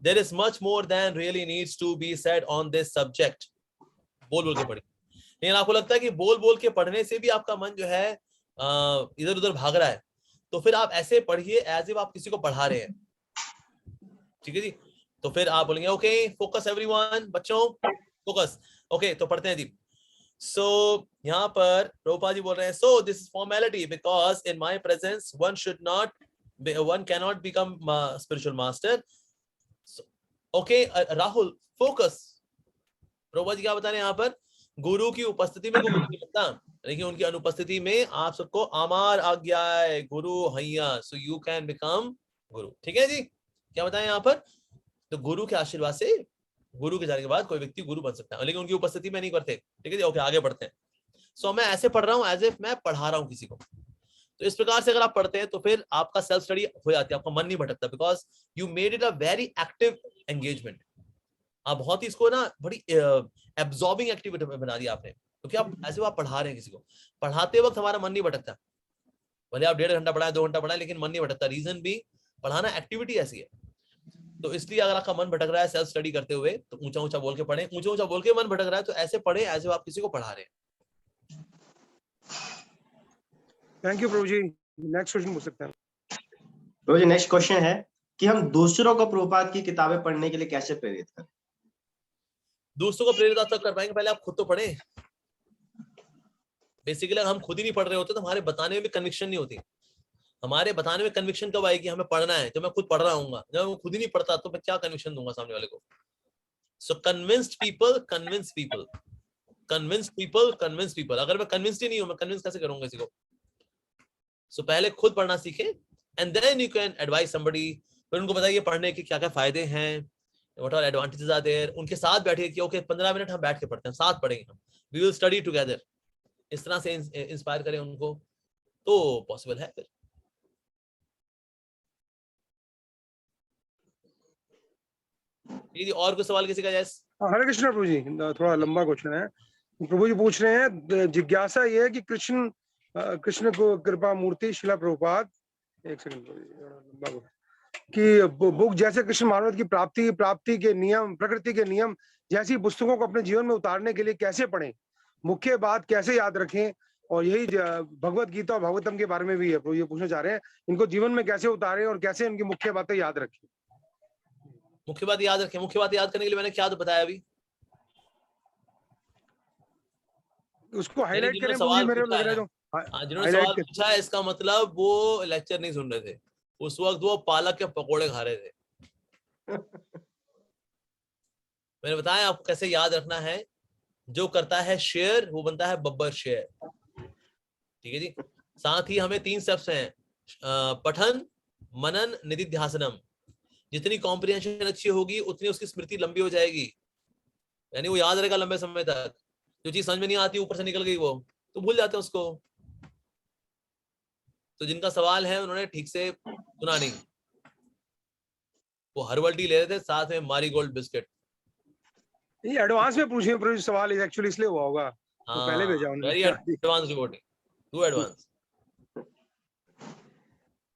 There is much more than really needs to be said on this subject। बोल बोल के पढ़िए। लेकिन आपको लगता है कि बोल बोल के पढ़ने से भी आपका मन जो है इधर उधर भाग रहा है, तो फिर आप ऐसे पढ़िए एज इफ आप किसी को पढ़ा रहे हैं। ठीक है जी, तो फिर आप बोलेंगे ओके फोकस एवरीवन, बच्चों फोकस। ओके, तो पढ़ते हैं जी। सो यहाँ पर रूपा जी बोल रहे हैं, so this is formality because in my presence one cannot become spiritual master। Okay Rahul, focus. Rupa ji क्या बता रहे हैं यहाँ पर, गुरु की उपस्थिति में गुरु नहीं बनता, लेकिन उनकी अनुपस्थिति में आप सबको अमार आज्ञा है, गुरु हैया, सो यू कैन बिकम गुरु। ठीक है जी, क्या बताएं यहाँ पर, तो गुरु के आशीर्वाद से, गुरु के जाने के बाद कोई व्यक्ति गुरु बन सकता है, लेकिन उनकी उपस्थिति में नहीं करते। ठीक है जी, ओके आगे बढ़ते हैं। सो मैं ऐसे पढ़ रहा हूँ एज इफ मैं पढ़ा रहा हूँ किसी को। तो इस प्रकार से अगर आप पढ़ते हैं तो फिर आपका सेल्फ स्टडी हो जाती है, आपका मन नहीं भटकता, because you made it a very active engagement. आप बहुत ही इसको ना बड़ी एब्जॉर्बिंग एक्टिविटी में बना दिया आपने, क्योंकि आप ऐसे आप पढ़ा रहे हैं किसी को। पढ़ाते वक्त हमारा मन नहीं भटकता, भले आप 1.5 घंटा पढ़ाए, 2 घंटा पढ़ाए, लेकिन मन नहीं भटकता। रीजन भी, पढ़ाना एक्टिविटी ऐसी है। तो इसलिए अगर आपका मन भटक रहा है सेल्फ स्टडी करते हुए, तो ऊंचा ऊंचा बोल के पढ़े। ऊंचा ऊंचा बोल के मन भटक रहा है तो ऐसे पढ़े एज इफ आप किसी को पढ़ा रहे हैं। Thank you Prabhu ji. Next question पूछ सकते हैं प्रभु जी? नेक्स्ट क्वेश्चन है कि हम दूसरों को प्रभुपाद की किताबें पढ़ने के लिए कैसे प्रेरित करें? दूसरों को प्रेरित आप तक कर पाएंगे, पहले आप खुद तो पढ़ें। बेसिकली अगर हम खुद ही नहीं पढ़ रहे होते तो हमारे बताने में भी कन्विक्शन नहीं होती। हमारे बताने में कन्विक्शन कब आएगी, हमें पढ़ना है, जब मैं खुद पढ़ रहा हूँ। जब मैं खुद ही नहीं पढ़ता तो मैं क्या कन्विक्शन दूंगा सामने वाले को। So convinced people convince people, convinced people convince people. अगर मैं convinced ही नहीं हूं, मैं convince कैसे करूंगा किसी को? So पहले खुद पढ़ना सीखे, and then you can advise somebody. फिर उनको बताइए पढ़ने के क्या क्या फायदे हैं, what are advantages are there. उनके साथ बैठिए कि ओके 15 मिनट हम बैठ के पढ़ते हैं, साथ पढ़ेंगे हम, we will study together. इस तरह से इंस्पायर करें उनको, तो पॉसिबल है फिर। ये और कुछ सवाल किसी का? जैस हरे कृष्ण प्रभु जी, थोड़ा लंबा क्वेश्चन है। प्रभु जी पूछ रहे हैं, जिज्ञासा ये है कि कृष्ण को कृपा मूर्ति शिला प्रभुपाद, एक सेकंड, कि बुक जैसे कृष्ण महाभारत की प्राप्ति के नियम, प्रकृति के नियम जैसी पुस्तकों को अपने जीवन में उतारने के लिए कैसे पढ़ें, मुख्य बात कैसे याद रखें, और यही भगवत गीता और भागवतम के बारे में भी है। प्रभु ये पूछना चाह रहे हैं, इनको जीवन में कैसे उतारें और कैसे इनकी मुख्य बातें याद रखें। मुख्य बात याद रखें, मुख्य बात याद करने के लिए मैंने क्या तो बताया अभी, उसको हाईलाइट करें। जिन्होंने सवाल पूछा है इसका मतलब वो लेक्चर नहीं सुन रहे थे, उस वक्त वो पालक के पकोड़े खा रहे थे। मैंने बताया आपको कैसे याद रखना है। जो करता है शेयर वो बनता है बब्बर शेयर, ठीक है जी। साथ ही हमें 3 स्टेप्स हैं, पठन, मनन, निधिध्यासनम। जितनी कॉम्प्रिहेंशन अच्छी होगी उतनी उसकी स्मृति लंबी हो जाएगी, यानी वो याद रहेगा लंबे समय तक। जो चीज समझ में नहीं आती ऊपर से निकल गई वो तो भूल जाते हैं उसको। तो जिनका सवाल है उन्होंने ठीक से सुना नहीं, वो हर्बल टी ले रहे थे साथ में मारी गोल्ड बिस्किट। ये एडवांस में पूछे सवाल, एक्चुअली इसलिए हुआ होगा, तो पहले भेजा उन्होंने। Very advance reporting, too advance.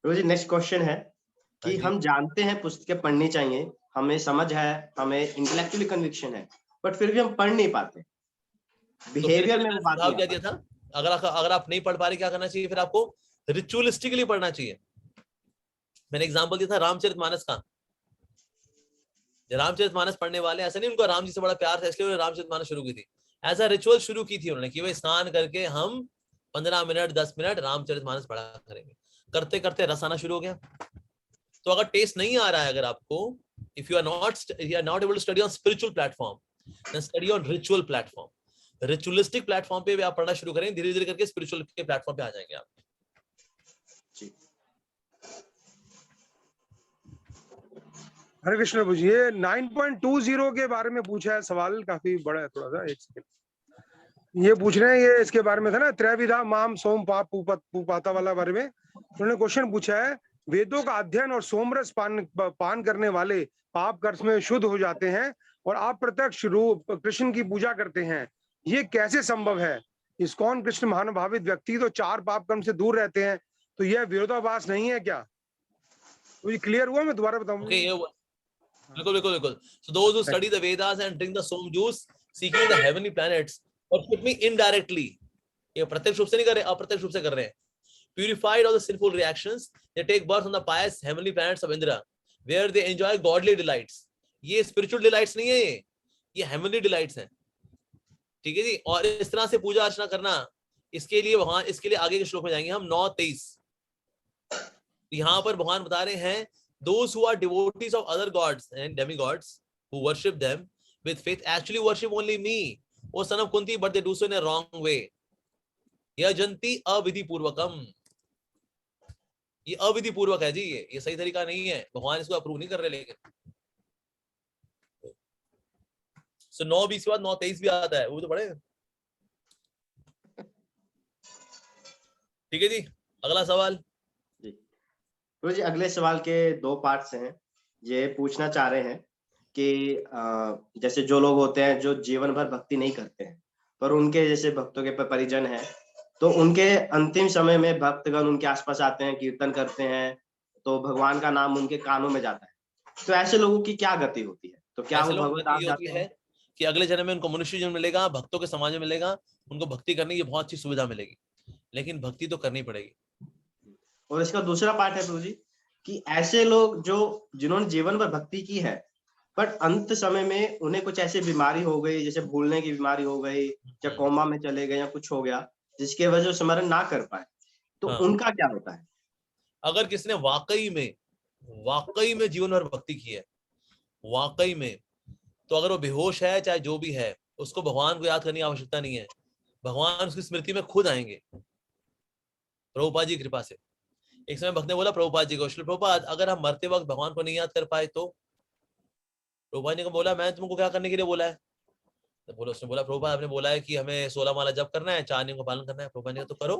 Rosy next question है कि हम जानते हैं पुस्तकें पढ़नी चाहिए, हमें समझ है, हमें इंटेलेक्चुअली कन्विक्शन है, बट फिर भी हम पढ़ नहीं पाते। बिहेवियर में वो बात क्या दिया था, अगर आप नहीं पढ़ पा रहे क्या करना चाहिए? फिर आपको रिचुअलिस्टिकली पढ़ना चाहिए। मैंने एग्जांपल दिया था रामचरितमानस का। रामचरितमानस पढ़ने वाले ऐसा नहीं उनको राम जी से बड़ा प्यार था इसलिए उन्होंने रामचरितमानस शुरू की थी, एज अ रिचुअल शुरू की थी उन्होंने कि भाई स्नान करके हम 15 मिनट 10 मिनट रामचरितमानस पढ़ा करेंगे। करते करते रस आना शुरू हो गया। तो अगर टेस्ट नहीं आ रहा है अगर आपको, if you are not able to study on spiritual platform, then study on ritual platform. Ritualistic platform पे भी आप पढ़ना शुरू करें, धीरे धीरे करके स्पिरिचुअल के प्लेटफॉर्म पे आ जाएंगे आप। हरे कृष्ण प्रभु जी, ये 9.20 के बारे में पूछा है सवाल, काफी बड़ा है थोड़ा सा, एक सेकंड। ये पूछ रहे हैं, ये इसके बारे में था ना, त्रैविधा माम सोम पाप पुपाता वाला बारे में उन्होंने क्वेश्चन पूछा है। वेदों का अध्ययन और सोमरस पान करने वाले पाप कर्म में शुद्ध हो जाते हैं और अप्रत्यक्ष रूप कृष्ण की पूजा करते हैं, ये कैसे संभव है? इस्कॉन कृष्ण महानुभावित व्यक्ति तो 4 पाप कर्म से दूर रहते हैं, तो यह विरोधाभास नहीं है क्या? तो ये क्लियर हुआ? मैं दोबारा बताऊंगा। बिल्कुल। So those who study the Vedas and drink the som juice, seeking the heavenly planets, or put me indirectly, ये प्रत्यक्ष रूप से नहीं कर रहे, अप्रत्यक्ष रूप से कर रहे हैं। Purified of the sinful reactions, they take birth on the pious heavenly planets of Indra, where they enjoy godly delights. ये spiritual delights नहीं है, ये heavenly delights हैं, ठीक है जी। और इस तरह से पूजा अर्चना करना, इसके लिए भगवान, इसके लिए आगे के श्लोक में जाएंगे हम 9:23। यहाँ पर भगवान बता रहे हैं, those who are devotees of other gods and demigods who worship them with faith actually worship only me, O son of Kunti, but they do so in a wrong way. यजन्ति अविधि पूर्वकम, ये अविधि पूर्वक है जी, ये सही तरीका नहीं है, भगवान इसको अप्रूव नहीं कर रहे। लेकिन सो 9:20 के बाद 9:23 भी आता है, वो तो पढ़े। ठीक है जी, अगला सवाल तो जी अगले सवाल के 2 पार्ट्स हैं। ये पूछना चाह रहे हैं कि जैसे जो लोग होते हैं जो जीवन भर भक्ति नहीं करते हैं, पर उनके जैसे भक्तों के परिजन हैं, तो उनके अंतिम समय में भक्तगण उनके आसपास आते हैं, कीर्तन करते हैं, तो भगवान का नाम उनके कानों में जाता है, तो ऐसे लोगों की क्या गति होती है? तो क्या वो भगवत आप जाते हैं कि अगले जन्म में उनको मनुष्य जन्म मिलेगा, भक्तों के समाज में मिलेगा, उनको भक्ति करने की बहुत अच्छी सुविधा मिलेगी, लेकिन भक्ति तो करनी पड़ेगी। और इसका दूसरा पार्ट है प्रभु जी कि ऐसे लोग जो जिन्होंने जीवन भर भक्ति की है, बट अंत समय में उन्हें कुछ ऐसी बीमारी हो गई, जैसे भूलने की बीमारी हो गई, या कोमा में चले गए, या कुछ हो गया जिसके वजह से स्मरण ना कर पाए, तो उनका क्या होता है? अगर किसने वाकई में जीवन भर भक्ति की है, वाकई में, तो अगर वो बेहोश है चाहे जो भी है, उसको भगवान को याद करने की आवश्यकता नहीं है, भगवान उसकी स्मृति में खुद आएंगे प्रभुपाद जी की कृपा से। एक समय भक्त ने बोला प्रभुपाद जी को, श्री प्रभुपाद अगर हम मरते वक्त भगवान को नहीं याद कर पाए तो? प्रभुपाद जी को बोला मैं तुमको क्या करने के लिए बोला है? तो बोला, उसने बोला प्रभुपाद आपने बोला है कि हमें 16 माला जप करना है, 4 नियमों का पालन करना है। प्रभुपाद ने कहा तो करो।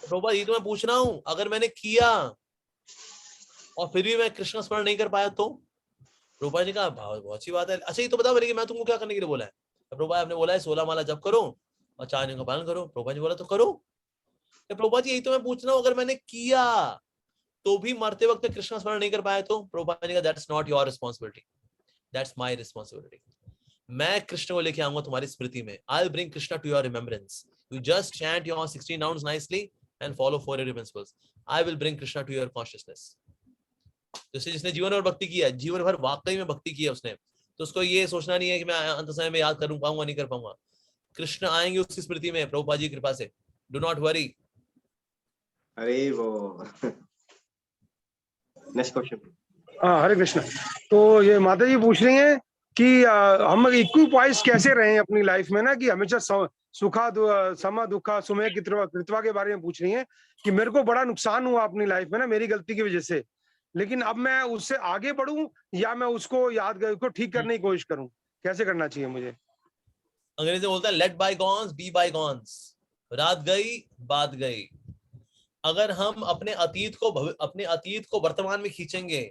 प्रभुपाद ये तो मैं पूछ रहा हूँ, अगर मैंने किया और फिर भी मैं कृष्ण स्मरण नहीं कर पाया तो? प्रभुपाद जी कहा बहुत अच्छी बात है, अच्छा ये तो बता मेरे कि मैं तुमको क्या करने के लिए बोला है? तो प्रभुपाद आपने बोला है 16 माला जप करो और 4 नियमों का पालन करो। प्रभुपाद जी बोला तो करो। प्रभुपाद जी यही तो मैं पूछ रहा हूँ, अगर मैंने किया तो भी मरते वक्त कृष्ण स्मरण नहीं कर पाया तो? प्रभुपाद जी का that's not your responsibility, that's my responsibility. मैं कृष्ण को लेके आऊंगा तुम्हारी स्मृति में। I will bring Krishna to your remembrance. You just chant your 16 rounds nicely and follow 4 principles. I will bring Krishna to your consciousness. जैसे जिसने जीवन भर भक्ति किया, जीवन भर वाकई में भक्ति की है उसने, तो उसको ये सोचना नहीं है कि मैं अंत समय में याद कर पाऊंगा नहीं कर पाऊंगा। कृष्ण आएंगे उसकी स्मृति में प्रभुपाद जी की कृपा से। Do not worry. अरे वो नेक्स्ट क्वेश्चन। हाँ हरे कृष्ण। तो ये माता जी पूछ रही हैं कि हम इक्विपाइज कैसे रहे अपनी लाइफ में ना, कि हमेशा सुखा समा दुखा सुमे कृतवा के बारे में पूछ रही हैं कि मेरे को बड़ा नुकसान हुआ अपनी लाइफ में ना मेरी गलती की वजह से, लेकिन अब मैं उससे आगे बढ़ूं या मैं उसको उसको ठीक करने की कोशिश करूं, कैसे करना चाहिए मुझे? अंग्रेजी में बोलता है लेट बायगॉन्स बी बायगॉन्स। रात गई बात गई। अगर हम अपने अतीत को वर्तमान में खींचेंगे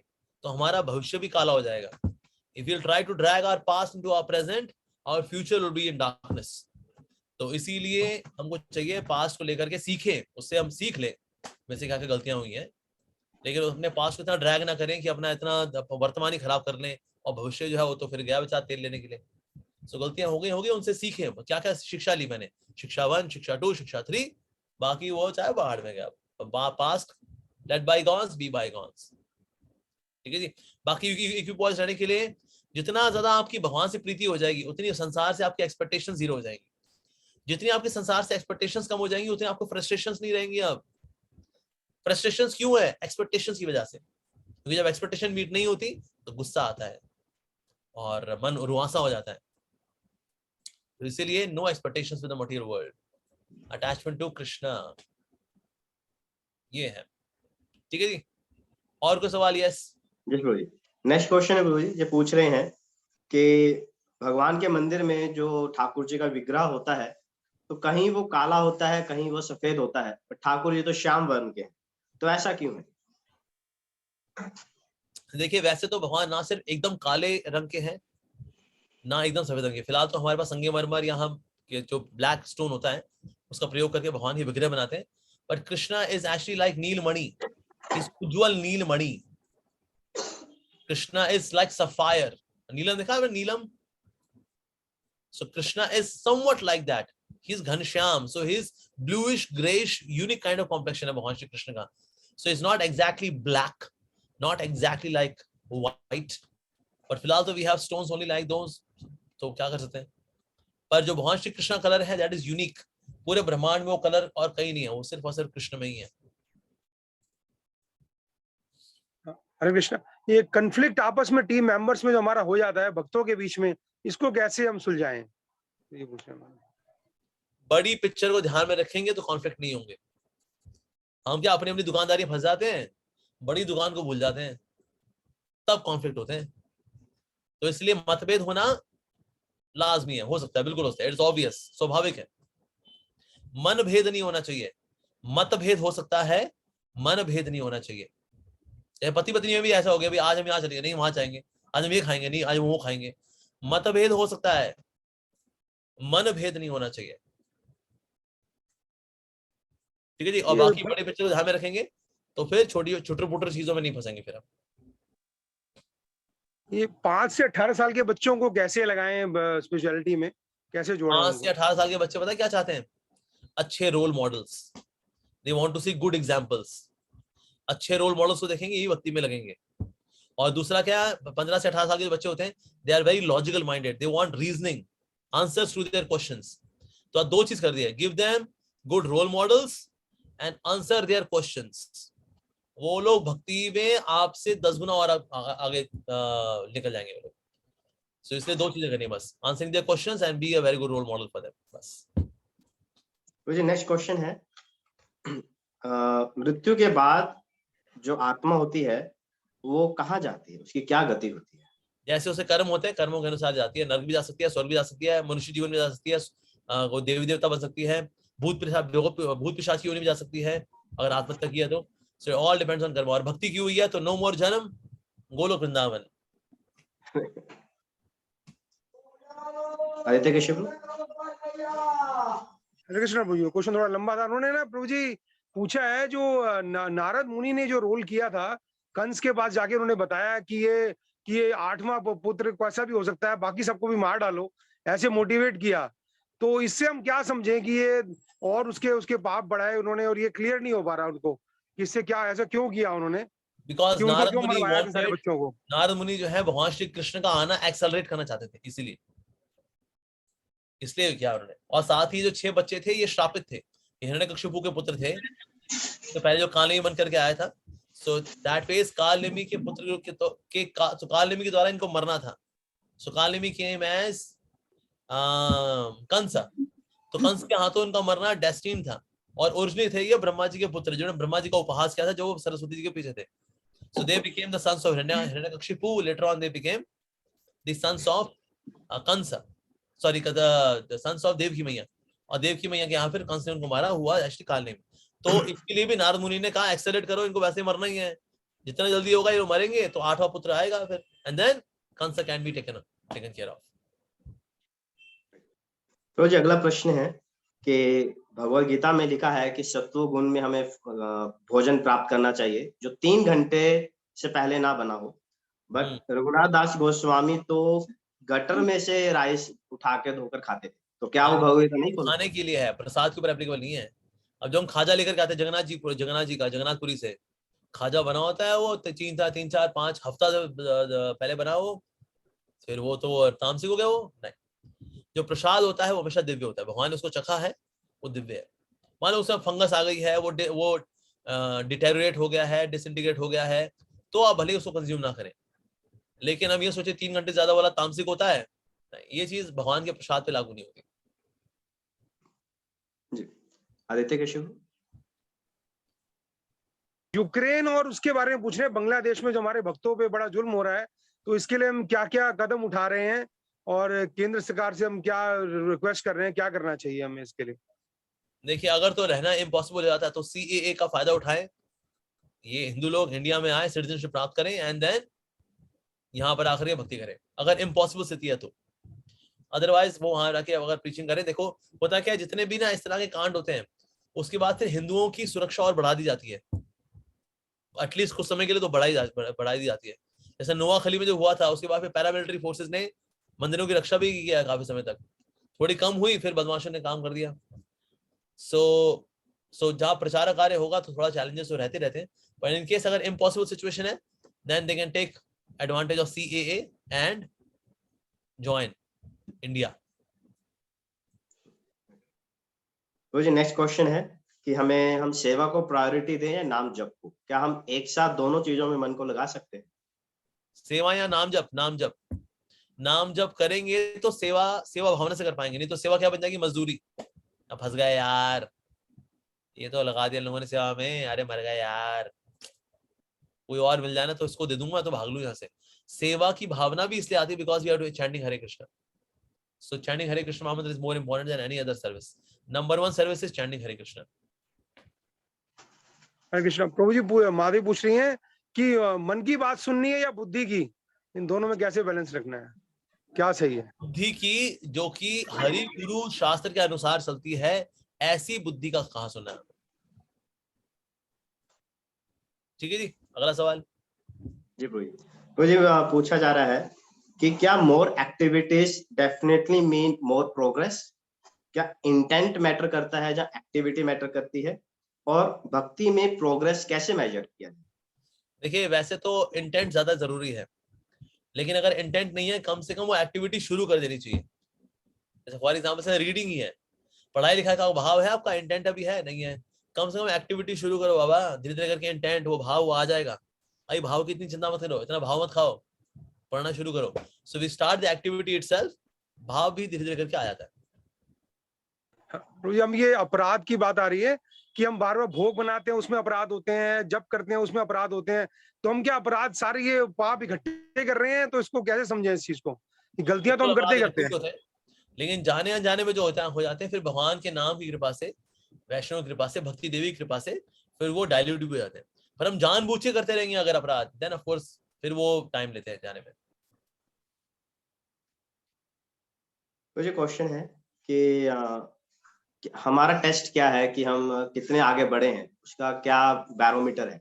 तो हमारा भविष्य भी काला हो जाएगा। If we'll try to drag our past into our present, our future will be in darkness. तो इसीलिए हमको चाहिए पास्ट को लेकर के सीखें, उससे हम सीख लें वैसे क्या क्या गलतियां हुई हैं, लेकिन अपने पास्ट को इतना ड्रैग ना करें कि अपना इतना वर्तमान ही खराब कर लें और भविष्य जो है वो तो फिर गया बचा तेल लेने के लिए। सो गलतियां हो गई उनसे सीखें। क्या क्या शिक्षा ली मैंने, शिक्षा 1, शिक्षा 2, शिक्षा 3, बाकी वो चाहे बाहर में गया। Past let bygones be bygones. ठीक है जी। बाकी इक्विपॉइज रहने के लिए जितना ज्यादा आपकी भगवान से प्रीति हो जाएगी उतनी संसार से आपकी एक्सपेक्टेशन जीरो हो जाएंगी। जितनी आपके संसार से एक्सपेक्टेशंस कम हो जाएंगी उतनी आपको फ्रस्ट्रेशंस नहीं रहेंगी। अब फ्रस्ट्रेशंस क्यों है? एक्सपेक्टेशंस की वजह से। क्योंकि जब एक्सपेक्टेशन मीट नहीं होती तो गुस्सा आता है और मन रुआसा हो जाता है। तो इसीलिए no expectations with the material world, attachment to Krishna, ये है। ठीक है जी। और कोई सवाल? यस जी प्रभु जी। नेक्स्ट क्वेश्चन है प्रभु जी, ये पूछ रहे हैं कि भगवान के मंदिर में जो ठाकुर जी का विग्रह होता है तो कहीं वो काला होता है कहीं वो सफेद होता है, पर ठाकुर जी तो श्याम वर्ण के हैं, तो ऐसा क्यों है? देखिए वैसे तो भगवान ना सिर्फ एकदम काले रंग के हैं ना एकदम सफेद रंग के। फिलहाल तो हमारे पास संगमरमर या हम जो ब्लैक स्टोन होता है उसका प्रयोग करके भगवान की विग्रह बनाते हैं। But Krishna is actually like नीलमणि, इज उज्ज्वल नीलमणि। Krishna is like sapphire. नीलम देखा है नीलम? So Krishna is somewhat like that. He is Ghanshyam, so he is bluish greyish, unique kind of complexion है भगवान श्री कृष्ण का। So is not exactly black, not exactly like white, but फिलहाल तो we have stones only like those, तो क्या कर सकते हैं। पर जो भगवान श्री कृष्ण कलर है दैट इज यूनिक। पूरे ब्रह्मांड में वो कलर और कहीं नहीं है, वो सिर्फ और सिर्फ कृष्ण में ही है। हरे कृष्ण। ये कन्फ्लिक्ट आपस में टीम मेंबर्स में जो हमारा हो जाता है भक्तों के बीच में, इसको कैसे हम सुलझाएं, ये पूछ रहे हैं। बड़ी पिक्चर को ध्यान में रखेंगे तो कॉन्फ्लिक्ट नहीं होंगे। हम क्या अपनी अपनी दुकानदारी फंस जाते हैं, बड़ी दुकान को भूल जाते हैं, तब कॉन्फ्लिक्ट होते हैं। तो इसलिए मतभेद होना लाजमी है, हो सकता है, बिल्कुल हो सकता है, इट्स ऑब्वियस, स्वाभाविक है। मन भेद नहीं होना चाहिए। मतभेद हो सकता है, मन भेद नहीं होना चाहिए। पति पत्नी में भी ऐसा हो गया, भाई आज हम यहाँ चलेंगे, नहीं वहां जाएंगे, आज हम ये खाएंगे, नहीं आज वो खाएंगे। मतभेद हो सकता है, मन भेद नहीं होना चाहिए। ठीक है जी। और बाकी बड़े पिक्चर को ध्यान में रखेंगे तो फिर छोटी छोटे पुटर चीजों में नहीं फंसेंगे फिर हम। ये 5 से 18 साल के बच्चों को कैसे लगाएं स्पिरिचुअलिटी में, कैसे जोड़ें? 5 से 18 साल के बच्चे पता क्या चाहते हैं? अच्छे role models. They want to see good examples. अच्छे रोल मॉडल्स को देखेंगे यही भक्ति में लगेंगे। और दूसरा क्या, 15 से 18 साल के जो बच्चे होते हैं they are very logical minded, they want reasoning, answers to their questions. तो दो चीज कर दिया, give them good role models and answer their questions. वो लोग भक्ति में आपसे 10 गुना और आगे निकल जाएंगे वो लोग। सो इसलिए दो चीजें करनी है बस, answering their questions and be a very good role model for them बस। मुझे नेक्स्ट क्वेश्चन है, मृत्यु के बाद जो आत्मा होती है वो कहाँ जाती है, उसकी क्या गति होती है? जैसे उसे कर्म होते हैं, कर्मों के अनुसार जाती है, नरक भी जा सकती है, स्वर्ग भी जा सकती है, मनुष्य जीवन में जा सकती है, वो देवी देवता बन सकती है, भूत पिशाच की योनि में जा सकती है अगर आत्महत्या की है तो। सो ऑल डिपेंड्स ऑन कर्म। और भक्ति की हुई है तो नो मोर जन्म, गोलोक वृंदावन। आदित्य कश्यप। हरे कृष्ण प्रभु जी, क्वेश्चन थोड़ा लंबा था। उन्होंने ना प्रभु जी पूछा है जो नारद मुनि ने जो रोल किया था कंस के पास जाके, उन्होंने बताया कि ये 8वां पुत्र कैसा भी हो सकता है, बाकी सबको भी मार डालो, ऐसे मोटिवेट किया। तो इससे हम क्या समझें कि ये और उसके पाप बढ़ाए उन्होंने, और ये क्लियर नहीं हो पा रहा उनको कि इससे क्या, ऐसा क्यों किया उन्होंने, बिकॉज नारद मुनि सारे बच्चों को। नारद मुनि जो है भगवान श्री कृष्ण का आना एक्सेलरेट करना चाहते थे, इसलिए किया उन्होंने। और साथ ही जो 6 बच्चे थे ये श्रापित थे, हिरण्यकशिपु के पुत्र थे। तो पहले जो कालनेमी बन करके आया था, सो दैट वेज कालनेमी के पुत्र के कालनेमी के द्वारा इनको मरना था। सो कालनेमी केम एज कंस, तो कंस के हाथों इनका मरना डेस्टिन था। और ओरिजिनली थे ये ब्रह्मा जी के पुत्र, जिन्होंने ब्रह्मा जी का उपहास किया था, जो सरस्वती जी के पीछे थे। So they became the sons of Hiranyakashipu, later on they became the sons of Kansa, sorry the sons of Devaki मैया। और देवकी मैया के यहाँ फिर कंस ने उनको मारा हुआ एक्चुअली कालनेमी। तो इसके लिए भी नारद मुनि ने कहा एक्सेलरेट करो, इनको वैसे मरना ही है, जितना जल्दी होगा ये मरेंगे तो 8वां पुत्र आएगा फिर, and then Kansa can be taken care of. तो जी अगला प्रश्न है कि भगवद गीता में लिखा है कि सत्व गुण में हमें भोजन प्राप्त करना चाहिए जो 3 घंटे से पहले ना बना हो, बट रघुनाथ दास गोस्वामी तो गटर में से राइस उठा के धोकर खाते थे, तो क्या वो भगवद गीता नहीं खाने के लिए है, प्रसाद के ऊपर एप्लीकेबल नहीं है। अब जो हम खाजा लेकर के आते हैं जगन्नाथपुरी से खाजा बना होता है, वो 3 4 5 हफ्ता पहले बना हो, फिर वो तो तामसिक हो गया। वो नहीं, जो प्रसाद होता है वो हमेशा दिव्य होता है, भगवान ने उसको चखा है, वो दिव्य है। मान लो उसमें फंगस आ गई है, वो डिटेरियोरेट हो गया है, डिसइंटीग्रेट हो गया है, तो आप भले उसको कंज्यूम ना करें। लेकिन हम ये सोचे 3 घंटे ज्यादा वाला तामसिक होता है, ये चीज भगवान के प्रसाद पे लागू नहीं होगी। जी आदित्य कश्यप। यूक्रेन और उसके बारे में पूछ रहे हैं, बांग्लादेश में जो हमारे भक्तों पे बड़ा जुल्म हो रहा है, तो इसके लिए हम क्या क्या कदम उठा रहे हैं और केंद्र सरकार से हम क्या रिक्वेस्ट कर रहे हैं, क्या करना चाहिए हमें इसके लिए? देखिए, अगर तो रहना इम्पॉसिबल हो जाता है तो CAA का फायदा उठाएं, ये हिंदू लोग इंडिया में आए, सिटीजनशिप प्राप्त करें, एंड देन यहाँ पर आकर भक्ति करें, अगर इम्पॉसिबल स्थिति है तो। अदरवाइज वो वहां रखे अगर प्रीचिंग करें। देखो होता क्या है, जितने भी ना इस तरह के कांड होते हैं, उसके बाद फिर हिंदुओं की सुरक्षा और बढ़ा दी जाती है, एटलीस्ट कुछ समय के लिए तो बढ़ाई दी जाती है। जैसे नोआ खली में जो हुआ था, उसके बाद फिर पैरामिलिट्री फोर्सेस ने मंदिरों की रक्षा भी किया काफी समय तक, थोड़ी कम हुई, फिर बदमाशों ने काम कर दिया। सो जहाँ प्रचार कार्य होगा तो थोड़ा चैलेंजेस तो रहते हैं, पर इन केस अगर इम्पॉसिबल सिचुएशन है, then they can take advantage of CAA and join India. तो जी नेक्स्ट क्वेश्चन है कि हम सेवा को प्रायोरिटी दें या नाम जप को, क्या हम एक साथ दोनों चीजों में मन को लगा सकते हैं? सेवा या नाम जप? नाम जप करेंगे तो सेवा भावना से कर पाएंगे, नहीं तो सेवा क्या बन जाएगी, मजदूरी। अब फंस गए यार, ये तो लगा दिया लोगों ने सेवा में, अरे मर गए यार, कोई और मिल जाए ना तो इसको दे दूंगा तो भाग लूं यहाँ से। सेवा की भावना भी इसलिए आती है because we are doing chanting Hare Krishna. So chanting Hare Krishna महामंत्र is more important than any other service. Number 1 service is chanting Hare Krishna. Hare Krishna. Prabhu ji Madhavi पूछ रही हैं कि मन की बात सुननी है या बुद्धि की, इन दोनों में कैसे बैलेंस रखना है, क्या सही है? बुद्धि की, जो कि हरि गुरु शास्त्र के अनुसार चलती है, ऐसी बुद्धि का कहाँ सुनना है। ठीक है जी, अगला सवाल। जी मुझे पूछा जा रहा है कि क्या more activities definitely mean more progress? क्या इंटेंट मैटर करता है या एक्टिविटी मैटर करती है? और भक्ति में प्रोग्रेस कैसे मेजर किया जाए? देखिए, वैसे तो इंटेंट ज्यादा जरूरी है, लेकिन अगर इंटेंट नहीं है, कम से कम वो एक्टिविटी शुरू कर देनी चाहिए। जैसे फॉर एग्जाम्पल से रीडिंग ही है, पढ़ाई लिखाई का भाव है आपका, इंटेंट अभी है नहीं है, कम से कम एक्टिविटी शुरू करो बाबा, धीरे धीरे करके इंटेंट वो भाव वो आ जाएगा। भाई भाव की इतनी चिंता मत करो, इतना भाव मत खाओ, पढ़ना शुरू करो। So we start the activity itself, भाव भी धीरे धीरे करके आ जाता है। हम ये अपराध की बात आ रही है कि हम बार बार भोग बनाते हैं, उसमें अपराध होते हैं, जप करते हैं उसमें अपराध होते हैं, तो हम क्या अपराध सारे ये पाप इकट्ठे कर रहे हैं? तो इसको कैसे समझें इस चीज को? गलतियां तो हम करते ही करते हैं, लेकिन जाने अनजाने में जो होता है हो जाते हैं, फिर भगवान के नाम की कृपा से, वैष्णव कृपा से, भक्ति देवी की कृपा से फिर वो डाइल्यूट भी हो जाते हैं। पर हम जानबूझ के करते रहेंगे अगर अपराध, देन ऑफ कोर्स फिर वो टाइम लेते हैं जाने में। मुझे क्वेश्चन है कि हमारा टेस्ट क्या है कि हम कितने आगे बढ़े हैं, उसका क्या बैरोमीटर है?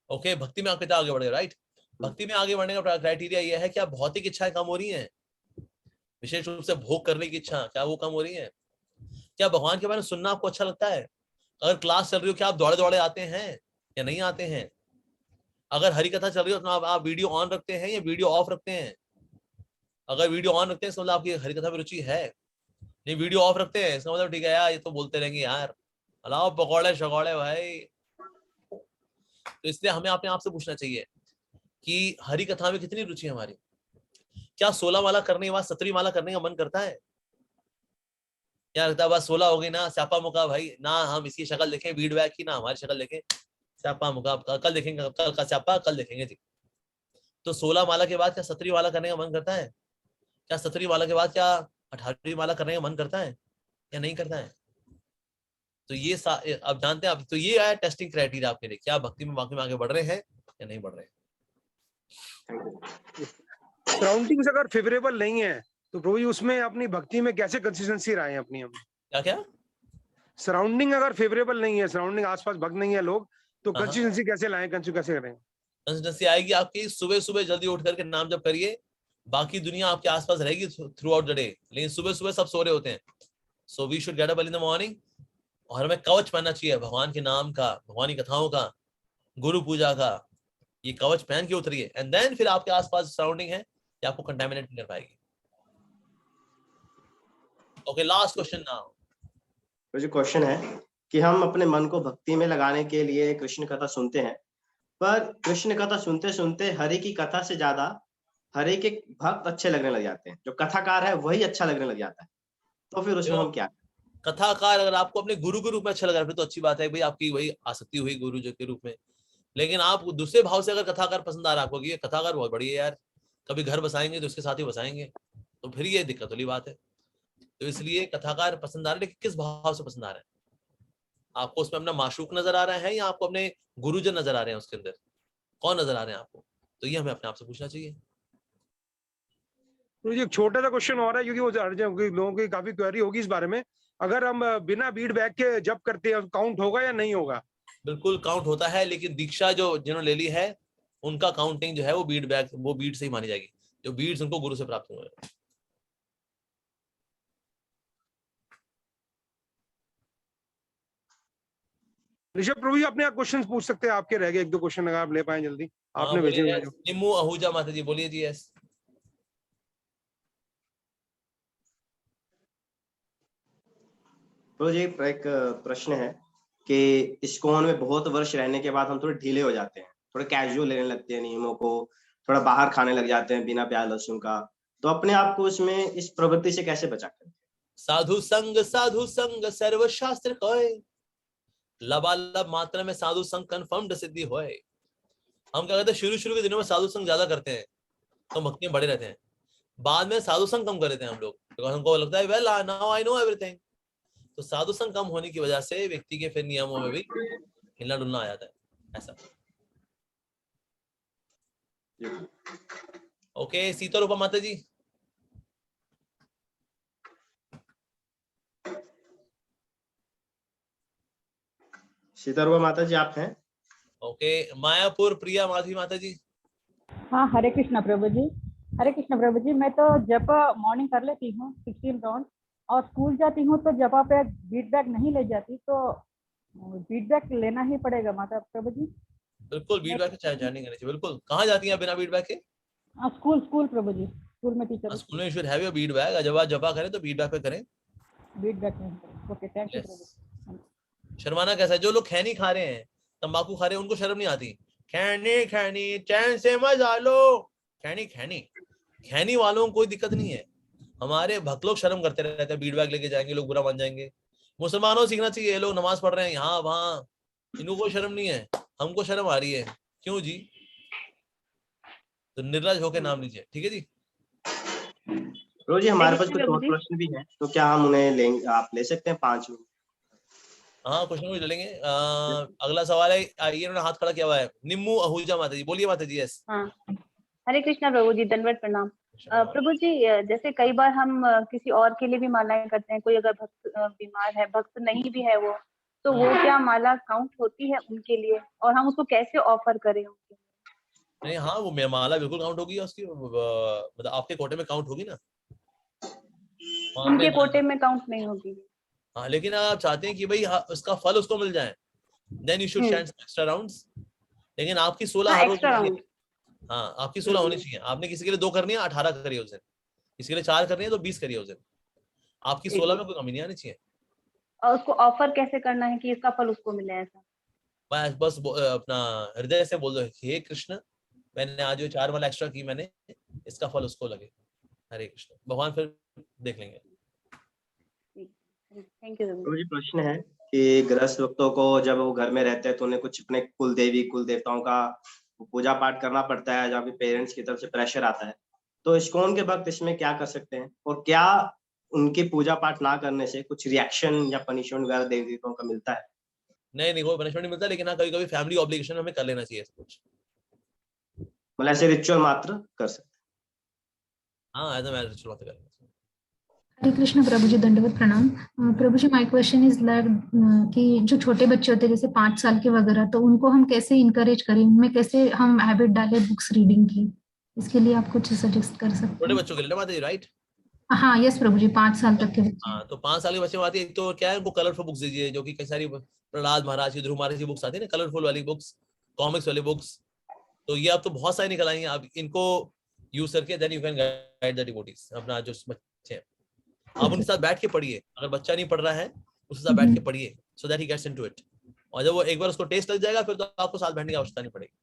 ओके, भक्ति में आप कितना आगे बढ़े, राइट? भक्ति में आगे बढ़ने का क्राइटेरिया यह है कि आप भौतिक इच्छाएं कम हो रही हैं, विशेष रूप से भोग करने की इच्छा, क्या वो कम हो रही है? क्या भगवान के बारे में सुनना आपको अच्छा लगता है? अगर क्लास चल रही हो, क्या आप दौड़े दौड़े आते हैं या नहीं आते हैं? अगर हरी कथा चल रही हो तो आप वीडियो ऑन रखते हैं या वीडियो ऑफ रखते हैं? अगर वीडियो ऑन रखते हैं इसका मतलब आपकी हरी कथा में रुचि है। नहीं, वीडियो ऑफ रखते हैं इसका मतलब ठीक है यार, ये तो बोलते रहेंगे यार, अलाओ पकौड़े शकौड़े भाई। तो इसलिए हमें अपने आप से पूछना चाहिए कि हरी कथा में कितनी रुचि है हमारी। क्या 16 माला करने के बाद 17वीं माला करने का मन करता है? क्या लगता है बस 16 हो गई ना, स्यापा मुका भाई, ना हम इसकी शक्ल देखें फीडबैक की, ना हमारी शक्ल देखें, स्यापा मुका, कल देखेंगे, कल का स्यापा कल देखेंगे जी। तो 16 माला के बाद क्या 17वीं माला करने का मन करता है? क्या 17वीं माला के बाद क्या 18वीं माला करने का मन करता है या नहीं करता है? तो ये अब जानते हैं आप, तो ये आया टेस्टिंग क्राइटेरिया आपके लिए, क्या भक्ति में वाकई में आगे बढ़ रहे हैं या नहीं बढ़ रहे हैं। सराउंडिंग्स अगर फेवरेबल नहीं है तो प्रभु जी उसमें अपनी भक्ति में कैसे कंसिस्टेंसी लाएं अपनी? हम क्या सराउंडिंग अगर फेवरेबल नहीं है, सराउंडिंग आसपास भक्त नहीं है लोग, तो कंसिस्टेंसी कैसे लाएं, कैसे करें? कंसिस्टेंसी आएगी आपकी, सुबह सुबह जल्दी उठ करके नाम जप करिए, बाकी दुनिया आपके आसपास रहेगी थ्रू आउट द डे, लेकिन सुबह सुबह सब सो रहे होते हैं। So we should get up in the morning, और हमें कवच पहनना चाहिए भगवान के नाम का, भगवान की कथाओं का, गुरु पूजा का, ये कवच पहन के उतरिए, एंड देन फिर आपके आसपास सराउंडिंग है कि आपको कंटामिनेट नहीं कर पाएगी। Okay, last question now. मुझे क्वेश्चन है कि हम अपने मन को भक्ति में लगाने के लिए कृष्ण कथा सुनते हैं, पर कृष्ण कथा सुनते सुनते हरि की कथा से ज्यादा हरि के भक्त अच्छे लगने लग जाते हैं, जो कथाकार है वही अच्छा लगने लग जाता है, तो फिर उसमें हम क्या? कथाकार अगर आपको अपने गुरु के रूप में अच्छा लगा फिर तो अच्छी बात है भाई, आपकी वही आसक्ति हुई गुरु जी के रूप में। लेकिन आप दूसरे भाव से अगर कथाकार पसंद आ रहा है आपको, ये कथाकार बहुत बढ़िया यार, कभी घर बसाएंगे तो उसके साथ ही बसाएंगे, तो फिर ये दिक्कत वाली बात है। तो इसलिए कथाकार पसंद आ रहा है, लेकिन किस भाव से पसंद आ रहा है? आपको उसमें अपना माशूक नजर आ रहा है या आपको अपने गुरुजन नजर आ रहे हैं? उसके अंदर कौन नजर आ रहे हैं आपको? तो ये हमें अपने आप से पूछना चाहिए। तो ये एक छोटा सा क्वेश्चन हो रहा है, क्योंकि वो लोगों की काफी क्वेरी होगी इस बारे में, अगर हम बिना फीडबैक के जब करते हैं काउंट होगा या नहीं होगा? बिल्कुल काउंट होता है, लेकिन दीक्षा जो जिन्होंने ले ली है उनका काउंटिंग जो है वो बीट से ही मानी जाएगी, जो बीट्स उनको गुरु से प्राप्त हुए। ऋषभ प्रभु जी अपने आप क्वेश्चन पूछ सकते हैं, आपके रह गए 1-2 क्वेश्चन अगर आप ले पाए जल्दी, आपने भेजे हुए। निम्मू आहूजा माता जी बोलिए जी। यस तो जी एक प्रश्न है कि इस्कॉन में बहुत वर्ष रहने के बाद हम थोड़े ढीले हो जाते हैं, थोड़े कैजुअल लेने लगते हैं नियमों को, थोड़ा बाहर खाने लग जाते हैं बिना प्याज लहसुन का, तो अपने आप को इसमें इस प्रवृत्ति से कैसे बचा कर? साधु संग सर्वशास्त्र कोय, लबालब मात्रा में साधु संग कन्फर्म्ड सिद्धि होए। हम क्या कहते हैं, शुरू के दिनों में साधु संग ज्यादा करते हैं तो भक्ति में बड़े रहते हैं, बाद में साधु संग कम कर देते हैं हम लोग, तो हमको लगता है well now I know everything. तो साधु संग कम होने की वजह से व्यक्ति के फिर नियमों में भी हिलना डुलना आ जाता है, ऐसा। ओके, सीता रूपा माता जी। सीता रूपा माता जी आप हैं? ओके, मायापुर प्रिया माधवी माता जी। हाँ, हरे कृष्णा प्रभु जी। हरे कृष्णा प्रभु जी, मैं तो जप मॉर्निंग कर लेती हूँ 16 राउंड, और स्कूल जाती हूँ तो जपा पे फीडबैक नहीं ले जाती, तो फीडबैक लेना ही पड़ेगा माता प्रभु जी? बिल्कुल फीडबैक चाहे नहीं करनी चाहिए, बिल्कुल। कहाँ जाती हैं बिना फीडबैक के? स्कूल प्रभु जी, स्कूल में टीचर। स्कूल में शुड हैव योर फीडबैक, जब आप जपा करें तो फीडबैक पे करें, फीडबैक में। ओके, थैंक यू प्रभु। शर्माना कैसा है? जो लोग खैनी खा रहे हैं, तंबाकू खा रहे हैं, उनको शर्म नहीं आती? खैनी चैन से मजा लो, खैनी वालों को कोई दिक्कत नहीं है। हमारे भक्त लोग शर्म करते रहते हैं, बीट बैग लेके जाएंगे, लोग बुरा मान जाएंगे। मुसलमानों सीखना चाहिए, ये लोग नमाज पढ़ रहे हैं यहाँ वहां, इनको कोई शर्म नहीं है, हमको शर्म आ रही है। क्यों जी? तो निर्लज होकर नाम लीजिए, ठीक है जी। प्रभु जी हमारे पास कुछ और प्रश्न भी हैं, तो क्या हम उन्हें लेंगे, आप ले सकते हैं 5 मिनट? हाँ, कुछ ना कुछ ले लेंगे। अगला सवाल है, ये उन्होंने हाथ खड़ा किया हुआ है, निम्मू आहूजा माता जी। बोलिए माता जी। यस। हाँ, हरे कृष्णा प्रभु जी, दंडवत प्रणाम। प्रभु जी, जैसे कई बार हम किसी और के लिए भी मालाएं करते हैं, कोई अगर भक्त बीमार है, भक्त नहीं भी है वो, तो वो क्या माला काउंट होती है उनके लिए, और हम उसको कैसे ऑफर करें उनके? नहीं, हाँ, वो माला बिल्कुल काउंट होगी उसकी, मतलब आपके कोटे में काउंट होगी ना, उनके कोटे में काउंट नहीं होगी। हाँ, लेकिन आप चाहते हैं कि भाई उसका फल उसको मिल जाए, then you should stand extra rounds. लेकिन आपकी 16 हर रोज, हाँ, आपकी 16 होनी चाहिए। आपने किसी के लिए 2 करनी है, 18 करिए उस दिन। किसी के लिए 4 करनी है तो 20 करिए उस दिन। आपकी 16 में कोई कमी नहीं आनी चाहिए। और उसको ऑफर कैसे करना है कि इसका फल उसको मिले? ऐसा बस अपना हृदय से बोल दो, हे कृष्ण, मैंने आज जो 4 माला एक्स्ट्रा की, मैंने इसका फल उसको लगे। हरे कृष्ण। भगवान फिर देख लेंगे। Thank you. मुझे प्रश्न है कि गृहस्थ भक्तों को जब वो घर में रहते हैं तो उन्हें कुछ अपने कुल देवी कुल देवताओं का पूजा पाठ करना पड़ता है, जहाँ पे पेरेंट्स की तरफ से प्रेशर आता है, तो इस्कॉन के भक्त इसमें क्या कर सकते हैं, और क्या उनकी पूजा पाठ ना करने से कुछ रिएक्शन या पनिशमेंट वगैरह देवी देवताओं का मिलता है? नहीं, कोई पनिशमेंट नहीं मिलता, लेकिन हाँ, कभी कभी फैमिली ऑब्लिगेशन हमें कर लेना चाहिए कुछ, मतलब ऐसे रिचुअल मात्र कर सकते हैं। हाँ, ऐसा मैं रिचुअल मात्र कर लेना। हरे कृष्ण प्रभु जी, दंडवत प्रणाम। प्रभु जी, माय क्वेश्चन इज लाइक कि जो छोटे बच्चे होते हैं जैसे 5 साल के वगैरह, तो उनको हम कैसे इनकरेज करें, उनमें कैसे हम हैबिट डालें बुक्स रीडिंग की, इसके लिए आप कुछ सजेस्ट कर सकते हैं? छोटे बच्चों के लिए माता जी, राइट? हाँ, यस प्रभु जी, 5 साल तक के बच्चे। हाँ, तो 5 साल के बच्चे आती है, तो क्या है, उनको कलरफुल बुक्स दीजिए, जो कि कई सारी प्रहलाद महाराज की, ध्रुव महाराज की बुक्स आती है ना, कलरफुल वाली बुक्स, कॉमिक्स वाली बुक्स। तो ये आप तो बहुत सारी निकल आई हैं, आप इनको यूज करके then you can guide the devotees. अपना जो बच्चे हैं, आप उनके साथ बैठ के पढ़िए। अगर बच्चा नहीं पढ़ रहा है, उसके साथ बैठ के पढ़िए, so that he gets into it. और जब वो एक बार उसको टेस्ट लग जाएगा, फिर तो आपको साथ बैठने की आवश्यकता नहीं पड़ेगी।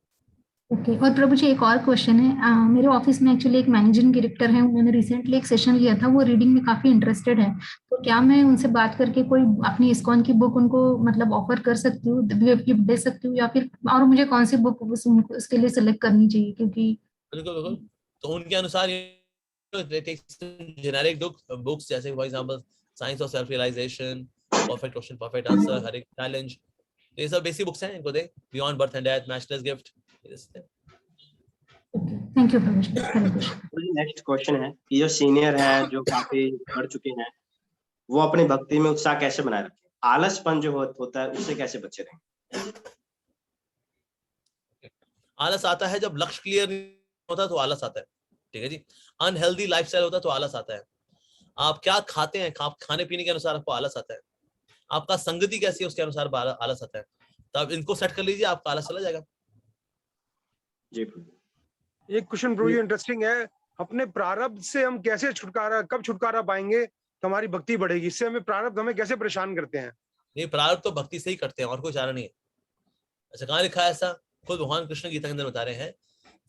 ओके। और प्रभु जी, एक और क्वेश्चन है। मेरे ऑफिस में एक्चुअली एक मैनेजिंग डायरेक्टर है, उन्होंने रिसेंटली एक सेशन लिया था, वो रीडिंग में काफी इंटरेस्टेड है, तो क्या मैं उनसे बात करके कोई अपनी इस्कॉन की बुक उनको मतलब ऑफर कर सकती हूँ, गिफ्ट दे सकती हूँ, या फिर और मुझे कौन सी बुक उसके लिए सिलेक्ट करनी चाहिए? क्योंकि बिल्कुल, तो उनके अनुसार जेनेरिक बुक्स, जैसे for example science of self realisation, perfect question perfect answer, हर एक चैलेंज, ये सब बेसिक बुक्स हैं, इनको दे। Beyond birth and death, matchless gift. Thank you Prabhu ji. Next question है कि जो सीनियर है, जो काफी पढ़ चुके हैं, वो अपनी भक्ति में उत्साह कैसे बनाए रखें? आलसपन जो होता है उससे कैसे बचे रहें? आलस आता है जब लक्ष्य क्लियर नहीं होता, तो आलस आता है, ठीक है जी। अनहेल्दी लाइफस्टाइल होता है तो आलस आता है। आप क्या खाते हैं, खाने पीने के अनुसार आपको आलस आता है। आपका संगति कैसी है, उसके अनुसार आलस आता है। तो आप इनको सेट कर लीजिए, आपका आलस चला जाएगा। जी। एक क्वेश्चन प्रभु जी इंटरेस्टिंग है, अपने प्रारब्ध से हम कैसे कब छुटकारा पाएंगे तो हमारी भक्ति बढ़ेगी? इससे हमें प्रारब्ध हमें कैसे परेशान करते हैं? नहीं, प्रारब्ध तो भक्ति से ही करते हैं, और कोई चारा नहीं है। अच्छा, कहाँ लिखा है ऐसा? खुद भगवान कृष्ण गीता के अंदर बता रहे हैं,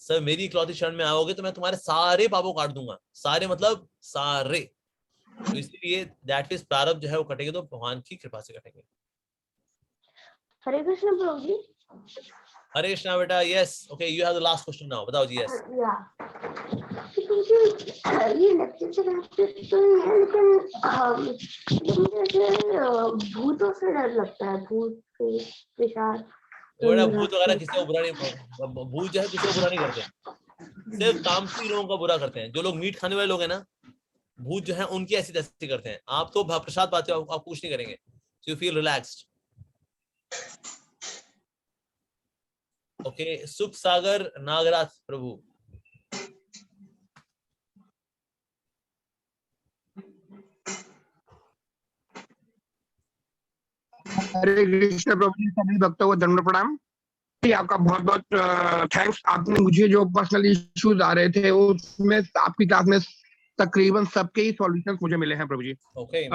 सर मेरी इकलौती शरण में आओगे तो मैं तुम्हारे सारे पापों काट दूंगा। सारे मतलब सारे। तो इसलिए दैट मींस प्रारब्ध जो है वो कटेंगे तो भगवान की कृपा से कटेंगे। हरे कृष्ण प्रभु जी। हरे कृष्णा बेटा। Yes, okay, you have the last question now. बताओ जी। यस, ये लेक्चर से तो है, लेकिन भूतों से डर लगता है, भूत पिशाच। बेटा, भूत वगैरह किसी को बुरा नहीं, भूत जो है किसी को बुरा नहीं करते, सिर्फ तामसी लोगों का बुरा करते हैं। जो लोग मीट खाने वाले लोग हैं ना, भूत जो है उनकी ऐसी तैसी करते हैं। आप तो प्रसाद पाते हो, आप कुछ नहीं करेंगे, यू फील रिलैक्स्ड। ओके, सुख सागर नागराज प्रभु। हरे कृष्ण प्रभु जी, सभी भक्तों को दंड प्रणाम। आपका बहुत बहुत थैंक्स। आपने मुझे जो पर्सनल इश्यूज आ रहे थे उसमें आपकी क्लास में तकरीबन सबके ही सॉल्यूशंस मुझे मिले हैं प्रभु जी। ओके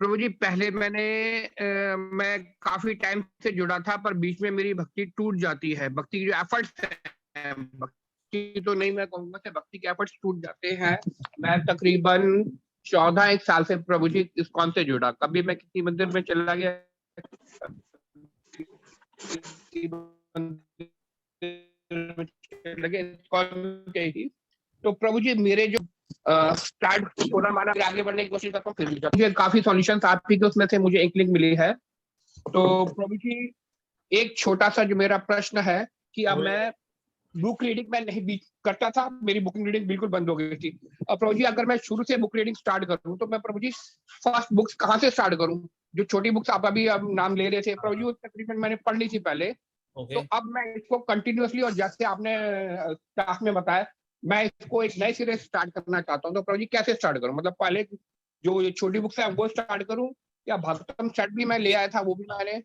प्रभु जी, पहले मैं काफी टाइम से जुड़ा था, पर बीच में मेरी भक्ति टूट जाती है। भक्ति की जो एफर्ट्स है हैं, भक्ति तो नहीं मैं कहूँगा कि भक्ति के एफर्ट्स टूट जाते हैं। मैं तकरीबन 14 साल से प्रभु जी इस्कॉन से जुड़ा, कभी मैं किसी मंदिर में चला गया, लगे इस्कॉन के ही। तो प्रभु जी मेरे जो स्टार्ट होना माना आगे बढ़ने की कोशिश करता हूँ, फिर मुझे काफी सॉल्यूशंस आप ही के उसमें से मुझे एक लिंक मिली है। तो प्रभु जी एक छोटा सा जो मेरा प्रश्न है कि अब मैं बुक रीडिंग में नहीं करता था, मेरी बुकिंग रीडिंग बिल्कुल बंद हो गई थी। अब प्रभु जी अगर मैं शुरू से बुक रीडिंग स्टार्ट करूं तो मैं प्रभु जी फर्स्ट बुक्स कहाँ से स्टार्ट करूं? जो छोटी बुक्स आप अभी अब नाम ले रहे थे प्रभु जी, वो तकरीबन मैंने पढ़ ली थी पहले। तो अब मैं इसको कंटिन्यूअसली और जैसे आपने क्लास में बताया मैं इसको एक नए सिरे स्टार्ट करना चाहता हूँ, तो प्रभु जी कैसे स्टार्ट करूँ? मतलब पहले जो ये छोटी बुक्स है वो स्टार्ट करूँ या भागवतम सेट भी मैं ले आया था, वो भी मैंने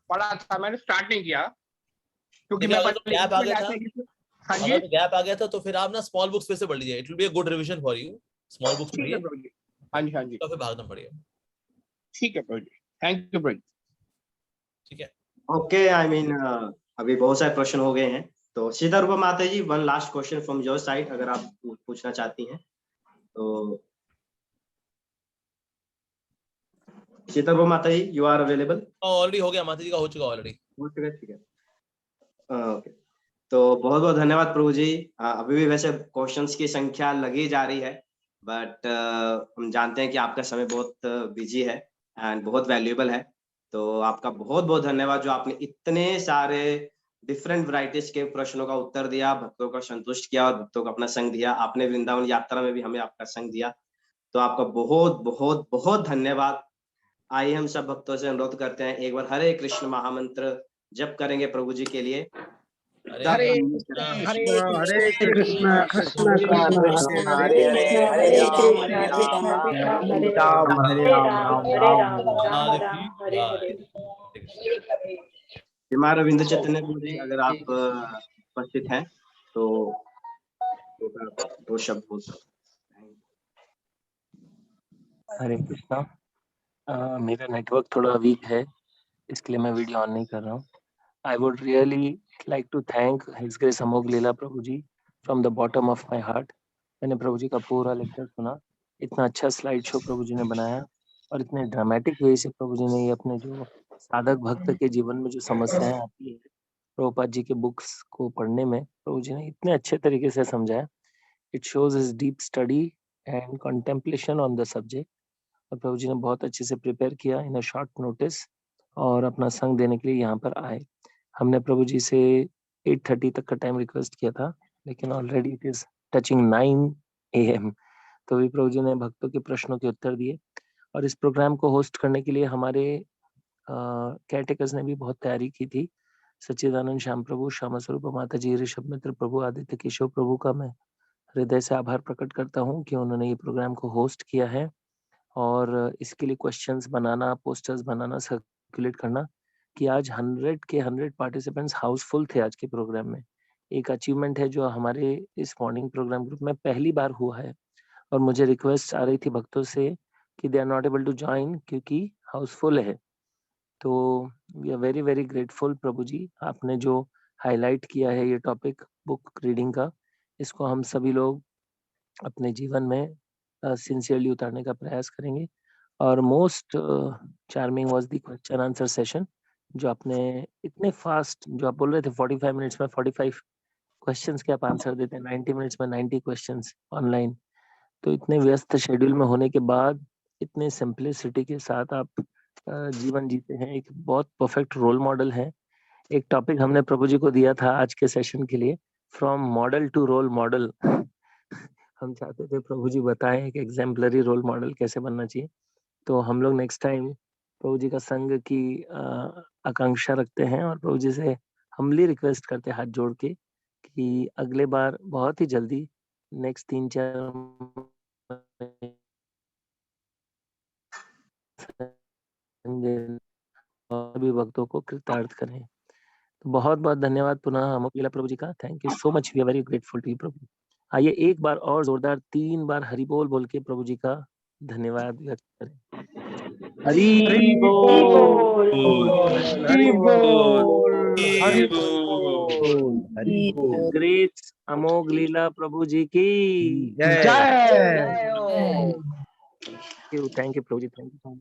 पढ़ा था, मैंने स्टार्ट नहीं किया क्योंकि मैं गैप आ गया था। अगर तो गैप आ गया था तो फिर आप ना स्मॉल बुक्स फिर से पढ़ लीजिए, it will be a good revision for you. Small books पढ़िए। हाँ जी हाँ जी, तो फिर भागवतम पढ़िए। ठीक है प्रभु जी, थैंक यू प्रभु जी। ठीक है, ओके, आई मीन अभी बहुत सारे प्रश्न हो गए हैं, तो सीता रूपा माता जी, one last question from your side, अगर आप पूछना चाहती हैं तो। सीता रूपा माता जी, यू आर अवेलेबल? ऑलरेडी हो गया, माता जी का हो चुका ऑलरेडी। ठीक है। ओके, तो बहुत बहुत धन्यवाद प्रभु जी। अभी भी वैसे क्वेश्चंस की संख्या लगी जा रही है, बट हम जानते हैं कि आपका समय बहुत बिजी है एंड बहुत वैल्यूएबल है। तो आपका बहुत बहुत धन्यवाद जो आपने इतने सारे डिफरेंट वैरायटीज के प्रश्नों का उत्तर दिया, भक्तों को संतुष्ट किया और भक्तों को अपना संग दिया। आपने वृंदावन यात्रा में भी हमें आपका संग दिया, तो आपका बहुत बहुत बहुत धन्यवाद। आइए हम सब भक्तों से अनुरोध करते हैं, एक बार हरे कृष्ण महामंत्र जप करेंगे प्रभु जी के लिए। हरे कृष्ण हरे कृष्ण कृष्ण कृष्ण हरे हरे, हरे राम हरे राम हरे राम राम राम। हमारा रविंद्र चैतन्य प्रभु जी, अगर आप उपस्थित हैं तो दो शब्द बोल सकते हैं। हरे कृष्णा। मेरा नेटवर्क थोड़ा वीक है, इसके लिए मैं वीडियो ऑन नहीं कर रहा हूँ। I would really like to thank His Grace Amogh Leela Prabhu ji from the bottom of my heart। मैंने प्रभु जी का पूरा लेक्चर सुना, इतना अच्छा स्लाइड शो प्रभु जी ने बनाया और इतने ड्रामेटिक वे से प्रभु जी ने ये अपने जो साधक भक्त के जीवन में जो समस्याएं आती है प्रभुपाद जी के बुक्स को पढ़ने में प्रभु जी ने इतने अच्छे तरीके से समझाया। It shows his deep study and contemplation on the subject. और प्रभु जी ने बहुत अच्छे से प्रिपेयर किया इन अ शॉर्ट नोटिस और अपना संग देने के लिए यहाँ पर आए। हमने प्रभु जी से 8:30 तक का टाइम रिक्वेस्ट किया था, लेकिन already it is touching 9 AM। तो भी प्रभु जी ने भक्तों के प्रश्नों के उत्तर दिए और इस प्रोग्राम को होस्ट करने के लिए हमारे केयरटेकर्स ने भी बहुत तैयारी की थी। सच्चिदानंद श्याम प्रभु, श्यामा स्वरूप माता जी, ऋषभ मित्र प्रभु, आदित्य केशव प्रभु का मैं हृदय से आभार प्रकट करता हूँ कि उन्होंने ये प्रोग्राम को होस्ट किया है। और इसके लिए क्वेश्चंस बनाना, पोस्टर्स बनाना, सर्कुलेट करना कि आज 100 पार्टिसिपेंट्स हाउसफुल थे आज के प्रोग्राम में। एक अचीवमेंट है जो हमारे इस मॉर्निंग प्रोग्राम ग्रुप में पहली बार हुआ है। और मुझे रिक्वेस्ट आ रही थी भक्तों से कि they are not able to join क्योंकि हाउसफुल है। तो we are very very grateful Prabhu ji, आपने जो हाईलाइट किया है ये टॉपिक बुक रीडिंग का, इसको हम सभी लोग अपने जीवन में सिंसियरली उतारने का प्रयास करेंगे। और most charming was the question answer session, जो आपने इतने फास्ट, जो आप बोल रहे थे 45 मिनट्स में 45 क्वेश्चंस के आप आंसर देते हैं, 90 मिनट्स में 90 क्वेश्चंस ऑनलाइन। तो इतने व्यस्त शेड्यूल में होने के बाद इतने सिंपलिसिटी के साथ आप जीवन जीते हैं, एक बहुत परफेक्ट रोल मॉडल है। एक टॉपिक हमने प्रभु जी को दिया था आज के सेशन के लिए, from model to role model. हम चाहते थे प्रभु जी बताएं एक एग्जाम्पलरी रोल मॉडल कैसे बनना चाहिए। तो हम लोग नेक्स्ट टाइम प्रभु जी का संग की आकांक्षा रखते हैं और प्रभु जी से हम्बली रिक्वेस्ट करते हैं हाथ जोड़ के कि अगले बार बहुत ही जल्दी नेक्स्ट 3-4 सभी भक्तों को कृतार्थ करें। तो बहुत बहुत धन्यवाद पुनः अमोघ लीला प्रभु जी का। Thank you so much, we are very grateful to you Prabhu. आइए एक बार और जोरदार 3 बार हरि बोल के प्रभु जी का धन्यवाद व्यक्त करें। हरि बोल, हरि बोल, हरि बोल। ग्रेट अमोघ लीला प्रभु जी की जय। थैंक यू प्रभु जी, थैंक यू।